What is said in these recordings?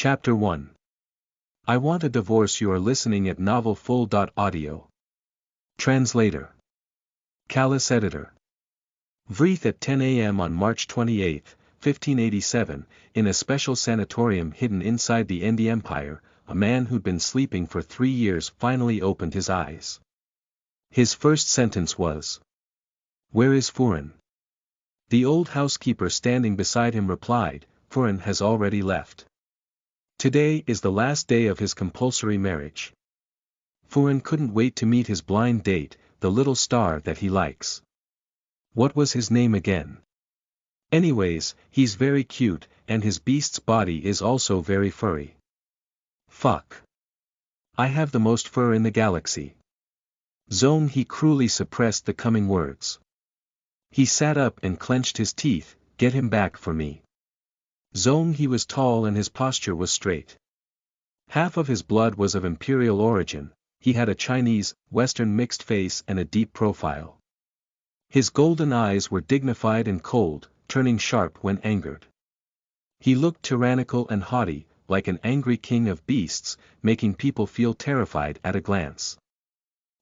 Chapter 1. I Want a Divorce. You are listening at novelfull.audio. Translator. Callous Editor. Vrith at 10 a.m. on March 28, 1587, in a special sanatorium hidden inside the Indi Empire, a man who'd been sleeping for 3 years finally opened his eyes. His first sentence was, "Where is Furin?" The old housekeeper standing beside him replied, "Furin has already left. Today is the last day of his compulsory marriage. Furin couldn't wait to meet his blind date, the little star that he likes. What was his name again? Anyways, he's very cute, and his beast's body is also very furry. Fuck. I have the most fur in the galaxy." Zone. He cruelly suppressed the coming words. He sat up and clenched his teeth. "Get him back for me." Zone. He was tall and his posture was straight. Half of his blood was of imperial origin. He had a Chinese, Western mixed face and a deep profile. His golden eyes were dignified and cold, turning sharp when angered. He looked tyrannical and haughty, like an angry king of beasts, making people feel terrified at a glance.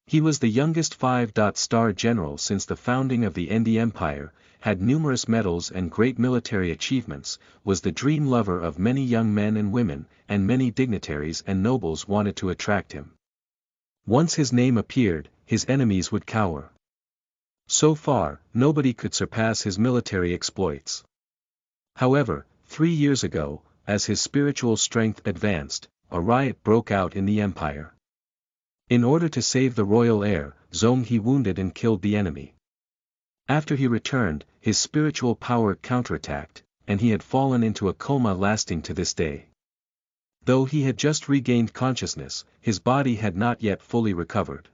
He was the youngest 5-star general since the founding of the Indi Empire, had numerous medals and great military achievements, was the dream lover of many young men and women, and many dignitaries and nobles wanted to attract him. Once his name appeared, his enemies would cower. So far, nobody could surpass his military exploits. However, 3 years ago, as his spiritual strength advanced, a riot broke out in the empire. In order to save the royal heir, Zong he wounded and killed the enemy. After he returned, his spiritual power counterattacked, and he had fallen into a coma lasting to this day. Though he had just regained consciousness, his body had not yet fully recovered.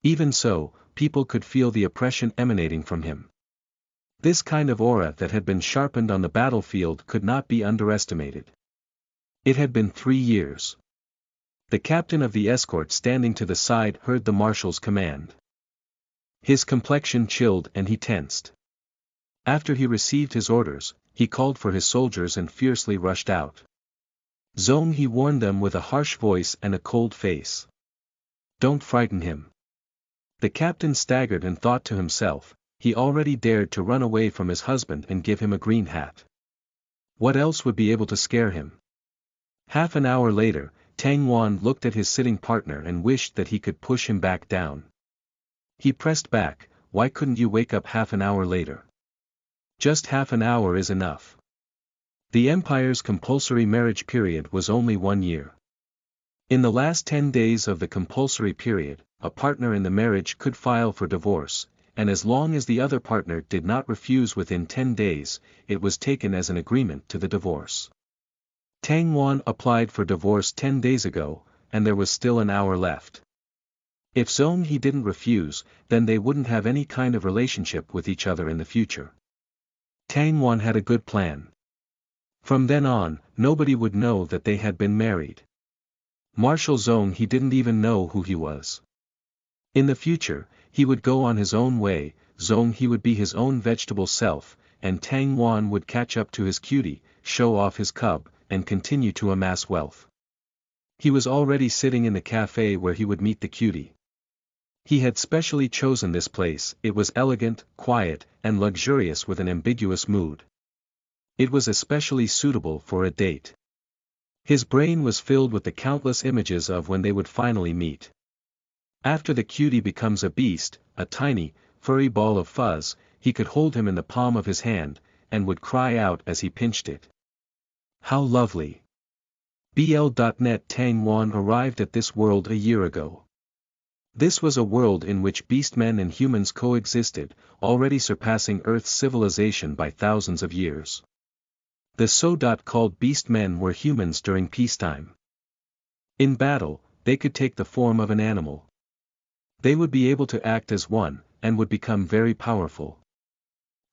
Even so, people could feel the oppression emanating from him. This kind of aura that had been sharpened on the battlefield could not be underestimated. It had been 3 years. The captain of the escort standing to the side heard the marshal's command. His complexion chilled and he tensed. After he received his orders, he called for his soldiers and fiercely rushed out. Zone. He warned them with a harsh voice and a cold face. "Don't frighten him." The captain staggered and thought to himself, he already dared to run away from his husband and give him a green hat. What else would be able to scare him? Half an hour later, Tang Wan looked at his sitting partner and wished that he could push him back down. He pressed back, "Why couldn't you wake up half an hour later? Just half an hour is enough." The empire's compulsory marriage period was only 1 year. In the last 10 days of the compulsory period, a partner in the marriage could file for divorce, and as long as the other partner did not refuse within 10 days, it was taken as an agreement to the divorce. Tang Wan applied for divorce 10 days ago, and there was still an hour left. If Zone he didn't refuse, then they wouldn't have any kind of relationship with each other in the future. Tang Wan had a good plan. From then on, nobody would know that they had been married. Marshal Zone he didn't even know who he was. In the future, he would go on his own way, Zone he would be his own vegetable self, and Tang Wan would catch up to his cutie, show off his cub, and continue to amass wealth. He was already sitting in the cafe where he would meet the cutie. He had specially chosen this place. It was elegant, quiet, and luxurious with an ambiguous mood. It was especially suitable for a date. His brain was filled with the countless images of when they would finally meet. After the cutie becomes a beast, a tiny, furry ball of fuzz, he could hold him in the palm of his hand, and would cry out as he pinched it. How lovely. BL.net. Tang Wan arrived at this world a year ago. This was a world in which beastmen and humans coexisted, already surpassing Earth's civilization by thousands of years. The so-called beastmen were humans during peacetime. In battle, they could take the form of an animal. They would be able to act as one, and would become very powerful.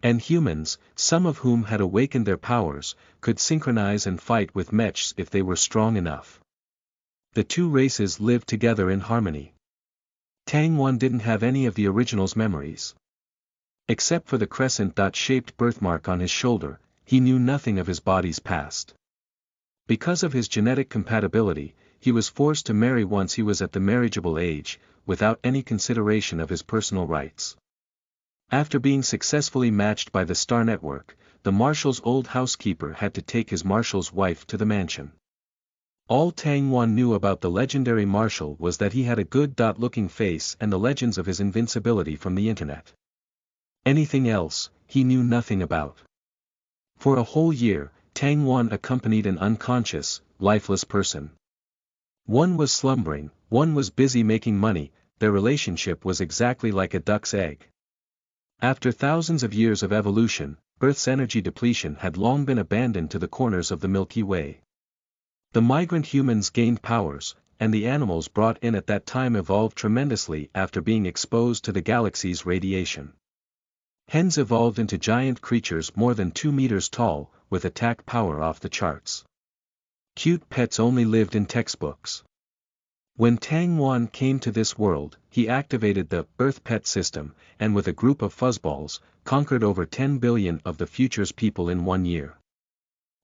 And humans, some of whom had awakened their powers, could synchronize and fight with mechs if they were strong enough. The two races lived together in harmony. Tang Wan didn't have any of the original's memories. Except for the crescent-shaped birthmark on his shoulder, he knew nothing of his body's past. Because of his genetic compatibility, he was forced to marry once he was at the marriageable age, without any consideration of his personal rights. After being successfully matched by the Star Network, the Marshal's old housekeeper had to take his Marshal's wife to the mansion. All Tang Wan knew about the legendary Marshal was that he had a good-looking face and the legends of his invincibility from the internet. Anything else, he knew nothing about. For a whole year, Tang Wan accompanied an unconscious, lifeless person. One was slumbering, one was busy making money, their relationship was exactly like a duck's egg. After thousands of years of evolution, Earth's energy depletion had long been abandoned to the corners of the Milky Way. The migrant humans gained powers, and the animals brought in at that time evolved tremendously after being exposed to the galaxy's radiation. Hens evolved into giant creatures more than 2 meters tall, with attack power off the charts. Cute pets only lived in textbooks. When Tang Wan came to this world, he activated the Earth Pet system, and with a group of fuzzballs, conquered over 10 billion of the future's people in 1 year.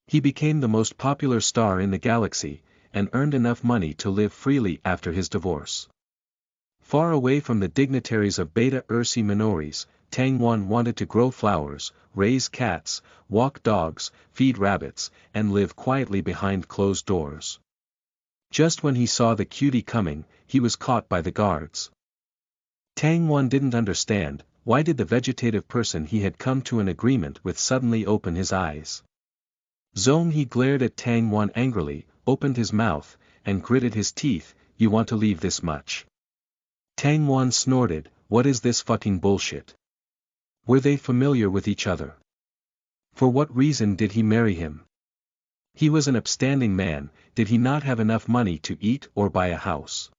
He became the most popular star in the galaxy, and earned enough money to live freely after his divorce. Far away from the dignitaries of Beta Ursae Minoris, Tang Wan wanted to grow flowers, raise cats, walk dogs, feed rabbits, and live quietly behind closed doors. Just when he saw the cutie coming, he was caught by the guards. Tang Wan didn't understand, why did the vegetative person he had come to an agreement with suddenly open his eyes? Zong He glared at Tang Wan angrily, opened his mouth, and gritted his teeth. You want to leave this much? Tang Wan snorted, what is this fucking bullshit? Were they familiar with each other? For what reason did he marry him? He was an upstanding man, did he not have enough money to eat or buy a house?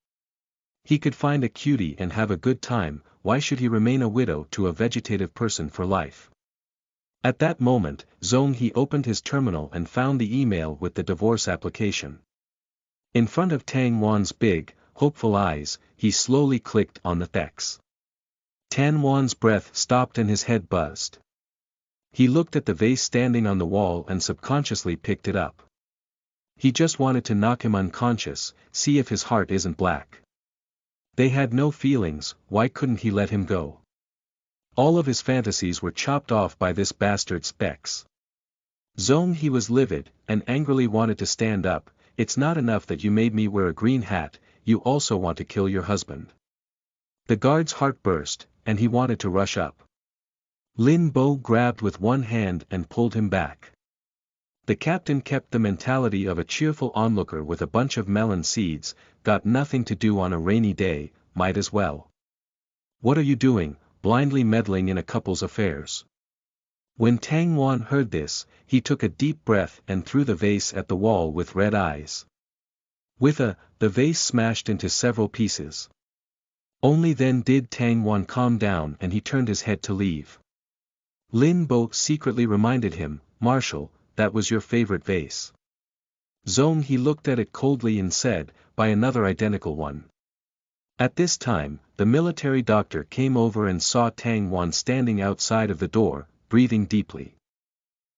He could find a cutie and have a good time, why should he remain a widow to a vegetative person for life? At that moment, Zong He opened his terminal and found the email with the divorce application. In front of Tang Wan's big, hopeful eyes, he slowly clicked on the text. Tang Wan's breath stopped and his head buzzed. He looked at the vase standing on the wall and subconsciously picked it up. He just wanted to knock him unconscious, see if his heart isn't black. They had no feelings, why couldn't he let him go? All of his fantasies were chopped off by this bastard's specs. Zong He was livid, and angrily wanted to stand up. It's not enough that you made me wear a green hat, you also want to kill your husband. The guard's heart burst, and he wanted to rush up. Lin Bo grabbed with one hand and pulled him back. The captain kept the mentality of a cheerful onlooker with a bunch of melon seeds, got nothing to do on a rainy day, might as well. What are you doing, blindly meddling in a couple's affairs? When Tang Wan heard this, he took a deep breath and threw the vase at the wall with red eyes. The vase smashed into several pieces. Only then did Tang Wan calm down and he turned his head to leave. Lin Bo secretly reminded him, Marshal, that was your favorite vase. Zong He looked at it coldly and said, buy another identical one. At this time, the military doctor came over and saw Tang Wan standing outside of the door, breathing deeply.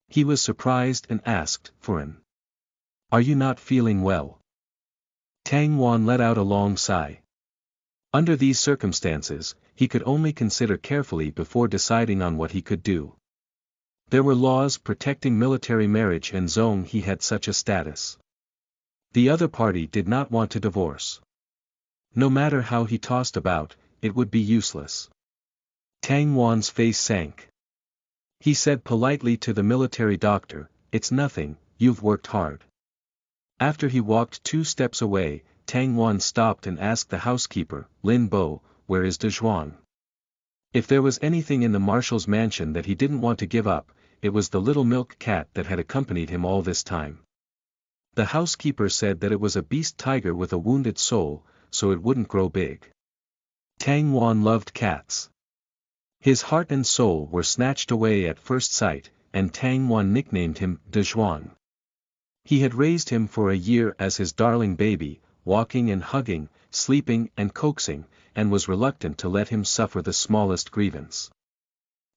He was surprised and asked, Foreign. Are you not feeling well? Tang Wan let out a long sigh. Under these circumstances, he could only consider carefully before deciding on what he could do. There were laws protecting military marriage and Zong He had such a status. The other party did not want to divorce. No matter how he tossed about, it would be useless. Tang Wan's face sank. He said politely to the military doctor, it's nothing, you've worked hard. After he walked 2 steps away, Tang Wan stopped and asked the housekeeper, Lin Bo, where is De Zhuang? If there was anything in the Marshal's mansion that he didn't want to give up, it was the little milk cat that had accompanied him all this time. The housekeeper said that it was a beast tiger with a wounded soul, so it wouldn't grow big. Tang Wan loved cats. His heart and soul were snatched away at first sight, and Tang Wan nicknamed him De Zhuang. He had raised him for a year as his darling baby, walking and hugging, sleeping and coaxing, and was reluctant to let him suffer the smallest grievance.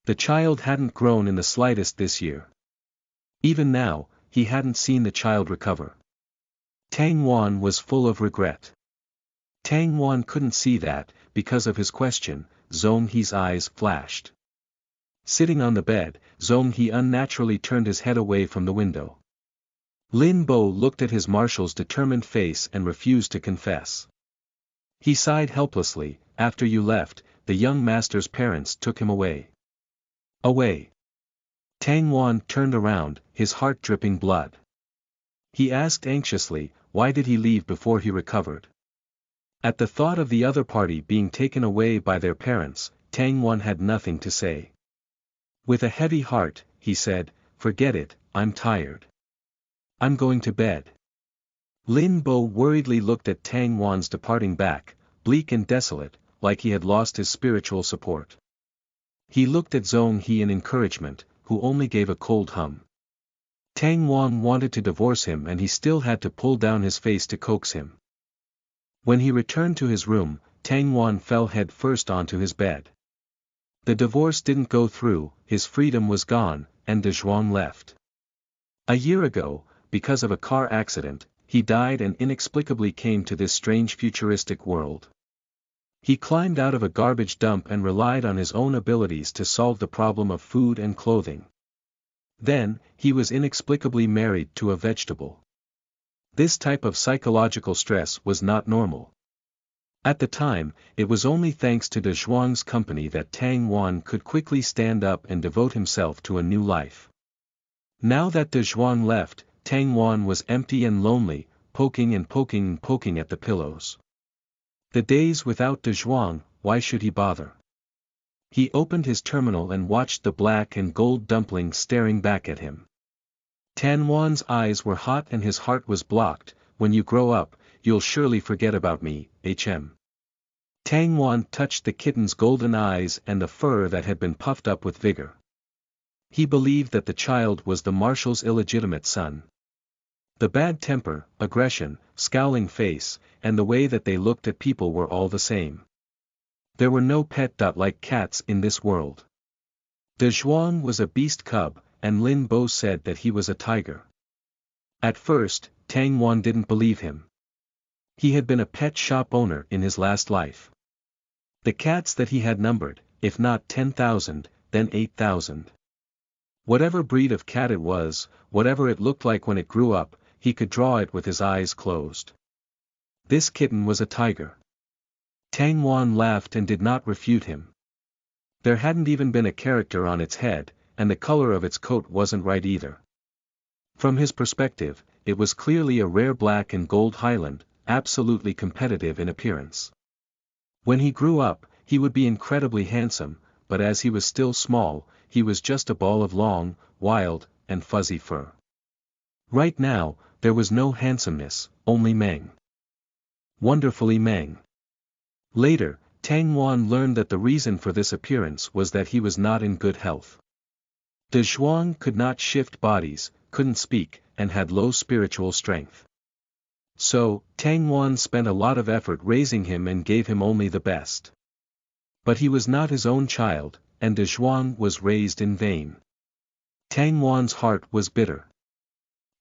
The child hadn't grown in the slightest this year. Even now, he hadn't seen the child recover. Tang Wan was full of regret. Tang Wan couldn't see that, because of his question, Zhong He's eyes flashed. Sitting on the bed, Zhong He unnaturally turned his head away from the window. Lin Bo looked at his marshal's determined face and refused to confess. He sighed helplessly. After you left, the young master's parents took him away. Away. Tang Wan turned around, his heart dripping blood. He asked anxiously, why did he leave before he recovered? At the thought of the other party being taken away by their parents, Tang Wan had nothing to say. With a heavy heart, he said, forget it, I'm tired. I'm going to bed. Lin Bo worriedly looked at Tang Wan's departing back, bleak and desolate, like he had lost his spiritual support. He looked at Zhong He in encouragement, who only gave a cold hum. Tang Wan wanted to divorce him and he still had to pull down his face to coax him. When he returned to his room, Tang Wan fell head first onto his bed. The divorce didn't go through, his freedom was gone, and De Zhuang left. A year ago, because of a car accident, he died and inexplicably came to this strange futuristic world. He climbed out of a garbage dump and relied on his own abilities to solve the problem of food and clothing. Then, he was inexplicably married to a vegetable. This type of psychological stress was not normal. At the time, it was only thanks to De Zhuang's company that Tang Wan could quickly stand up and devote himself to a new life. Now that De Zhuang left, Tang Wan was empty and lonely, poking and poking and poking at the pillows. The days without De Zhuang, why should he bother? He opened his terminal and watched the black and gold dumpling staring back at him. Tang Wan's eyes were hot and his heart was blocked. When you grow up, you'll surely forget about me, hm. Tang Wan touched the kitten's golden eyes and the fur that had been puffed up with vigor. He believed that the child was the marshal's illegitimate son. The bad temper, aggression, scowling face, and the way that they looked at people were all the same. There were no pet-like cats in this world. De Zhuang was a beast cub, and Lin Bo said that he was a tiger. At first, Tang Wan didn't believe him. He had been a pet shop owner in his last life. The cats that he had numbered, if not 10,000, then 8,000. Whatever breed of cat it was, whatever it looked like when it grew up, he could draw it with his eyes closed. This kitten was a tiger. Tang Wan laughed and did not refute him. There hadn't even been a character on its head, and the color of its coat wasn't right either. From his perspective, it was clearly a rare black and gold Highland, absolutely competitive in appearance. When he grew up, he would be incredibly handsome, but as he was still small, he was just a ball of long, wild, and fuzzy fur. Right now, there was no handsomeness, only Meng. Wonderfully Meng. Later, Tang Wan learned that the reason for this appearance was that he was not in good health. De Zhuang could not shift bodies, couldn't speak, and had low spiritual strength. So, Tang Wan spent a lot of effort raising him and gave him only the best. But he was not his own child, and De Zhuang was raised in vain. Tang Wan's heart was bitter.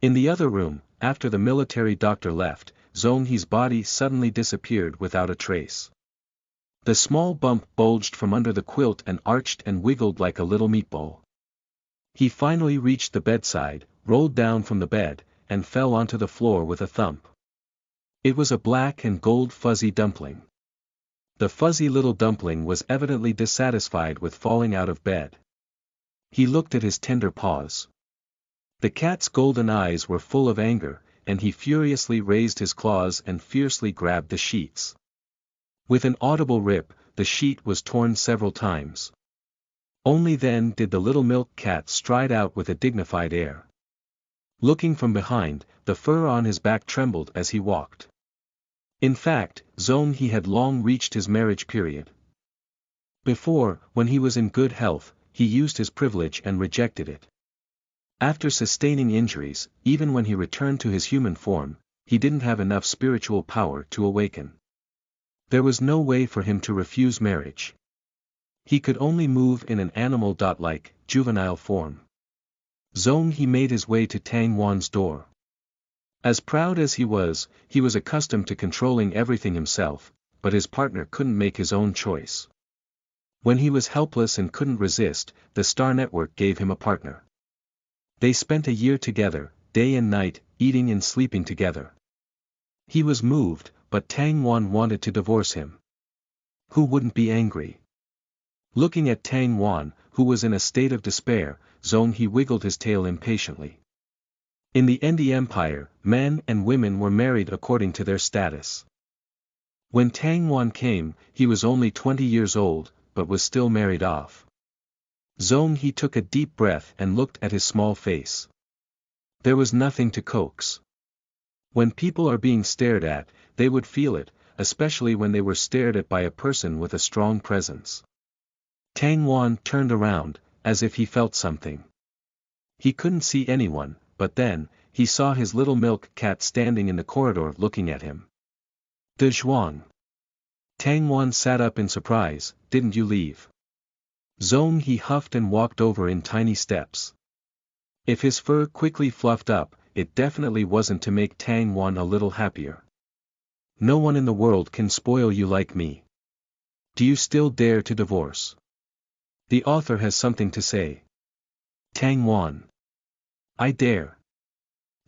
In the other room, after the military doctor left, Zhong He's body suddenly disappeared without a trace. The small bump bulged from under the quilt and arched and wiggled like a little meatball. He finally reached the bedside, rolled down from the bed, and fell onto the floor with a thump. It was a black and gold fuzzy dumpling. The fuzzy little dumpling was evidently dissatisfied with falling out of bed. He looked at his tender paws. The cat's golden eyes were full of anger, and he furiously raised his claws and fiercely grabbed the sheets. With an audible rip, the sheet was torn several times. Only then did the little milk cat stride out with a dignified air. Looking from behind, the fur on his back trembled as he walked. In fact, Zhong He had long reached his marriage period. Before, when he was in good health, he used his privilege and rejected it. After sustaining injuries, even when he returned to his human form, he didn't have enough spiritual power to awaken. There was no way for him to refuse marriage. He could only move in an animal-like, juvenile form. Zhong He made his way to Tang Wan's door. As proud as he was accustomed to controlling everything himself, but his partner couldn't make his own choice. When he was helpless and couldn't resist, the Star Network gave him a partner. They spent a year together, day and night, eating and sleeping together. He was moved, but Tang Wan wanted to divorce him. Who wouldn't be angry? Looking at Tang Wan, who was in a state of despair, Zhong He wiggled his tail impatiently. In the Endi Empire, men and women were married according to their status. When Tang Wan came, he was only 20 years old, but was still married off. Zhong He took a deep breath and looked at his small face. There was nothing to coax. When people are being stared at, they would feel it, especially when they were stared at by a person with a strong presence. Tang Wan turned around, as if he felt something. He couldn't see anyone, but then, he saw his little milk cat standing in the corridor looking at him. De Zhuang. Tang Wan sat up in surprise. Didn't you leave? Zhong He huffed and walked over in tiny steps. If his fur quickly fluffed up, it definitely wasn't to make Tang Wan a little happier. No one in the world can spoil you like me. Do you still dare to divorce? The author has something to say. Tang Wan. I dare.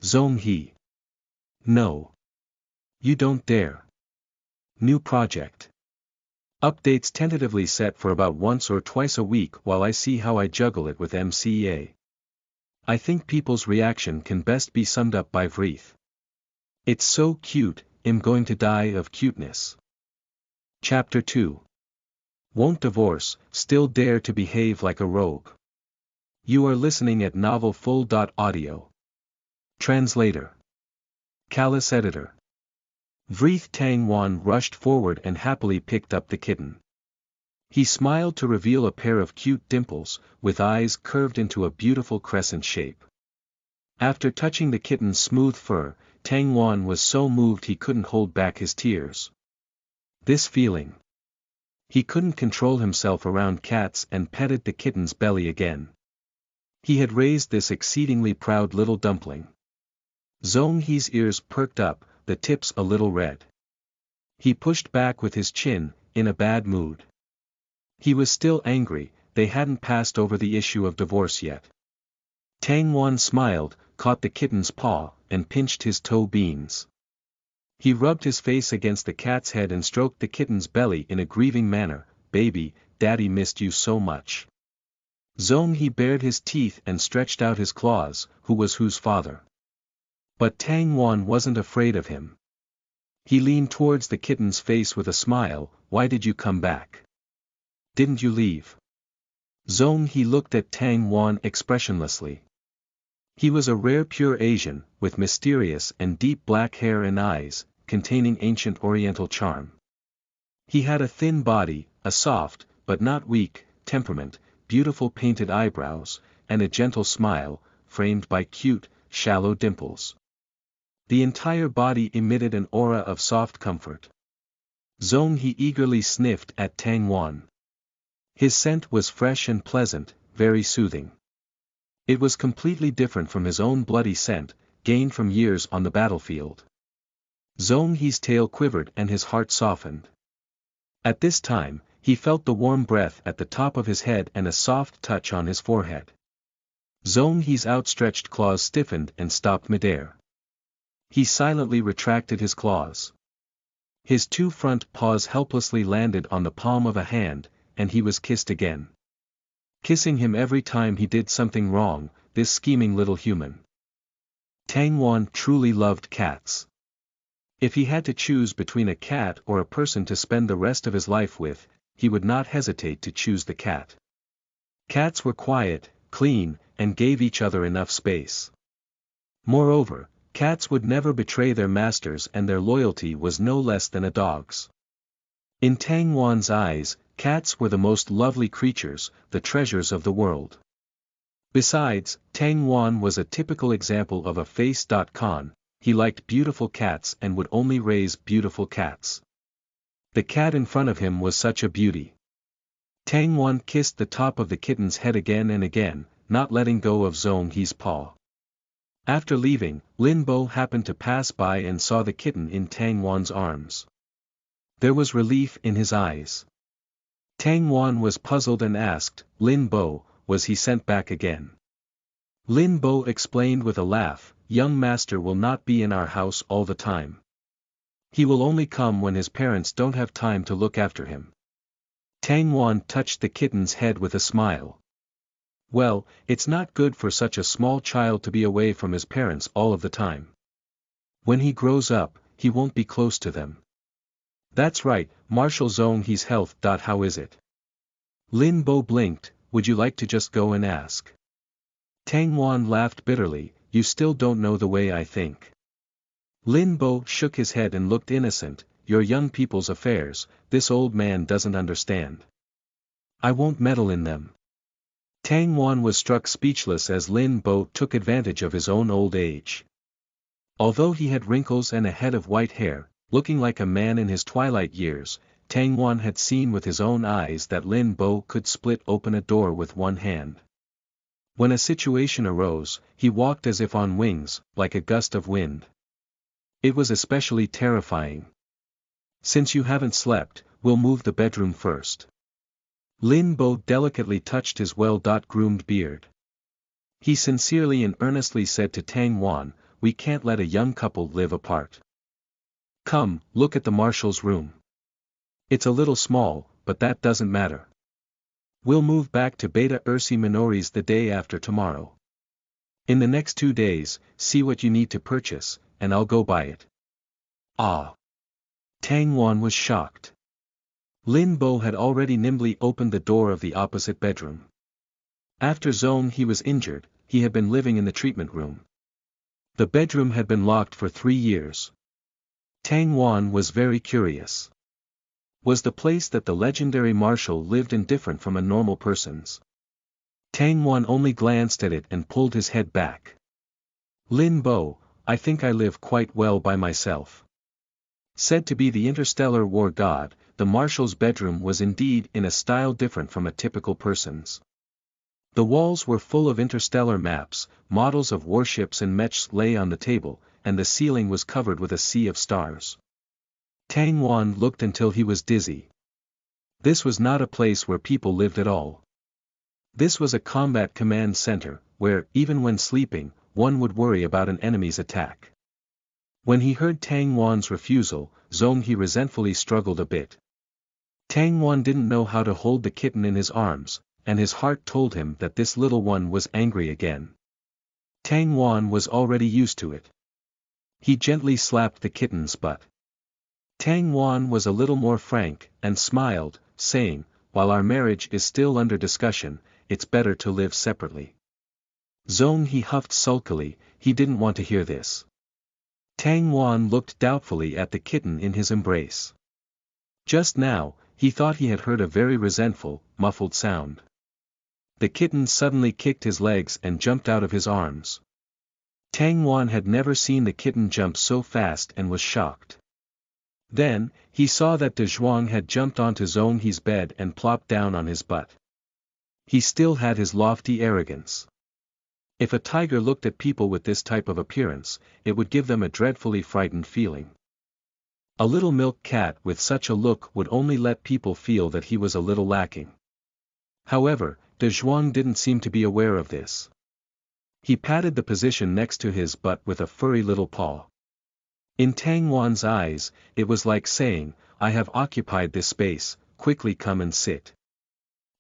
Zhong He. No. You don't dare. New project. Updates tentatively set for about once or twice a week while I see how I juggle it with MCA. I think people's reaction can best be summed up by Vreeth. It's so cute, I'm going to die of cuteness. Chapter 2. Won't divorce, still dare to behave like a rogue. You are listening at novelfull.audio. Translator. Callous Editor. Vreeth. Tang Wan rushed forward and happily picked up the kitten. He smiled to reveal a pair of cute dimples, with eyes curved into a beautiful crescent shape. After touching the kitten's smooth fur, Tang Wan was so moved he couldn't hold back his tears. This feeling. He couldn't control himself around cats and petted the kitten's belly again. He had raised this exceedingly proud little dumpling. Zhong He's ears perked up, the tips a little red. He pushed back with his chin, in a bad mood. He was still angry, they hadn't passed over the issue of divorce yet. Tang Wan smiled, caught the kitten's paw, and pinched his toe beans. He rubbed his face against the cat's head and stroked the kitten's belly in a grieving manner. Baby, Daddy missed you so much. Zhong He bared his teeth and stretched out his claws. Who was whose father? But Tang Wan wasn't afraid of him. He leaned towards the kitten's face with a smile. Why did you come back? Didn't you leave? Zhong He looked at Tang Wan expressionlessly. He was a rare pure Asian, with mysterious and deep black hair and eyes, containing ancient Oriental charm. He had a thin body, a soft, but not weak, temperament, beautiful painted eyebrows, and a gentle smile, framed by cute, shallow dimples. The entire body emitted an aura of soft comfort. Zhong He eagerly sniffed at Tang Wan. His scent was fresh and pleasant, very soothing. It was completely different from his own bloody scent, gained from years on the battlefield. Zhong He's tail quivered and his heart softened. At this time, he felt the warm breath at the top of his head and a soft touch on his forehead. Zhong He's outstretched claws stiffened and stopped midair. He silently retracted his claws. His two front paws helplessly landed on the palm of a hand, and he was kissed again. Kissing him every time he did something wrong, this scheming little human. Tang Wan truly loved cats. If he had to choose between a cat or a person to spend the rest of his life with, he would not hesitate to choose the cat. Cats were quiet, clean, and gave each other enough space. Moreover, cats would never betray their masters and their loyalty was no less than a dog's. In Tang Wan's eyes, cats were the most lovely creatures, the treasures of the world. Besides, Tang Wan was a typical example of a face.con, he liked beautiful cats and would only raise beautiful cats. The cat in front of him was such a beauty. Tang Wan kissed the top of the kitten's head again and again, not letting go of Zhong He's paw. After leaving, Lin Bo happened to pass by and saw the kitten in Tang Wan's arms. There was relief in his eyes. Tang Wan was puzzled and asked, Lin Bo, was he sent back again? Lin Bo explained with a laugh, young master will not be in our house all the time. He will only come when his parents don't have time to look after him. Tang Wan touched the kitten's head with a smile. Well, it's not good for such a small child to be away from his parents all of the time. When he grows up, he won't be close to them. That's right, Marshal Zhong he's health. How is it? Lin Bo blinked, would you like to just go and ask? Tang Wan laughed bitterly, you still don't know the way I think. Lin Bo shook his head and looked innocent, your young people's affairs, this old man doesn't understand. I won't meddle in them. Tang Wan was struck speechless as Lin Bo took advantage of his own old age. Although he had wrinkles and a head of white hair, looking like a man in his twilight years, Tang Wan had seen with his own eyes that Lin Bo could split open a door with one hand. When a situation arose, he walked as if on wings, like a gust of wind. It was especially terrifying. Since you haven't slept, we'll move the bedroom first. Lin Bo delicately touched his well-groomed beard. He sincerely and earnestly said to Tang Wan, we can't let a young couple live apart. Come, look at the marshal's room. It's a little small, but that doesn't matter. We'll move back to Beta Ursi Minories the day after tomorrow. In the next 2 days, see what you need to purchase, and I'll go buy it. Ah! Tang Wan was shocked. Lin Bo had already nimbly opened the door of the opposite bedroom. After Zhong he was injured, he had been living in the treatment room. The bedroom had been locked for 3 years. Tang Wan was very curious. Was the place that the legendary marshal lived in different from a normal person's? Tang Wan only glanced at it and pulled his head back. Lin Bo, I think I live quite well by myself. Said to be the interstellar war god, the marshal's bedroom was indeed in a style different from a typical person's. The walls were full of interstellar maps, models of warships and mechs lay on the table, and the ceiling was covered with a sea of stars. Tang Wan looked until he was dizzy. This was not a place where people lived at all. This was a combat command center, where, even when sleeping, one would worry about an enemy's attack. When he heard Tang Wan's refusal, Zhong he resentfully struggled a bit. Tang Wan didn't know how to hold the kitten in his arms, and his heart told him that this little one was angry again. Tang Wan was already used to it. He gently slapped the kitten's butt. Tang Wan was a little more frank, and smiled, saying, while our marriage is still under discussion, it's better to live separately. Zhong he huffed sulkily, he didn't want to hear this. Tang Wan looked doubtfully at the kitten in his embrace. Just now, he thought he had heard a very resentful, muffled sound. The kitten suddenly kicked his legs and jumped out of his arms. Tang Wan had never seen the kitten jump so fast and was shocked. Then, he saw that De Zhuang had jumped onto Zhong He's bed and plopped down on his butt. He still had his lofty arrogance. If a tiger looked at people with this type of appearance, it would give them a dreadfully frightened feeling. A little milk cat with such a look would only let people feel that he was a little lacking. However, De Zhuang didn't seem to be aware of this. He patted the position next to his butt with a furry little paw. In Tang Wan's eyes, it was like saying, I have occupied this space, quickly come and sit.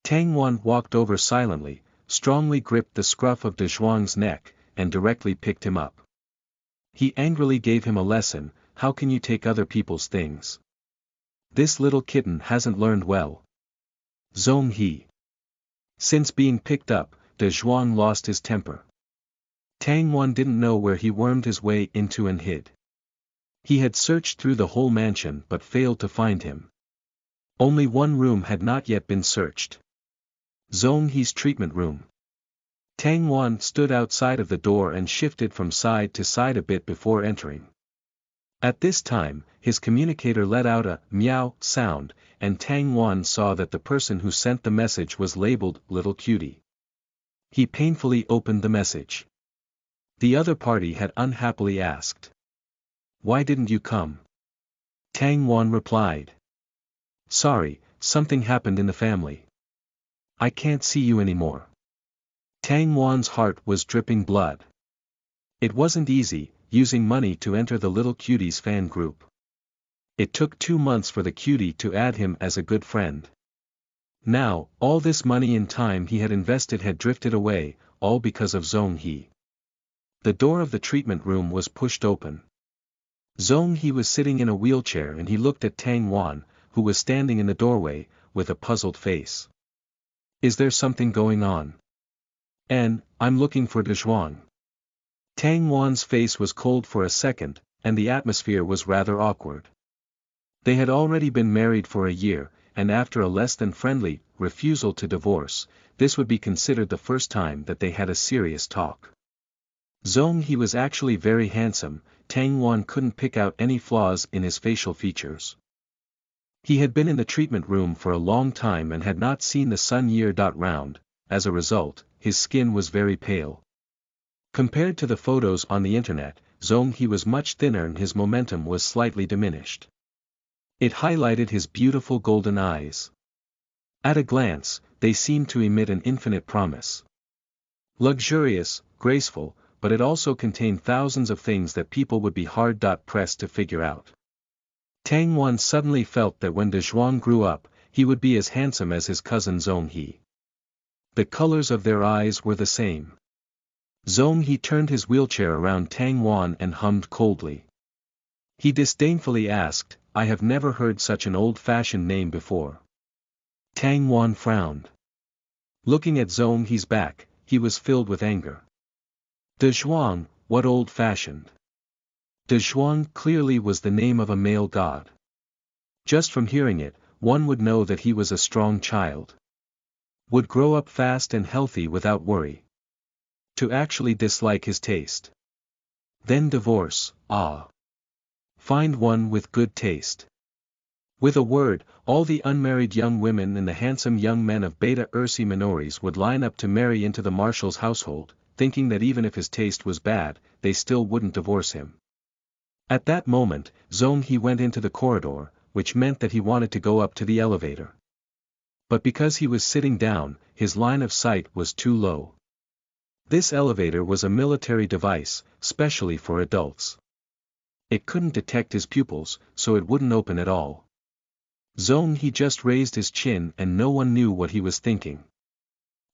Tang Wan walked over silently, strongly gripped the scruff of De Zhuang's neck, and directly picked him up. He angrily gave him a lesson, how can you take other people's things? This little kitten hasn't learned well. Zhong he. Since being picked up, De Zhuang lost his temper. Tang Wan didn't know where he wormed his way into and hid. He had searched through the whole mansion but failed to find him. Only one room had not yet been searched. Zhong He's treatment room. Tang Wan stood outside of the door and shifted from side to side a bit before entering. At this time, his communicator let out a meow sound, and Tang Wan saw that the person who sent the message was labeled Little Cutie. He painfully opened the message. The other party had unhappily asked. Why didn't you come? Tang Wan replied. Sorry, something happened in the family. I can't see you anymore. Tang Wan's heart was dripping blood. It wasn't easy, using money to enter the little cutie's fan group. It took 2 months for the cutie to add him as a good friend. Now, all this money and time he had invested had drifted away, all because of Zhong He. The door of the treatment room was pushed open. Zhong He was sitting in a wheelchair and he looked at Tang Wan, who was standing in the doorway, with a puzzled face. Is there something going on? I'm looking for Dezhuang. Tang Wan's face was cold for a second, and the atmosphere was rather awkward. They had already been married for a year, and after a less than friendly refusal to divorce, this would be considered the first time that they had a serious talk. Zhong He was actually very handsome. Tang Wan couldn't pick out any flaws in his facial features. He had been in the treatment room for a long time and had not seen the sun year. Round, as a result, his skin was very pale. Compared to the photos on the internet, Zhong He was much thinner and his momentum was slightly diminished. It highlighted his beautiful golden eyes. At a glance, they seemed to emit an infinite promise. Luxurious, graceful, but it also contained thousands of things that people would be hard-pressed to figure out. Tang Wan suddenly felt that when Dezhuang grew up, he would be as handsome as his cousin Zhong He. The colors of their eyes were the same. Zhong He turned his wheelchair around Tang Wan and hummed coldly. He disdainfully asked, I have never heard such an old-fashioned name before. Tang Wan frowned. Looking at Zhong He's back, he was filled with anger. Dezhuang, what old-fashioned? Dezhuang clearly was the name of a male god. Just from hearing it, one would know that he was a strong child. Would grow up fast and healthy without worry. To actually dislike his taste. Then divorce, Find one with good taste. With a word, all the unmarried young women and the handsome young men of Beta Ursi Minoris would line up to marry into the marshal's household, thinking that even if his taste was bad, they still wouldn't divorce him. At that moment, Zhong He went into the corridor, which meant that he wanted to go up to the elevator. But because he was sitting down, his line of sight was too low. This elevator was a military device, specially for adults. It couldn't detect his pupils, so it wouldn't open at all. Zhong He just raised his chin and no one knew what he was thinking.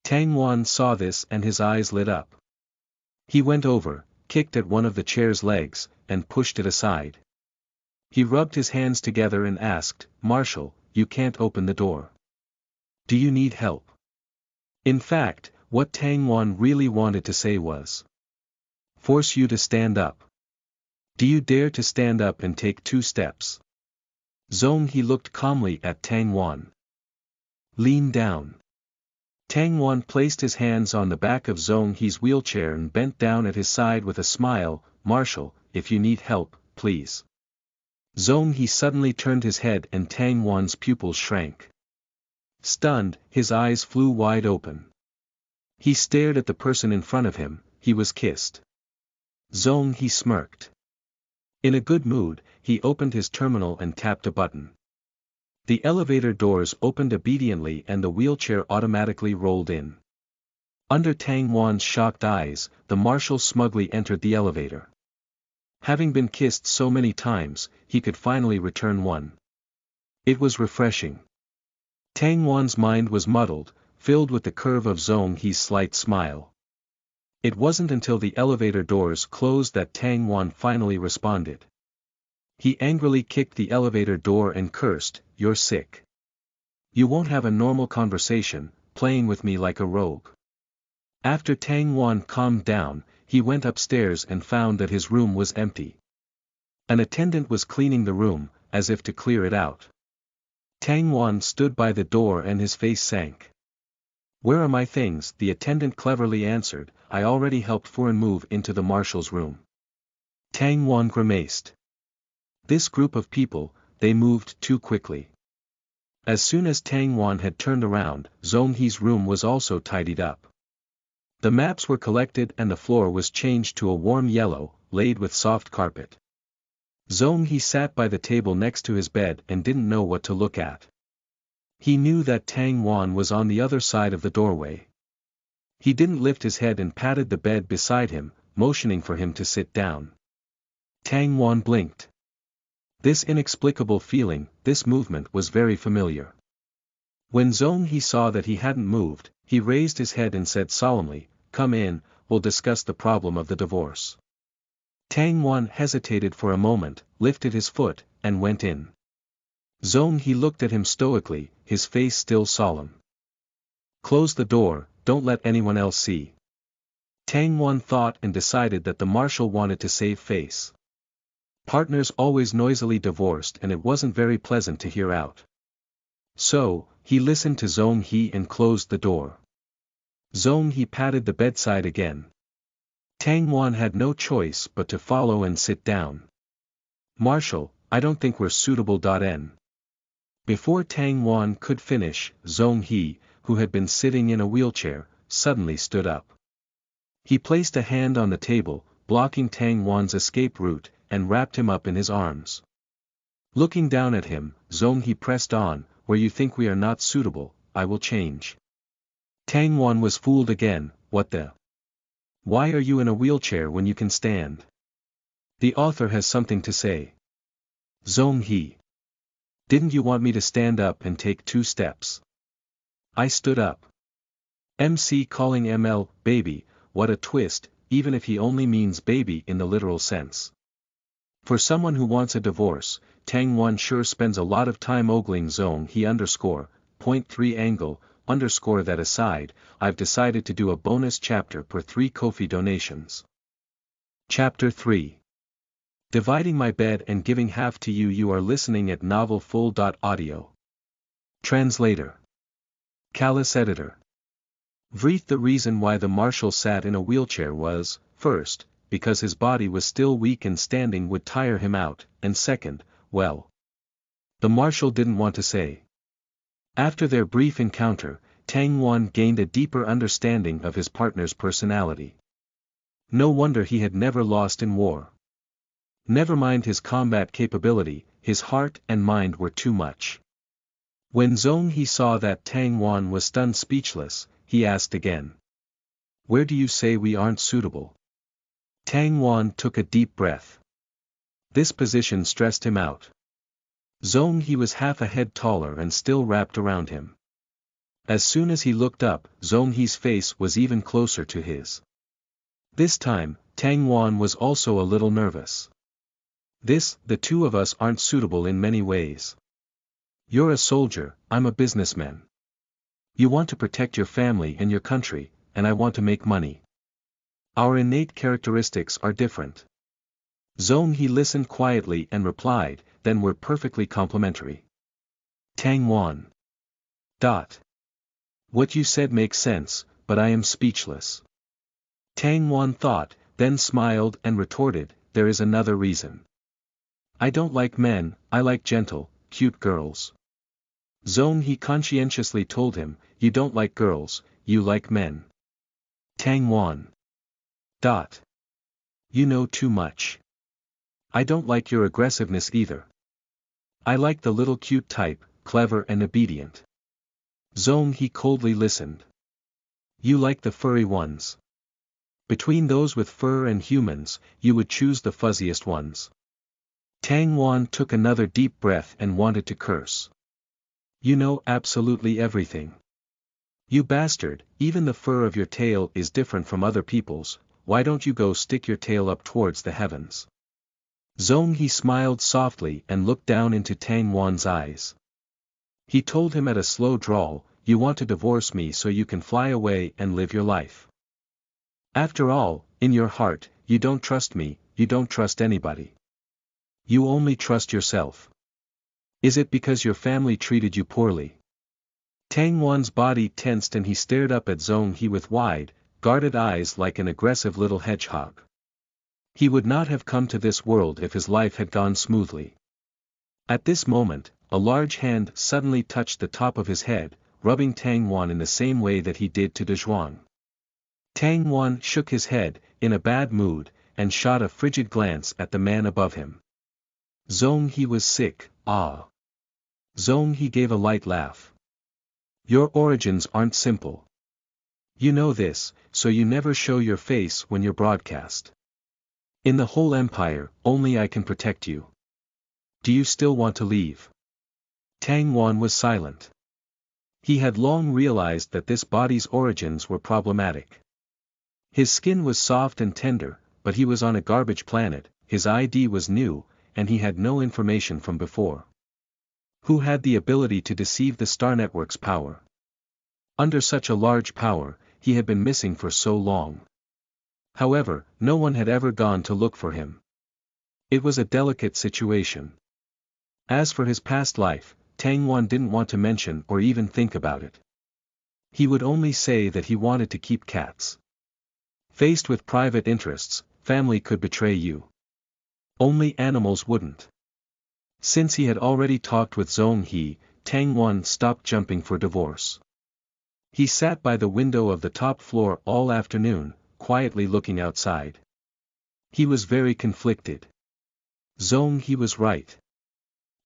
Tang Wan saw this and his eyes lit up. He went over, kicked at one of the chair's legs, and pushed it aside. He rubbed his hands together and asked, Marshal, you can't open the door. Do you need help? In fact, what Tang Wan really wanted to say was, force you to stand up. Do you dare to stand up and take 2 steps? Zhong He looked calmly at Tang Wan. Lean down. Tang Wan placed his hands on the back of Zhong He's wheelchair and bent down at his side with a smile, Marshal, if you need help, please. Zhong He suddenly turned his head and Tang Wan's pupils shrank. Stunned, his eyes flew wide open. He stared at the person in front of him. He was kissed. Zhong He smirked. In a good mood, he opened his terminal and tapped a button. The elevator doors opened obediently and the wheelchair automatically rolled in. Under Tang Wan's shocked eyes, the marshal smugly entered the elevator. Having been kissed so many times, he could finally return one. It was refreshing. Tang Wan's mind was muddled, filled with the curve of Zhong He's slight smile. It wasn't until the elevator doors closed that Tang Wan finally responded. He angrily kicked the elevator door and cursed, You're sick. You won't have a normal conversation, playing with me like a rogue. After Tang Wan calmed down, he went upstairs and found that his room was empty. An attendant was cleaning the room, as if to clear it out. Tang Wan stood by the door and his face sank. Where are my things? The attendant cleverly answered, I already helped Furen move into the marshal's room. Tang Wan grimaced. This group of people, they moved too quickly. As soon as Tang Wan had turned around, Zhong He's room was also tidied up. The maps were collected and the floor was changed to a warm yellow, laid with soft carpet. Zhong He sat by the table next to his bed and didn't know what to look at. He knew that Tang Wan was on the other side of the doorway. He didn't lift his head and patted the bed beside him, motioning for him to sit down. Tang Wan blinked. This inexplicable feeling, this movement was very familiar. When Zhong He saw that he hadn't moved, he raised his head and said solemnly, "Come in, we'll discuss the problem of the divorce." Tang Wan hesitated for a moment, lifted his foot, and went in. Zhong He looked at him stoically, his face still solemn. "Close the door, don't let anyone else see." Tang Wan thought and decided that the marshal wanted to save face. Partners always noisily divorced and it wasn't very pleasant to hear out. So, he listened to Zhong He and closed the door. Zhong He patted the bedside again. Tang Wan had no choice but to follow and sit down. "Marshal, I don't think we're suitable. N." Before Tang Wan could finish, Zhong He, who had been sitting in a wheelchair, suddenly stood up. He placed a hand on the table, blocking Tang Wan's escape route, and wrapped him up in his arms. Looking down at him, Zhong He pressed on, "Where you think we are not suitable, I will change." Tang Wan was fooled again. "What the? Why are you in a wheelchair when you can stand? The author has something to say." Zhong He. "Didn't you want me to stand up and take 2 steps? I stood up." MC calling ML, baby, what a twist, even if he only means baby in the literal sense. For someone who wants a divorce, Tang Wan sure spends a lot of time ogling Zhong He _.3 angle, that aside, I've decided to do a bonus chapter per 3 Ko-fi donations. Chapter 3. Dividing my bed and giving half to you. You are listening at novelfull.audio. Translator. Callous Editor. Vreeth. The reason why the marshal sat in a wheelchair was, first, because his body was still weak and standing would tire him out, and second, well, the marshal didn't want to say. After their brief encounter, Tang Wan gained a deeper understanding of his partner's personality. No wonder he had never lost in war. Never mind his combat capability, his heart and mind were too much. When Zhong He saw that Tang Wan was stunned speechless, he asked again. "Where do you say we aren't suitable?" Tang Wan took a deep breath. This position stressed him out. Zhong He was half a head taller and still wrapped around him. As soon as he looked up, Zhong He's face was even closer to his. This time, Tang Wan was also a little nervous. The 2 of us aren't suitable in many ways. You're a soldier, I'm a businessman. You want to protect your family and your country, and I want to make money. Our innate characteristics are different. Zhong He listened quietly and replied, "Then we're perfectly complementary." Tang Wan. What you said makes sense, but I am speechless. Tang Wan thought, then smiled and retorted, "There is another reason. I don't like men, I like gentle, cute girls." Zhong He conscientiously told him, "You don't like girls, you like men." Tang Wan. You know too much. I don't like your aggressiveness either. I like the little cute type, clever and obedient. Zhong He coldly listened. You like the furry ones. Between those with fur and humans, you would choose the fuzziest ones. Tang Wan took another deep breath and wanted to curse. You know absolutely everything. You bastard, even the fur of your tail is different from other people's, why don't you go stick your tail up towards the heavens? Zhong He smiled softly and looked down into Tang Wan's eyes. He told him at a slow drawl, "You want to divorce me so you can fly away and live your life. After all, in your heart, you don't trust me, you don't trust anybody. You only trust yourself. Is it because your family treated you poorly?" Tang Wan's body tensed and he stared up at Zhong He with wide, guarded eyes like an aggressive little hedgehog. He would not have come to this world if his life had gone smoothly. At this moment, a large hand suddenly touched the top of his head, rubbing Tang Wan in the same way that he did to De Zhuang. Tang Wan shook his head, in a bad mood, and shot a frigid glance at the man above him. Zhong He was sick, ah. Zhong He gave a light laugh. Your origins aren't simple. You know this, so you never show your face when you're broadcast. In the whole empire, only I can protect you. Do you still want to leave? Tang Wan was silent. He had long realized that this body's origins were problematic. His skin was soft and tender, but he was on a garbage planet, his ID was new, and he had no information from before. Who had the ability to deceive the Star Network's power? Under such a large power, he had been missing for so long. However, no one had ever gone to look for him. It was a delicate situation. As for his past life, Tang Wan didn't want to mention or even think about it. He would only say that he wanted to keep cats. Faced with private interests, family could betray you. Only animals wouldn't. Since he had already talked with Zhong He, Tang Wan stopped jumping for divorce. He sat by the window of the top floor all afternoon, quietly looking outside. He was very conflicted. Zhong He was right.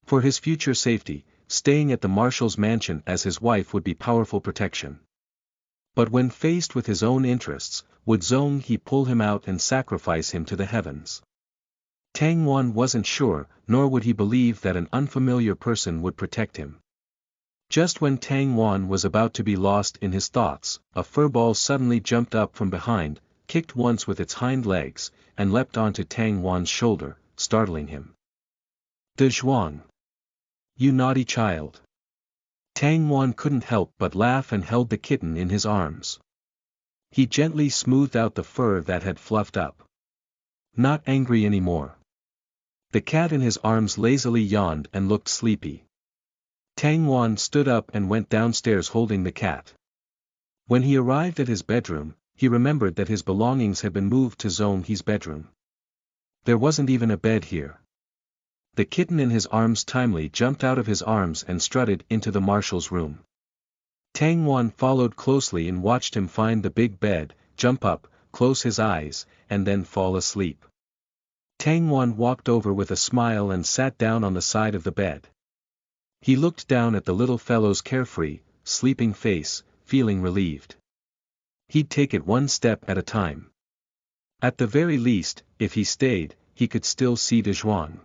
For his future safety, staying at the marshal's mansion as his wife would be powerful protection. But when faced with his own interests, would Zhong He pull him out and sacrifice him to the heavens? Tang Wan wasn't sure, nor would he believe that an unfamiliar person would protect him. Just when Tang Wan was about to be lost in his thoughts, a furball suddenly jumped up from behind, kicked once with its hind legs, and leapt onto Tang Wan's shoulder, startling him. De Zhuang! You naughty child! Tang Wan couldn't help but laugh and held the kitten in his arms. He gently smoothed out the fur that had fluffed up. Not angry anymore. The cat in his arms lazily yawned and looked sleepy. Tang Wan stood up and went downstairs holding the cat. When he arrived at his bedroom, he remembered that his belongings had been moved to Zhong He's bedroom. There wasn't even a bed here. The kitten in his arms timely jumped out of his arms and strutted into the marshal's room. Tang Wan followed closely and watched him find the big bed, jump up, close his eyes, and then fall asleep. Tang Wan walked over with a smile and sat down on the side of the bed. He looked down at the little fellow's carefree, sleeping face, feeling relieved. He'd take it one step at a time. At the very least, if he stayed, he could still see De Zhuang.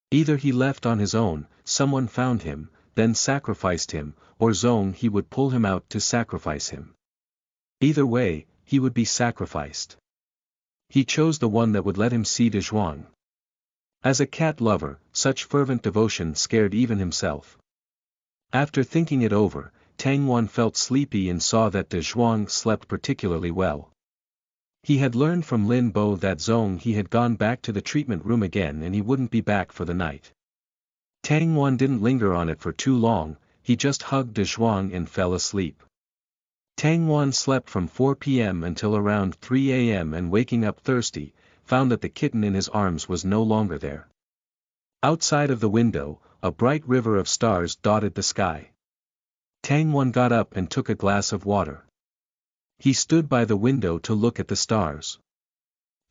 Either he left on his own, someone found him, then sacrificed him, or Zhong He would pull him out to sacrifice him. Either way, he would be sacrificed. He chose the one that would let him see De Zhuang. As a cat lover, such fervent devotion scared even himself. After thinking it over, Tang Wan felt sleepy and saw that De Zhuang slept particularly well. He had learned from Lin Bo that Zhong He had gone back to the treatment room again and he wouldn't be back for the night. Tang Wan didn't linger on it for too long, he just hugged De Zhuang and fell asleep. Tang Wan slept from 4 p.m. until around 3 a.m. and waking up thirsty, found that the kitten in his arms was no longer there. Outside of the window, a bright river of stars dotted the sky. Tang Wan got up and took a glass of water. He stood by the window to look at the stars.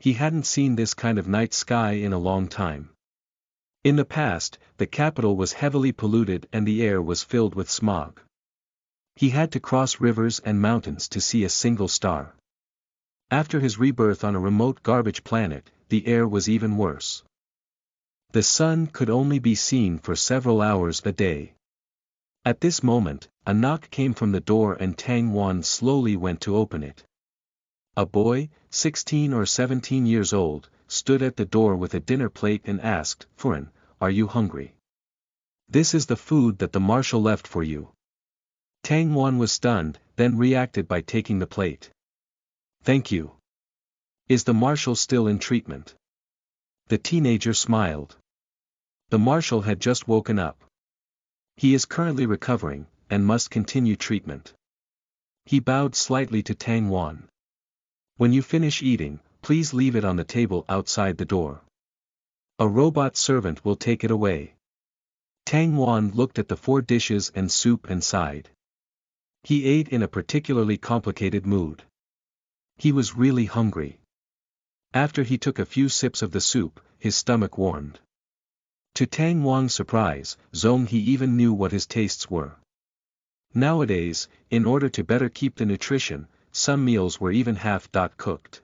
He hadn't seen this kind of night sky in a long time. In the past, the capital was heavily polluted and the air was filled with smog. He had to cross rivers and mountains to see a single star. After his rebirth on a remote garbage planet, the air was even worse. The sun could only be seen for several hours a day. At this moment, a knock came from the door and Tang Wan slowly went to open it. A boy, 16 or 17 years old, stood at the door with a dinner plate and asked, "Furan, are you hungry? This is the food that the marshal left for you." Tang Wan was stunned, then reacted by taking the plate. "Thank you. Is the marshal still in treatment?" The teenager smiled. The marshal had just woken up. He is currently recovering, and must continue treatment. He bowed slightly to Tang Wan. "When you finish eating, please leave it on the table outside the door. A robot servant will take it away." Tang Wan looked at the 4 dishes and soup and sighed. He ate in a particularly complicated mood. He was really hungry. After he took a few sips of the soup, his stomach warmed. To Tang Wang's surprise, Zhong He even knew what his tastes were. Nowadays, in order to better keep the nutrition, some meals were even half-cooked.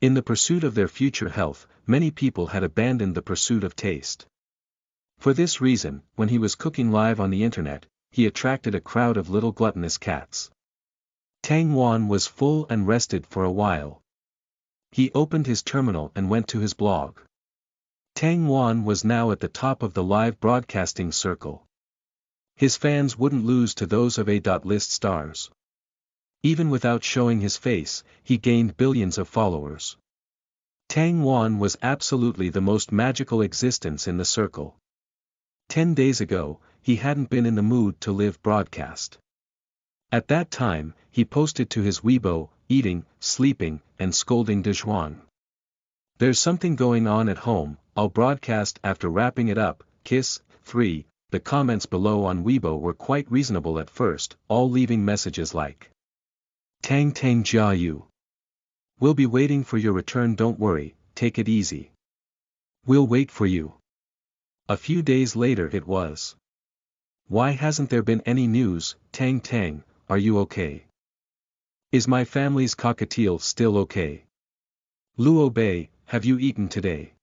In the pursuit of their future health, many people had abandoned the pursuit of taste. For this reason, when he was cooking live on the internet, he attracted a crowd of little gluttonous cats. Tang Wan was full and rested for a while. He opened his terminal and went to his blog. Tang Wan was now at the top of the live broadcasting circle. His fans wouldn't lose to those of A.list stars. Even without showing his face, he gained billions of followers. Tang Wan was absolutely the most magical existence in the circle. 10 days ago, he hadn't been in the mood to live broadcast. At that time, he posted to his Weibo, eating, sleeping, and scolding Dezhuang. There's something going on at home, I'll broadcast after wrapping it up, kiss. 3. The comments below on Weibo were quite reasonable at first, all leaving messages like Tang Tang Jia Yu. We'll be waiting for your return, don't worry, take it easy. We'll wait for you. A few days later it was. Why hasn't there been any news, Tang Tang, are you okay? Is my family's cockatiel still okay? Luo Bei, have you eaten today?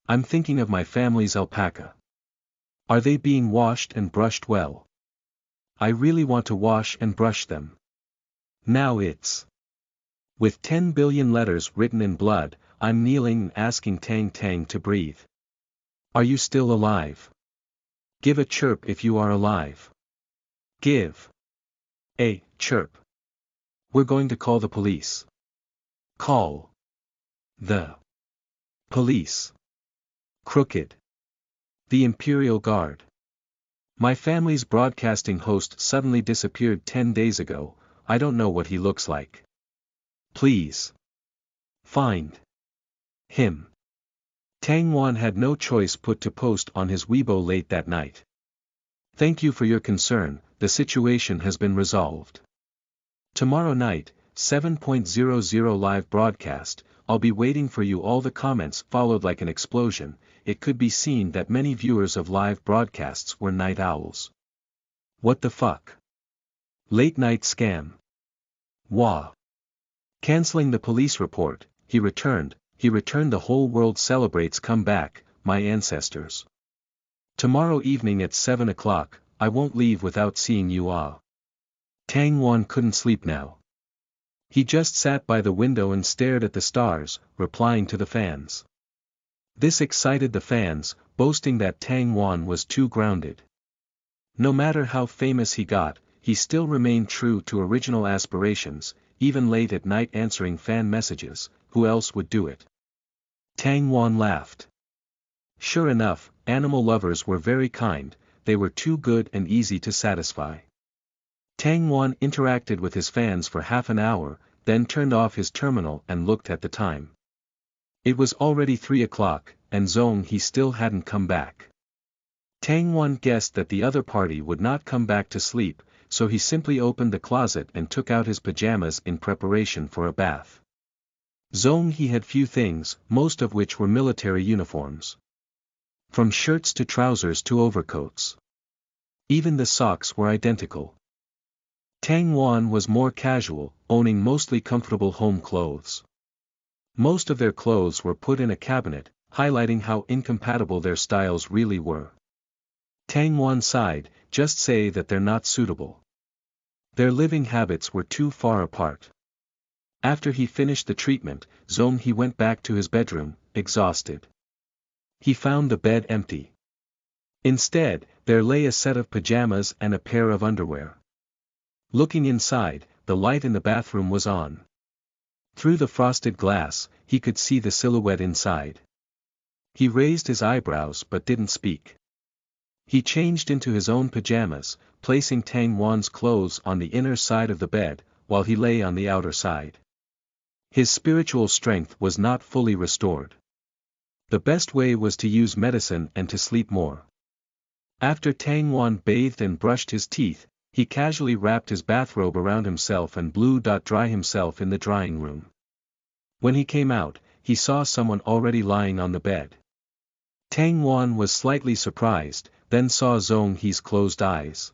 I'm thinking of my family's alpaca. Are they being washed and brushed well? I really want to wash and brush them. Now it's. With 10 billion letters written in blood, I'm kneeling and asking Tang Tang to breathe. Are you still alive? Give a chirp if you are alive. Give a chirp. We're going to call the police. Call the police. Crooked. The Imperial Guard. My family's broadcasting host suddenly disappeared 10 days ago, I don't know what he looks like. Please. Find him. Tang Wan had no choice but to post on his Weibo late that night. Thank you for your concern, the situation has been resolved. Tomorrow night, 7:00 live broadcast, I'll be waiting for you. All the comments followed like an explosion. It could be seen that many viewers of live broadcasts were night owls. What the fuck? Late night scam. Wah. Canceling the police report, he returned the whole world celebrates come back, my ancestors. Tomorrow evening at 7 o'clock, I won't leave without seeing you. Tang Wan couldn't sleep now. He just sat by the window and stared at the stars, replying to the fans. This excited the fans, boasting that Tang Wan was too grounded. No matter how famous he got, he still remained true to original aspirations, even late at night answering fan messages. Who else would do it? Tang Wan laughed. Sure enough, animal lovers were very kind, they were too good and easy to satisfy. Tang Wan interacted with his fans for half an hour, then turned off his terminal and looked at the time. It was already 3 o'clock, and Zhong He still hadn't come back. Tang Wan guessed that the other party would not come back to sleep, so he simply opened the closet and took out his pajamas in preparation for a bath. Zhong He had few things, most of which were military uniforms. From shirts to trousers to overcoats. Even the socks were identical. Tang Wan was more casual, owning mostly comfortable home clothes. Most of their clothes were put in a cabinet, highlighting how incompatible their styles really were. Tang Wan sighed, just say that they're not suitable. Their living habits were too far apart. After he finished the treatment, Zhong He went back to his bedroom, exhausted. He found the bed empty. Instead, there lay a set of pajamas and a pair of underwear. Looking inside, the light in the bathroom was on. Through the frosted glass, he could see the silhouette inside. He raised his eyebrows but didn't speak. He changed into his own pajamas, placing Tang Wan's clothes on the inner side of the bed, while he lay on the outer side. His spiritual strength was not fully restored. The best way was to use medicine and to sleep more. After Tang Wan bathed and brushed his teeth, He casually wrapped his bathrobe around himself and blew-dry himself in the drying room. When he came out, he saw someone already lying on the bed. Tang Wan was slightly surprised, then saw Zhong He's closed eyes.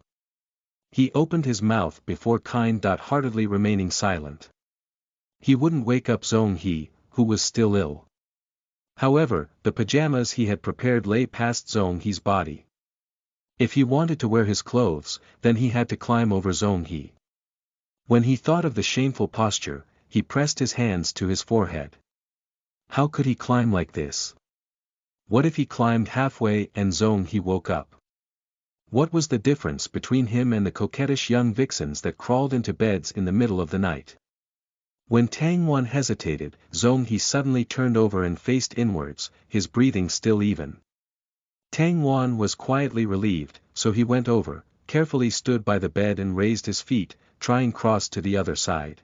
He opened his mouth before kind-heartedly remaining silent. He wouldn't wake up Zhong He, who was still ill. However, the pajamas he had prepared lay past Zhong He's body. If he wanted to wear his clothes, then he had to climb over Zhong He. When he thought of the shameful posture, he pressed his hands to his forehead. How could he climb like this? What if he climbed halfway and Zhong He woke up? What was the difference between him and the coquettish young vixens that crawled into beds in the middle of the night? When Tang Wan hesitated, Zhong He suddenly turned over and faced inwards, his breathing still even. Tang Wan was quietly relieved, so he went over, carefully stood by the bed and raised his feet, trying cross to the other side.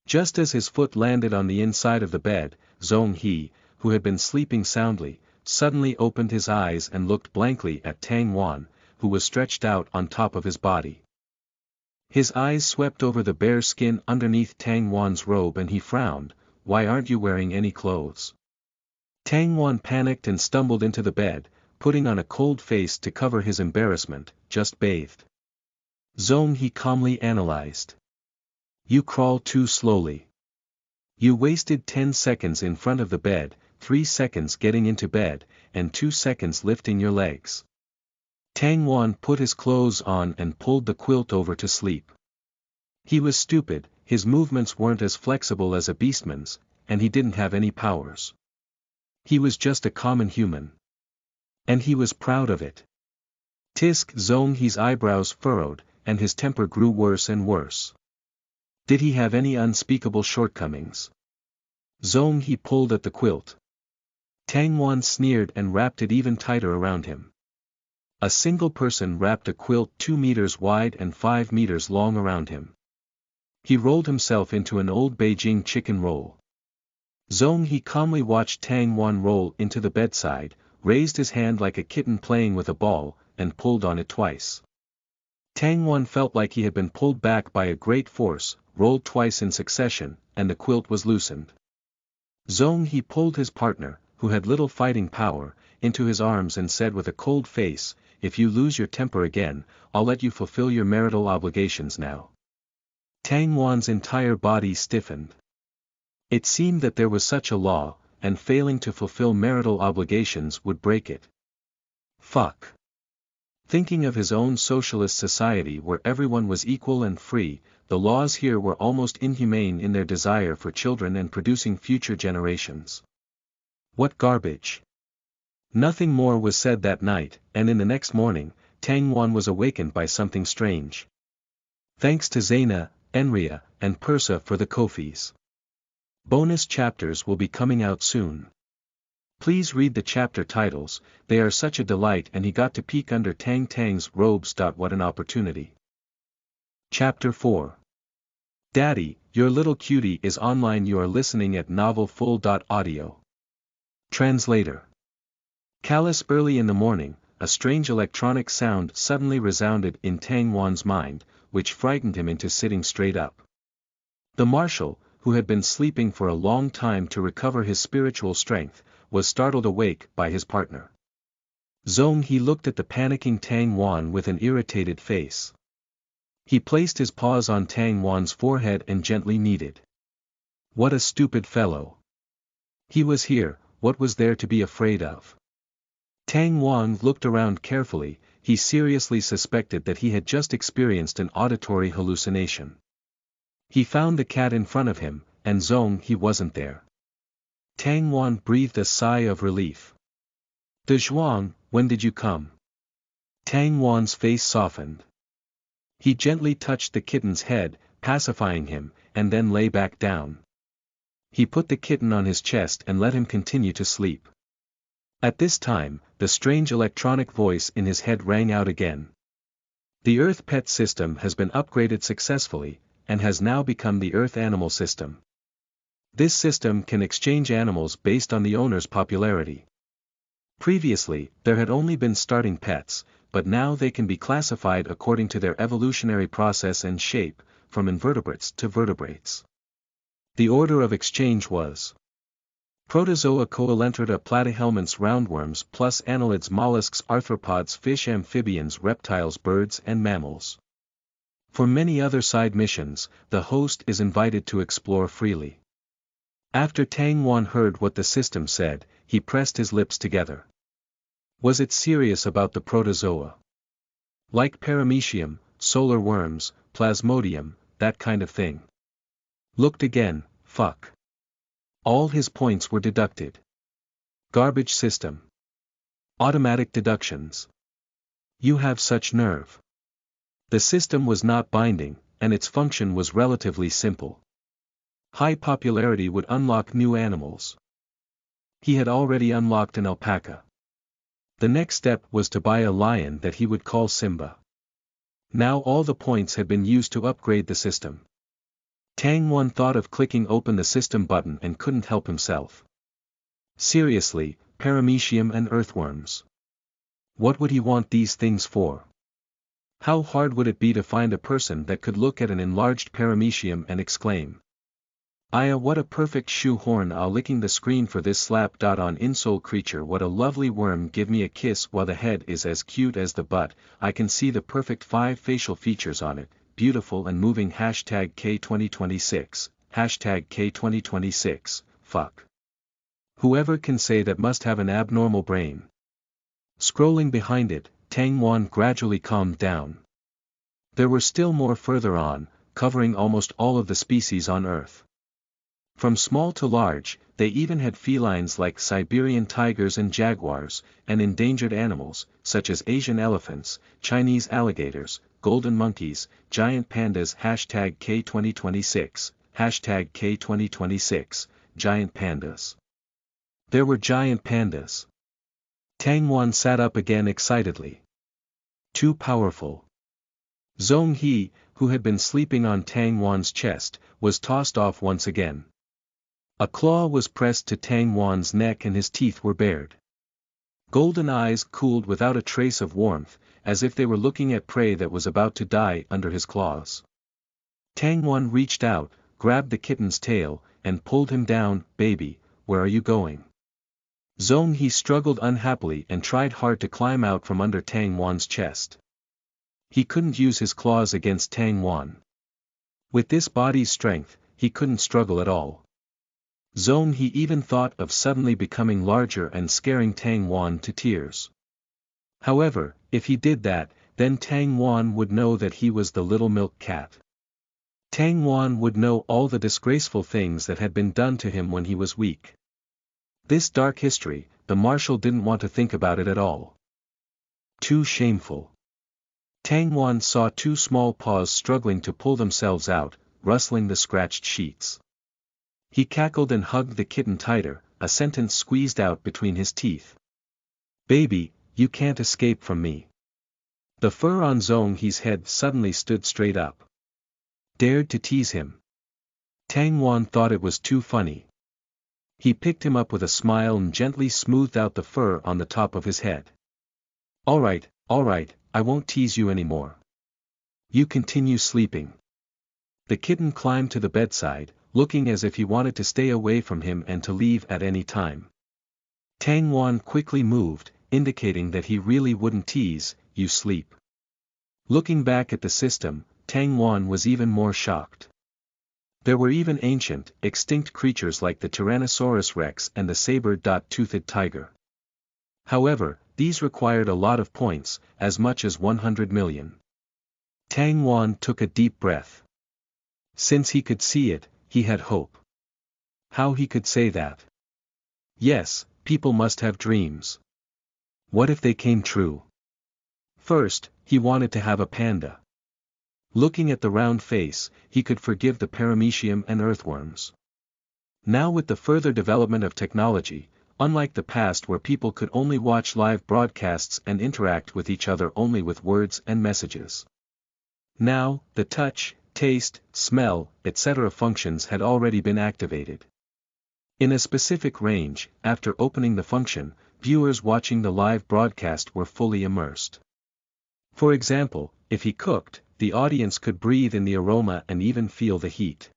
Just as his foot landed on the inside of the bed, Zhong He, who had been sleeping soundly, suddenly opened his eyes and looked blankly at Tang Wan, who was stretched out on top of his body. His eyes swept over the bare skin underneath Tang Wan's robe and he frowned. "Why aren't you wearing any clothes?" Tang Wan panicked and stumbled into the bed, putting on a cold face to cover his embarrassment. "Just bathed." Zhong He calmly analyzed. "You crawl too slowly. You wasted 10 seconds in front of the bed, 3 seconds getting into bed, and 2 seconds lifting your legs." Tang Wan put his clothes on and pulled the quilt over to sleep. He was stupid, his movements weren't as flexible as a beastman's, and he didn't have any powers. He was just a common human. And he was proud of it. Tisk. Zhong He's eyebrows furrowed, and his temper grew worse and worse. Did he have any unspeakable shortcomings? Zhong He pulled at the quilt. Tang Wan sneered and wrapped it even tighter around him. A single person wrapped a quilt 2 meters wide and 5 meters long around him. He rolled himself into an old Beijing chicken roll. Zhong He calmly watched Tang Wan roll into the bedside, raised his hand like a kitten playing with a ball, and pulled on it twice. Tang Wan felt like he had been pulled back by a great force, rolled twice in succession, and the quilt was loosened. Zhong He pulled his partner, who had little fighting power, into his arms and said with a cold face, "If you lose your temper again, I'll let you fulfill your marital obligations now." Tang Wan's entire body stiffened. It seemed that there was such a law, and failing to fulfill marital obligations would break it. Fuck. Thinking of his own socialist society where everyone was equal and free, the laws here were almost inhumane in their desire for children and producing future generations. What garbage. Nothing more was said that night, and in the next morning, Tang Wan was awakened by something strange. Thanks to Zaina, Enria, and Persa for the Kofis. Bonus chapters will be coming out soon. Please read the chapter titles, they are such a delight, and he got to peek under Tang's robes. What an opportunity. Chapter 4. Daddy, your little cutie is online. You are listening at novelfull.audio. Translator. Callous. Early in the morning, a strange electronic sound suddenly resounded in Tang Wan's mind, which frightened him into sitting straight up. The marshal, who had been sleeping for a long time to recover his spiritual strength, was startled awake by his partner. Zhong He looked at the panicking Tang Wan with an irritated face. He placed his paws on Tang Wan's forehead and gently kneaded. What a stupid fellow. He was here, what was there to be afraid of? Tang Wan looked around carefully, he seriously suspected that he had just experienced an auditory hallucination. He found the cat in front of him, and Zhong He wasn't there. Tang Wan breathed a sigh of relief. De Zhuang, when did you come? Tang Wan's face softened. He gently touched the kitten's head, pacifying him, and then lay back down. He put the kitten on his chest and let him continue to sleep. At this time, the strange electronic voice in his head rang out again. The Earth Pet system has been upgraded successfully, and has now become the Earth Animal System. This system can exchange animals based on the owner's popularity. Previously, there had only been starting pets, but now they can be classified according to their evolutionary process and shape, from invertebrates to vertebrates. The order of exchange was Protozoa, Coelenterata, Platyhelminths, roundworms plus annelids, mollusks, arthropods, fish, amphibians, reptiles, birds and mammals. For many other side missions, the host is invited to explore freely. After Tang Wan heard what the system said, he pressed his lips together. Was it serious about the protozoa? Like paramecium, solar worms, plasmodium, that kind of thing. Looked again, fuck. All his points were deducted. Garbage system. Automatic deductions. You have such nerve. The system was not binding, and its function was relatively simple. High popularity would unlock new animals. He had already unlocked an alpaca. The next step was to buy a lion that he would call Simba. Now all the points had been used to upgrade the system. Tang Wan thought of clicking open the system button and couldn't help himself. Seriously, paramecium and earthworms. What would he want these things for? How hard would it be to find a person that could look at an enlarged paramecium and exclaim, "Aya, what a perfect shoehorn, I'll licking the screen for this slap." On insole creature, what a lovely worm, give me a kiss while the head is as cute as the butt, I can see the perfect 5 facial features on it, beautiful and moving. #K2026, #K2026, fuck. Whoever can say that must have an abnormal brain. Scrolling behind it, Tang Wan gradually calmed down. There were still more further on, covering almost all of the species on Earth. From small to large, they even had felines like Siberian tigers and jaguars, and endangered animals, such as Asian elephants, Chinese alligators, golden monkeys, giant pandas. #K2026, #K2026, giant pandas. There were giant pandas. Tang Wan sat up again excitedly. Too powerful. Zhong He, who had been sleeping on Tang Wan's chest, was tossed off once again. A claw was pressed to Tang Wan's neck and his teeth were bared. Golden eyes cooled without a trace of warmth, as if they were looking at prey that was about to die under his claws. Tang Wan reached out, grabbed the kitten's tail, and pulled him down. "Baby, where are you going?" Zhong He struggled unhappily and tried hard to climb out from under Tang Wan's chest. He couldn't use his claws against Tang Wan. With this body's strength, he couldn't struggle at all. Zhong He even thought of suddenly becoming larger and scaring Tang Wan to tears. However, if he did that, then Tang Wan would know that he was the little milk cat. Tang Wan would know all the disgraceful things that had been done to him when he was weak. This dark history, the marshal didn't want to think about it at all. Too shameful. Tang Wan saw 2 small paws struggling to pull themselves out, rustling the scratched sheets. He cackled and hugged the kitten tighter, a sentence squeezed out between his teeth. "Baby, you can't escape from me." The fur on Zhong He's head suddenly stood straight up. Dared to tease him. Tang Wan thought it was too funny. He picked him up with a smile and gently smoothed out the fur on the top of his head. All right, I won't tease you anymore. You continue sleeping." The kitten climbed to the bedside, looking as if he wanted to stay away from him and to leave at any time. Tang Wan quickly moved, indicating that he really wouldn't tease. "You sleep." Looking back at the system, Tang Wan was even more shocked. There were even ancient, extinct creatures like the Tyrannosaurus rex and the saber-toothed tiger. However, these required a lot of points, as much as 100 million. Tang Wan took a deep breath. Since he could see it, he had hope. How he could say that? Yes, people must have dreams. What if they came true? First, he wanted to have a panda. Looking at the round face, he could forgive the paramecium and earthworms. Now with the further development of technology, unlike the past where people could only watch live broadcasts and interact with each other only with words and messages. Now, the touch, taste, smell, etc. functions had already been activated. In a specific range, after opening the function, viewers watching the live broadcast were fully immersed. For example, if he cooked, the audience could breathe in the aroma and even feel the heat.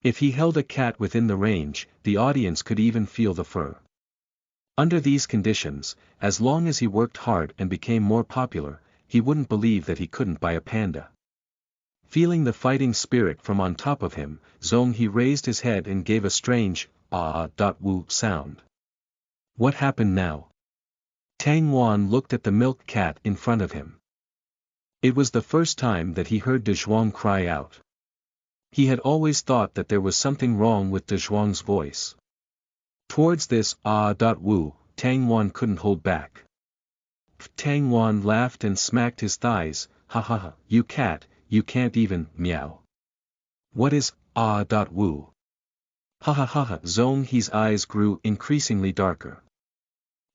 If he held a cat within the range, the audience could even feel the fur. Under these conditions, as long as he worked hard and became more popular, he wouldn't believe that he couldn't buy a panda. Feeling the fighting spirit from on top of him, Zhong-he raised his head and gave a strange, ah-woo sound. What happened now? Tang Wan looked at the milk cat in front of him. It was the first time that he heard De Zhuang cry out. He had always thought that there was something wrong with De Zhuang's voice. Towards this ah-woo, Tang Wan couldn't hold back. Tang Wan laughed and smacked his thighs, ha ha ha, you cat, you can't even, meow. What is, ah-woo? Ha ha ha ha, Zhong-he's eyes grew increasingly darker.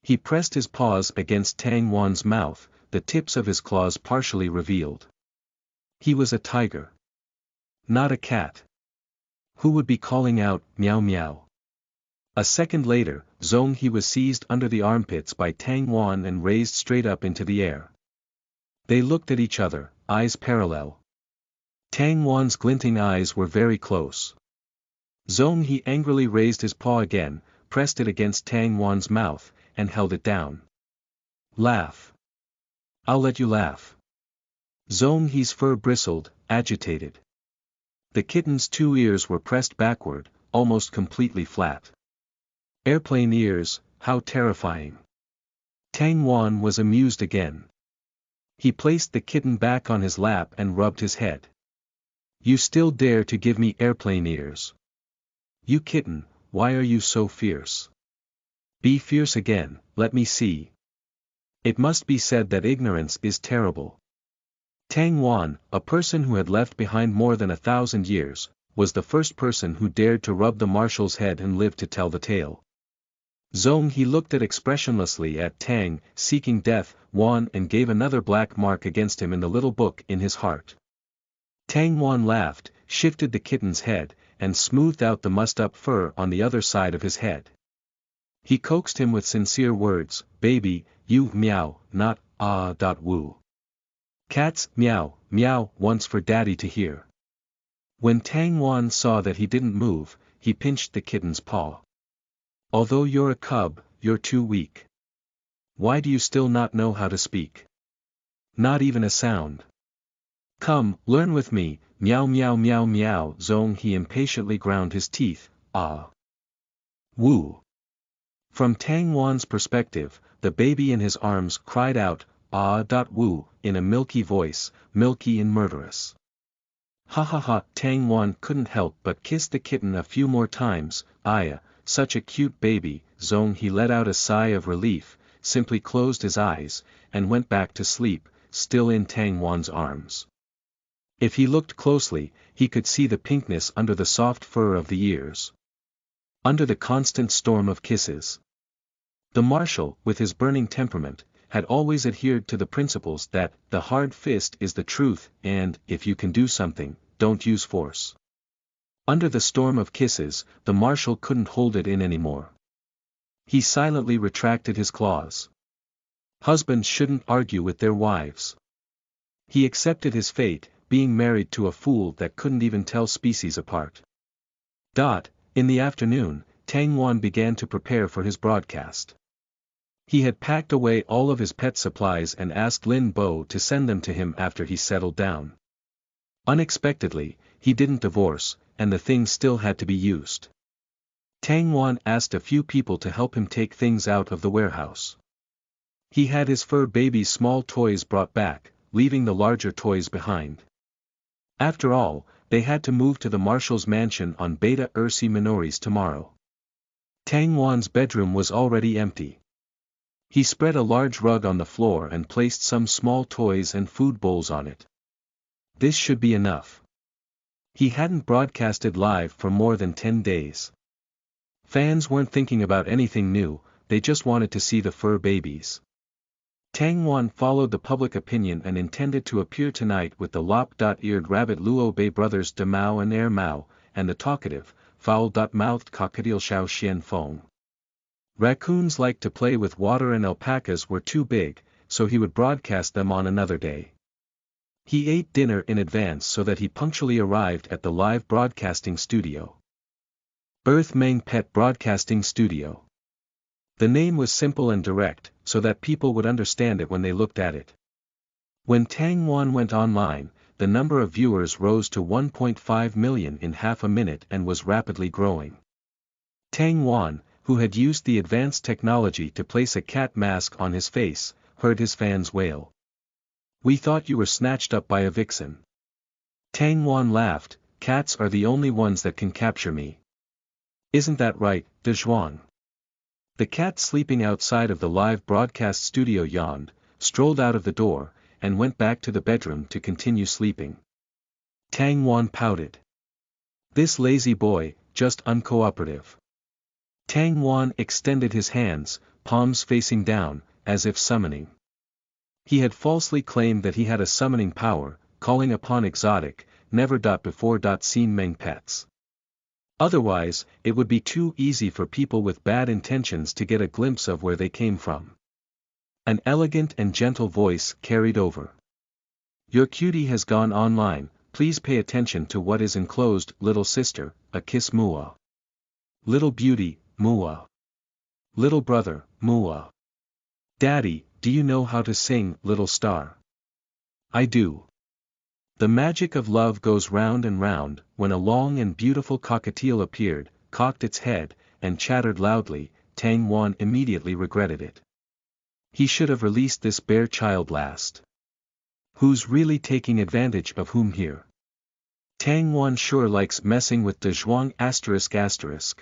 He pressed his paws against Tang Wan's mouth, the tips of his claws partially revealed. He was a tiger. Not a cat. Who would be calling out, meow meow? A second later, Zhong-he was seized under the armpits by Tang Wan and raised straight up into the air. They looked at each other, eyes parallel. Tang Wan's glinting eyes were very close. Zhong-he angrily raised his paw again, pressed it against Tang Wan's mouth, and held it down. Laugh. I'll let you laugh. Zhong-he's fur bristled, agitated. The kitten's 2 ears were pressed backward, almost completely flat. Airplane ears, how terrifying. Tang Wan was amused again. He placed the kitten back on his lap and rubbed his head. You still dare to give me airplane ears? You kitten, why are you so fierce? Be fierce again, let me see. It must be said that ignorance is terrible. Tang Wan, a person who had left behind more than 1,000 years, was the first person who dared to rub the marshal's head and lived to tell the tale. Zhong-he looked at expressionlessly at Tang, seeking death, Wan, and gave another black mark against him in the little book in his heart. Tang Wan laughed, shifted the kitten's head, and smoothed out the mussed-up fur on the other side of his head. He coaxed him with sincere words, baby, you meow, not ah-woo. Cats, meow, meow, once for daddy to hear. When Tang Wan saw that he didn't move, he pinched the kitten's paw. Although you're a cub, you're too weak. Why do you still not know how to speak? Not even a sound. Come, learn with me, meow meow meow meow. Zhong-he impatiently ground his teeth, ah. Woo. From Tang Wan's perspective, the baby in his arms cried out, ah-woo, in a milky voice, milky and murderous. Ha ha ha, Tang Wan couldn't help but kiss the kitten a few more times, Aya, such a cute baby. Zhong-he let out a sigh of relief, simply closed his eyes, and went back to sleep, still in Tang Wan's arms. If he looked closely, he could see the pinkness under the soft fur of the ears. Under the constant storm of kisses. The marshal, with his burning temperament, had always adhered to the principles that the hard fist is the truth and, if you can do something, don't use force. Under the storm of kisses, the marshal couldn't hold it in anymore. He silently retracted his claws. Husbands shouldn't argue with their wives. He accepted his fate, being married to a fool that couldn't even tell species apart. In the afternoon, Tang Wan began to prepare for his broadcast. He had packed away all of his pet supplies and asked Lin Bo to send them to him after he settled down. Unexpectedly, he didn't divorce, and the things still had to be used. Tang Wan asked a few people to help him take things out of the warehouse. He had his fur baby's small toys brought back, leaving the larger toys behind. After all, they had to move to the marshal's mansion on Beta Ursi Minoris tomorrow. Tang Wan's bedroom was already empty. He spread a large rug on the floor and placed some small toys and food bowls on it. This should be enough. He hadn't broadcasted live for more than 10 days. Fans weren't thinking about anything new, they just wanted to see the fur babies. Tang Wan followed the public opinion and intended to appear tonight with the lop-eared rabbit Luo Bei brothers De Mao and Air Mao, and the talkative, foul-mouthed cockatiel Xiao Xian Feng. Raccoons liked to play with water and alpacas were too big, so he would broadcast them on another day. He ate dinner in advance so that he punctually arrived at the live broadcasting studio. Earth Main Pet Broadcasting Studio. The name was simple and direct, so that people would understand it when they looked at it. When Tang Wan went online, the number of viewers rose to 1.5 million in half a minute and was rapidly growing. Tang Wan, who had used the advanced technology to place a cat mask on his face, heard his fans wail. "We thought you were snatched up by a vixen." Tang Wan laughed, "Cats are the only ones that can capture me. Isn't that right, De Zhuang?" The cat sleeping outside of the live broadcast studio yawned, strolled out of the door, and went back to the bedroom to continue sleeping. Tang Wan pouted. "This lazy boy, just uncooperative." Tang Wan extended his hands, palms facing down, as if summoning. He had falsely claimed that he had a summoning power, calling upon exotic, never-before-seen Meng pets. Otherwise, it would be too easy for people with bad intentions to get a glimpse of where they came from. An elegant and gentle voice carried over. "Your cutie has gone online, please pay attention to what is enclosed, little sister, a kiss mua. Little beauty, mua. Little brother, mua. Daddy, do you know how to sing, little star?" "I do." The magic of love goes round and round. When a long and beautiful cockatiel appeared, cocked its head, and chattered loudly, Tang Wan immediately regretted it. He should have released this bare child last. Who's really taking advantage of whom here? Tang Wan sure likes messing with De Zhuang ***.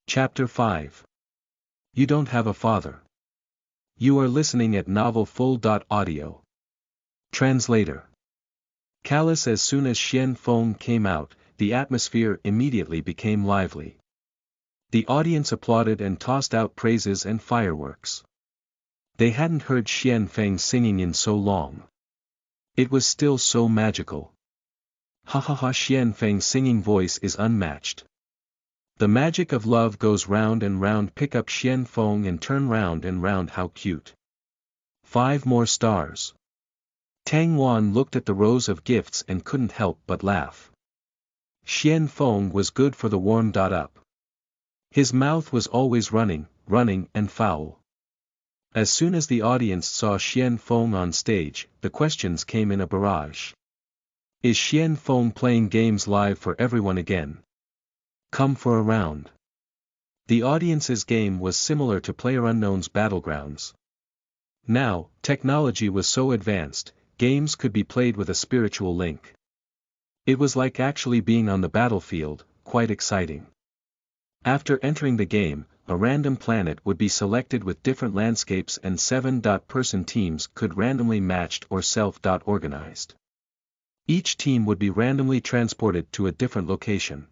Chapter 5. You don't have a father. You are listening at novelfull.audio. Translator. Callous. As soon as Xian Feng came out, the atmosphere immediately became lively. The audience applauded and tossed out praises and fireworks. They hadn't heard Xian Feng singing in so long. It was still so magical. Ha ha ha! Xian Feng's singing voice is unmatched. The magic of love goes round and round. Pick up Xian Feng and turn round and round. How cute. 5 more stars. Tang Wan looked at the rows of gifts and couldn't help but laugh. Xian Feng was good for the warm-up. His mouth was always running, and foul. As soon as the audience saw Xian Feng on stage, the questions came in a barrage. Is Xian Feng playing games live for everyone again? Come for a round. The audience's game was similar to PlayerUnknown's Battlegrounds. Now, technology was so advanced, games could be played with a spiritual link. It was like actually being on the battlefield, quite exciting. After entering the game, a random planet would be selected with different landscapes and 7-person teams could randomly matched or self-organized. Each team would be randomly transported to a different location.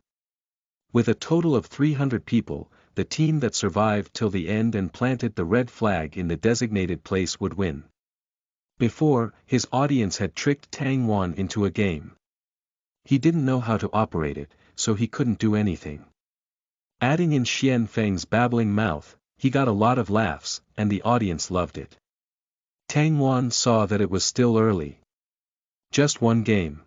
With a total of 300 people, the team that survived till the end and planted the red flag in the designated place would win. Before, his audience had tricked Tang Wan into a game. He didn't know how to operate it, so he couldn't do anything. Adding in Xian Feng's babbling mouth, he got a lot of laughs, and the audience loved it. Tang Wan saw that it was still early. Just one game.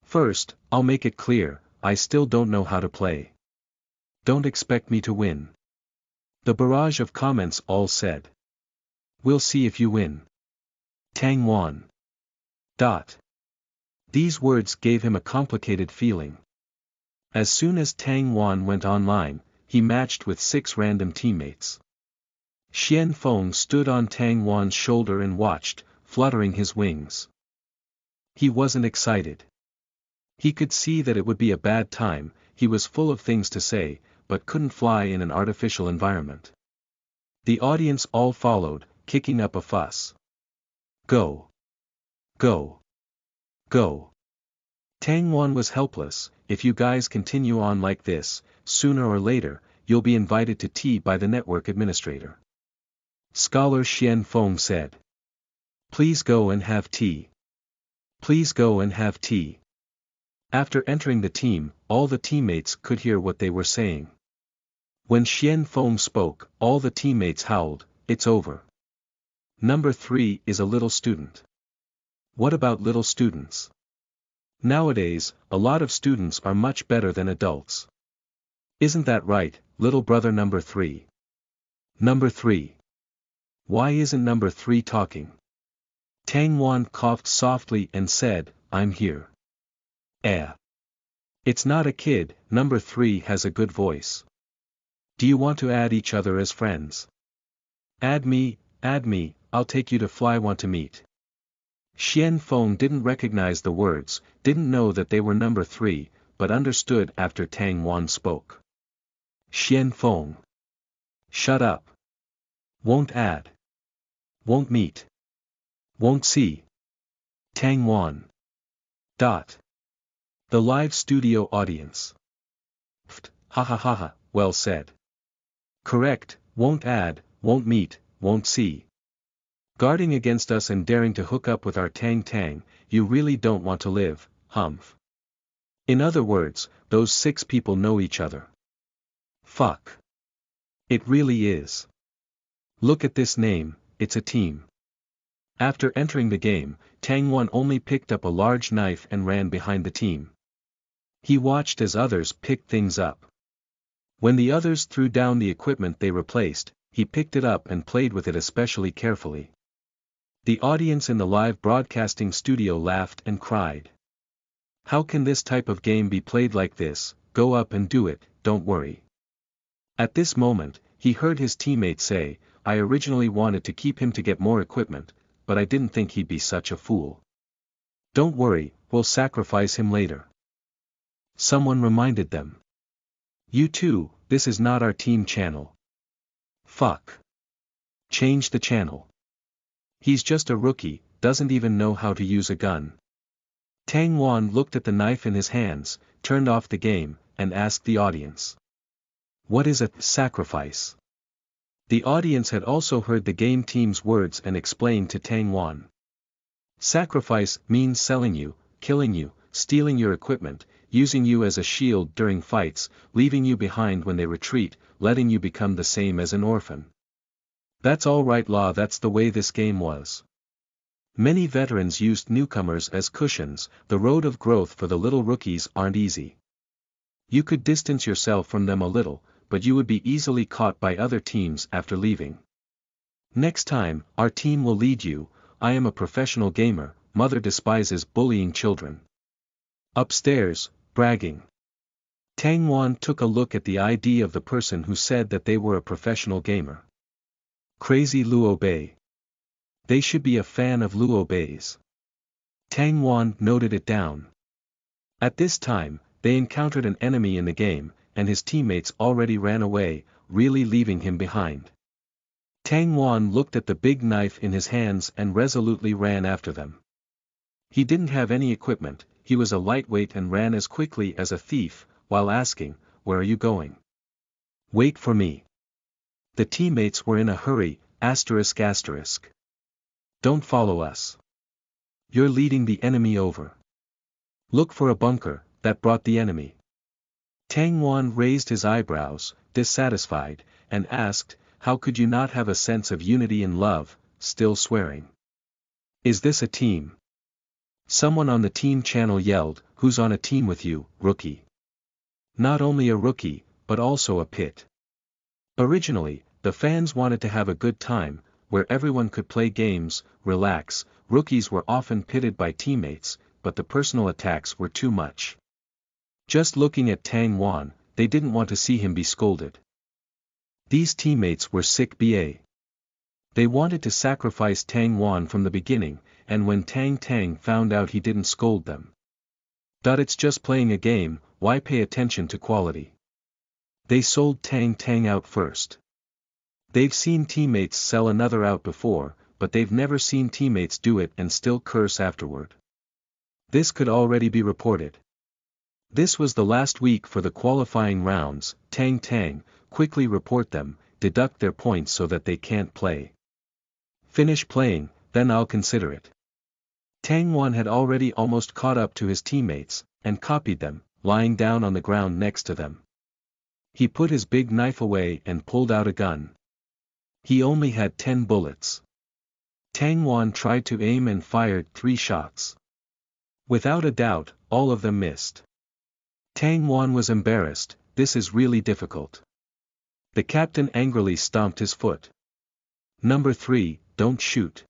First, I'll make it clear, I still don't know how to play. Don't expect me to win. The barrage of comments all said. We'll see if you win. Tang Wan. These words gave him a complicated feeling. As soon as Tang Wan went online, he matched with 6 random teammates. Xian Feng stood on Tang Wan's shoulder and watched, fluttering his wings. He wasn't excited. He could see that it would be a bad time. He was full of things to say, but couldn't fly in an artificial environment. The audience all followed, kicking up a fuss. Go! Go! Go! Tang Wan was helpless. If you guys continue on like this, sooner or later, you'll be invited to tea by the network administrator. Scholar Xian Feng said. Please go and have tea. Please go and have tea. After entering the team, all the teammates could hear what they were saying. When Xian Feng spoke, all the teammates howled, "It's over. Number 3 is a little student." What about little students? Nowadays, a lot of students are much better than adults. Isn't that right, little brother number 3? Number 3. Why isn't number 3 talking? Tang Wan coughed softly and said, "I'm here." It's not a kid, number 3 has a good voice. Do you want to add each other as friends? Add me, I'll take you to fly want to meet. Xian Feng didn't recognize the words, didn't know that they were number 3, but understood after Tang Wan spoke. Xian Feng. Shut up. Won't add. Won't meet. Won't see. Tang Wan. The live studio audience. Ha ha ha ha, well said. Correct, won't add, won't meet, won't see. Guarding against us and daring to hook up with our Tang Tang, you really don't want to live, humph. In other words, those 6 people know each other. Fuck. It really is. Look at this name, it's a team. After entering the game, Tang Wan only picked up a large knife and ran behind the team. He watched as others picked things up. When the others threw down the equipment they replaced, he picked it up and played with it especially carefully. The audience in the live broadcasting studio laughed and cried. How can this type of game be played like this? Go up and do it, don't worry. At this moment, he heard his teammate say, I originally wanted to keep him to get more equipment, but I didn't think he'd be such a fool. Don't worry, we'll sacrifice him later. Someone reminded them. You too, this is not our team channel. Fuck. Change the channel. He's just a rookie, doesn't even know how to use a gun. Tang Wan looked at the knife in his hands, turned off the game, and asked the audience. What is a sacrifice? The audience had also heard the game team's words and explained to Tang Wan. Sacrifice means selling you, killing you, stealing your equipment, using you as a shield during fights, leaving you behind when they retreat, letting you become the same as an orphan. That's all right, law, that's the way this game was. Many veterans used newcomers as cushions, the road of growth for the little rookies aren't easy. You could distance yourself from them a little, but you would be easily caught by other teams after leaving. Next time, our team will lead you. I am a professional gamer, mother despises bullying children. Upstairs, bragging. Tang Wan took a look at the ID of the person who said that they were a professional gamer. Crazy Luo Bei. They should be a fan of Luo Bei's. Tang Wan noted it down. At this time, they encountered an enemy in the game, and his teammates already ran away, really leaving him behind. Tang Wan looked at the big knife in his hands and resolutely ran after them. He didn't have any equipment, he was a lightweight and ran as quickly as a thief, while asking, where are you going? Wait for me. The teammates were in a hurry, ***. Don't follow us. You're leading the enemy over. Look for a bunker, that brought the enemy. Tang Wan raised his eyebrows, dissatisfied, and asked, how could you not have a sense of unity and love, still swearing? Is this a team? Someone on the team channel yelled, who's on a team with you, rookie? Not only a rookie, but also a pit. Originally, the fans wanted to have a good time, where everyone could play games, relax. Rookies were often pitted by teammates, but the personal attacks were too much. Just looking at Tang Wan, they didn't want to see him be scolded. These teammates were sick ba. They wanted to sacrifice Tang Wan from the beginning, and when Tang Tang found out he didn't scold them. It's just playing a game, why pay attention to quality? They sold Tang Tang out first. They've seen teammates sell another out before, but they've never seen teammates do it and still curse afterward. This could already be reported. This was the last week for the qualifying rounds. Tang Tang, quickly report them, deduct their points so that they can't play. Finish playing, then I'll consider it. Tang Wan had already almost caught up to his teammates, and copied them, lying down on the ground next to them. He put his big knife away and pulled out a gun. He only had 10 bullets. Tang Wan tried to aim and fired 3 shots. Without a doubt, all of them missed. Tang Wan was embarrassed. This is really difficult. The captain angrily stomped his foot. Number 3, don't shoot.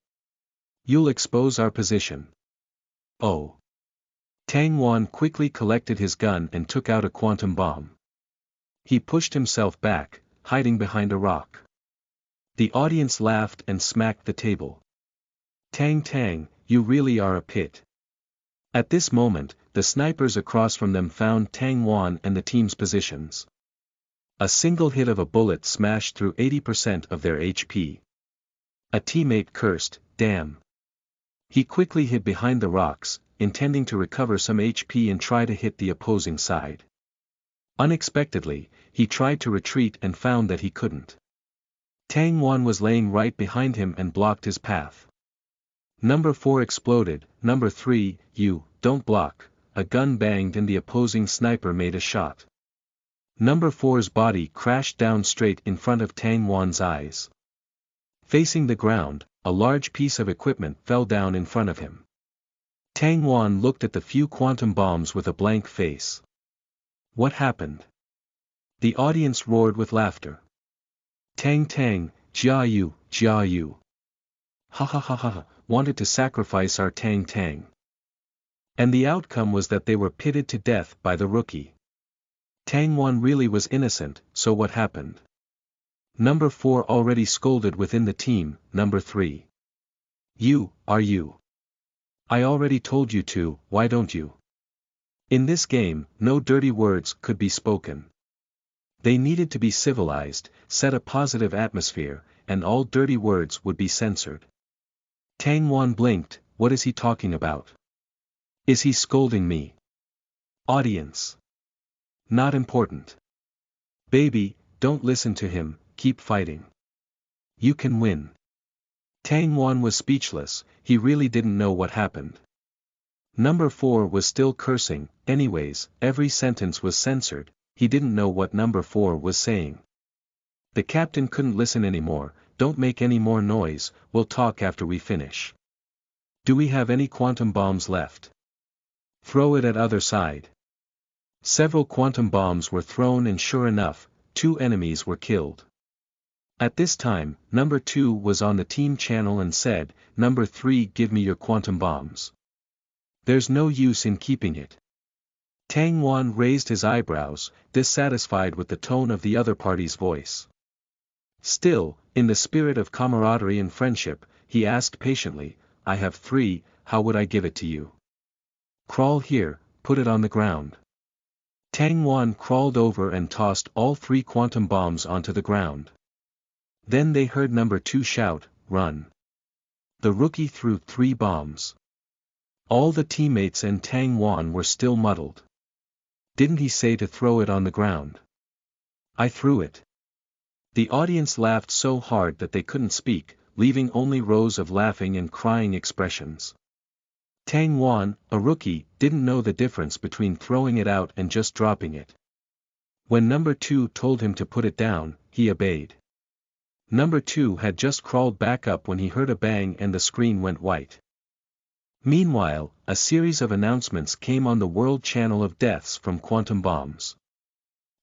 You'll expose our position. Oh. Tang Wan quickly collected his gun and took out a quantum bomb. He pushed himself back, hiding behind a rock. The audience laughed and smacked the table. Tang, you really are a pit. At this moment, the snipers across from them found Tang Wan and the team's positions. A single hit of a bullet smashed through 80% of their HP. A teammate cursed, damn. He quickly hid behind the rocks, intending to recover some HP and try to hit the opposing side. Unexpectedly, he tried to retreat and found that he couldn't. Tang Wan was laying right behind him and blocked his path. Number 4 exploded. Number 3, you, don't block. A gun banged and the opposing sniper made a shot. Number 4's body crashed down straight in front of Tang Wan's eyes. Facing the ground, a large piece of equipment fell down in front of him. Tang Wan looked at the few quantum bombs with a blank face. What happened? The audience roared with laughter. Tang, jia you. Ha ha ha ha, wanted to sacrifice our Tang. And the outcome was that they were pitted to death by the rookie. Tang Wan really was innocent, so what happened? Number 4 already scolded within the team. Number 3. Are you? I already told you to, why don't you? In this game, no dirty words could be spoken. They needed to be civilized, set a positive atmosphere, and all dirty words would be censored. Tang Wan blinked. What is he talking about? Is he scolding me? Audience. Not important. Baby, don't listen to him, keep fighting. You can win. Tang Wan was speechless, he really didn't know what happened. Number 4 was still cursing. Anyways, every sentence was censored, he didn't know what number 4 was saying. The captain couldn't listen anymore. Don't make any more noise, we'll talk after we finish. Do we have any quantum bombs left? Throw it at other side. Several quantum bombs were thrown and sure enough, 2 enemies were killed. At this time, number 2 was on the team channel and said, Number 3, give me your quantum bombs. There's no use in keeping it. Tang Wan raised his eyebrows, dissatisfied with the tone of the other party's voice. Still, in the spirit of camaraderie and friendship, he asked patiently, I have 3, how would I give it to you? Crawl here, put it on the ground. Tang Wan crawled over and tossed all 3 quantum bombs onto the ground. Then they heard number 2 shout, run. The rookie threw 3 bombs. All the teammates and Tang Wan were still muddled. Didn't he say to throw it on the ground? I threw it. The audience laughed so hard that they couldn't speak, leaving only rows of laughing and crying expressions. Tang Wan, a rookie, didn't know the difference between throwing it out and just dropping it. When number 2 told him to put it down, he obeyed. Number 2 had just crawled back up when he heard a bang and the screen went white. Meanwhile, a series of announcements came on the world channel of deaths from quantum bombs.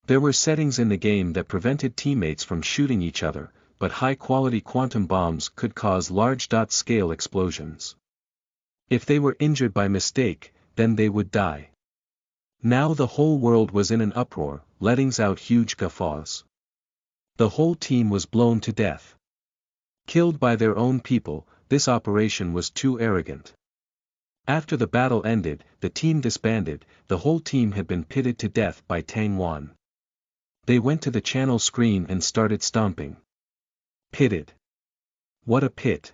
There were settings in the game that prevented teammates from shooting each other, but high-quality quantum bombs could cause large dot-scale explosions. If they were injured by mistake, then they would die. Now the whole world was in an uproar, letting out huge guffaws. The whole team was blown to death. Killed by their own people, this operation was too arrogant. After the battle ended, the team disbanded. The whole team had been pitted to death by Tang Wan. They went to the channel screen and started stomping. Pitted. What a pit.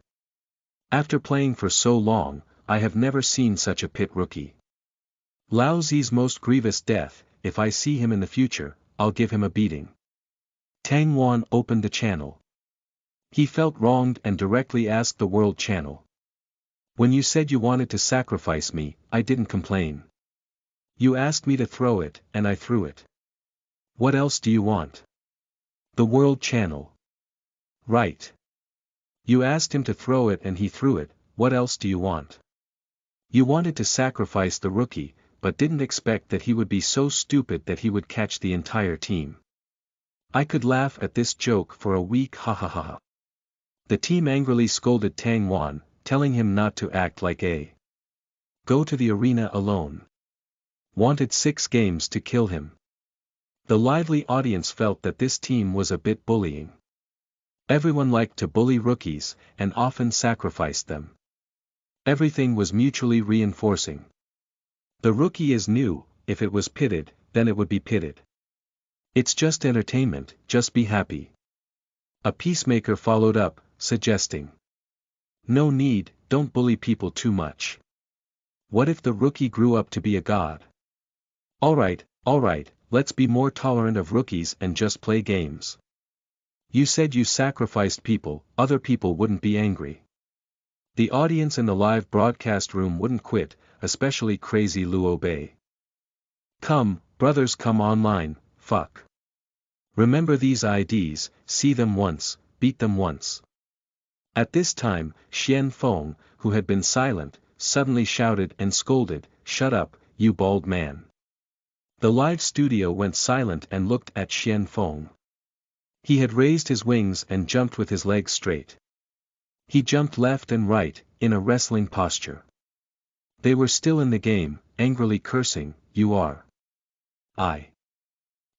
After playing for so long, I have never seen such a pit rookie. Lao Zi's most grievous death, if I see him in the future, I'll give him a beating. Tang Wan opened the channel. He felt wronged and directly asked the world channel. When you said you wanted to sacrifice me, I didn't complain. You asked me to throw it, and I threw it. What else do you want? The World Channel. Right. You asked him to throw it and he threw it, what else do you want? You wanted to sacrifice the rookie, but didn't expect that he would be so stupid that he would catch the entire team. I could laugh at this joke for a week, ha ha ha ha. The team angrily scolded Tang Wan, telling him not to act like a go to the arena alone. Wanted 6 games to kill him. The lively audience felt that this team was a bit bullying. Everyone liked to bully rookies, and often sacrificed them. Everything was mutually reinforcing. The rookie is new, if it was pitted, then it would be pitted. It's just entertainment, just be happy. A peacemaker followed up, suggesting. No need, don't bully people too much. What if the rookie grew up to be a god? Alright, let's be more tolerant of rookies and just play games. You said you sacrificed people, other people wouldn't be angry. The audience in the live broadcast room wouldn't quit, especially crazy Luo Bei. Come, brothers, come online, fuck. Remember these IDs, see them once, beat them once. At this time, Xian Feng, who had been silent, suddenly shouted and scolded, shut up, you bald man. The live studio went silent and looked at Xian Feng. He had raised his wings and jumped with his legs straight. He jumped left and right, in a wrestling posture. They were still in the game, angrily cursing, you are. I.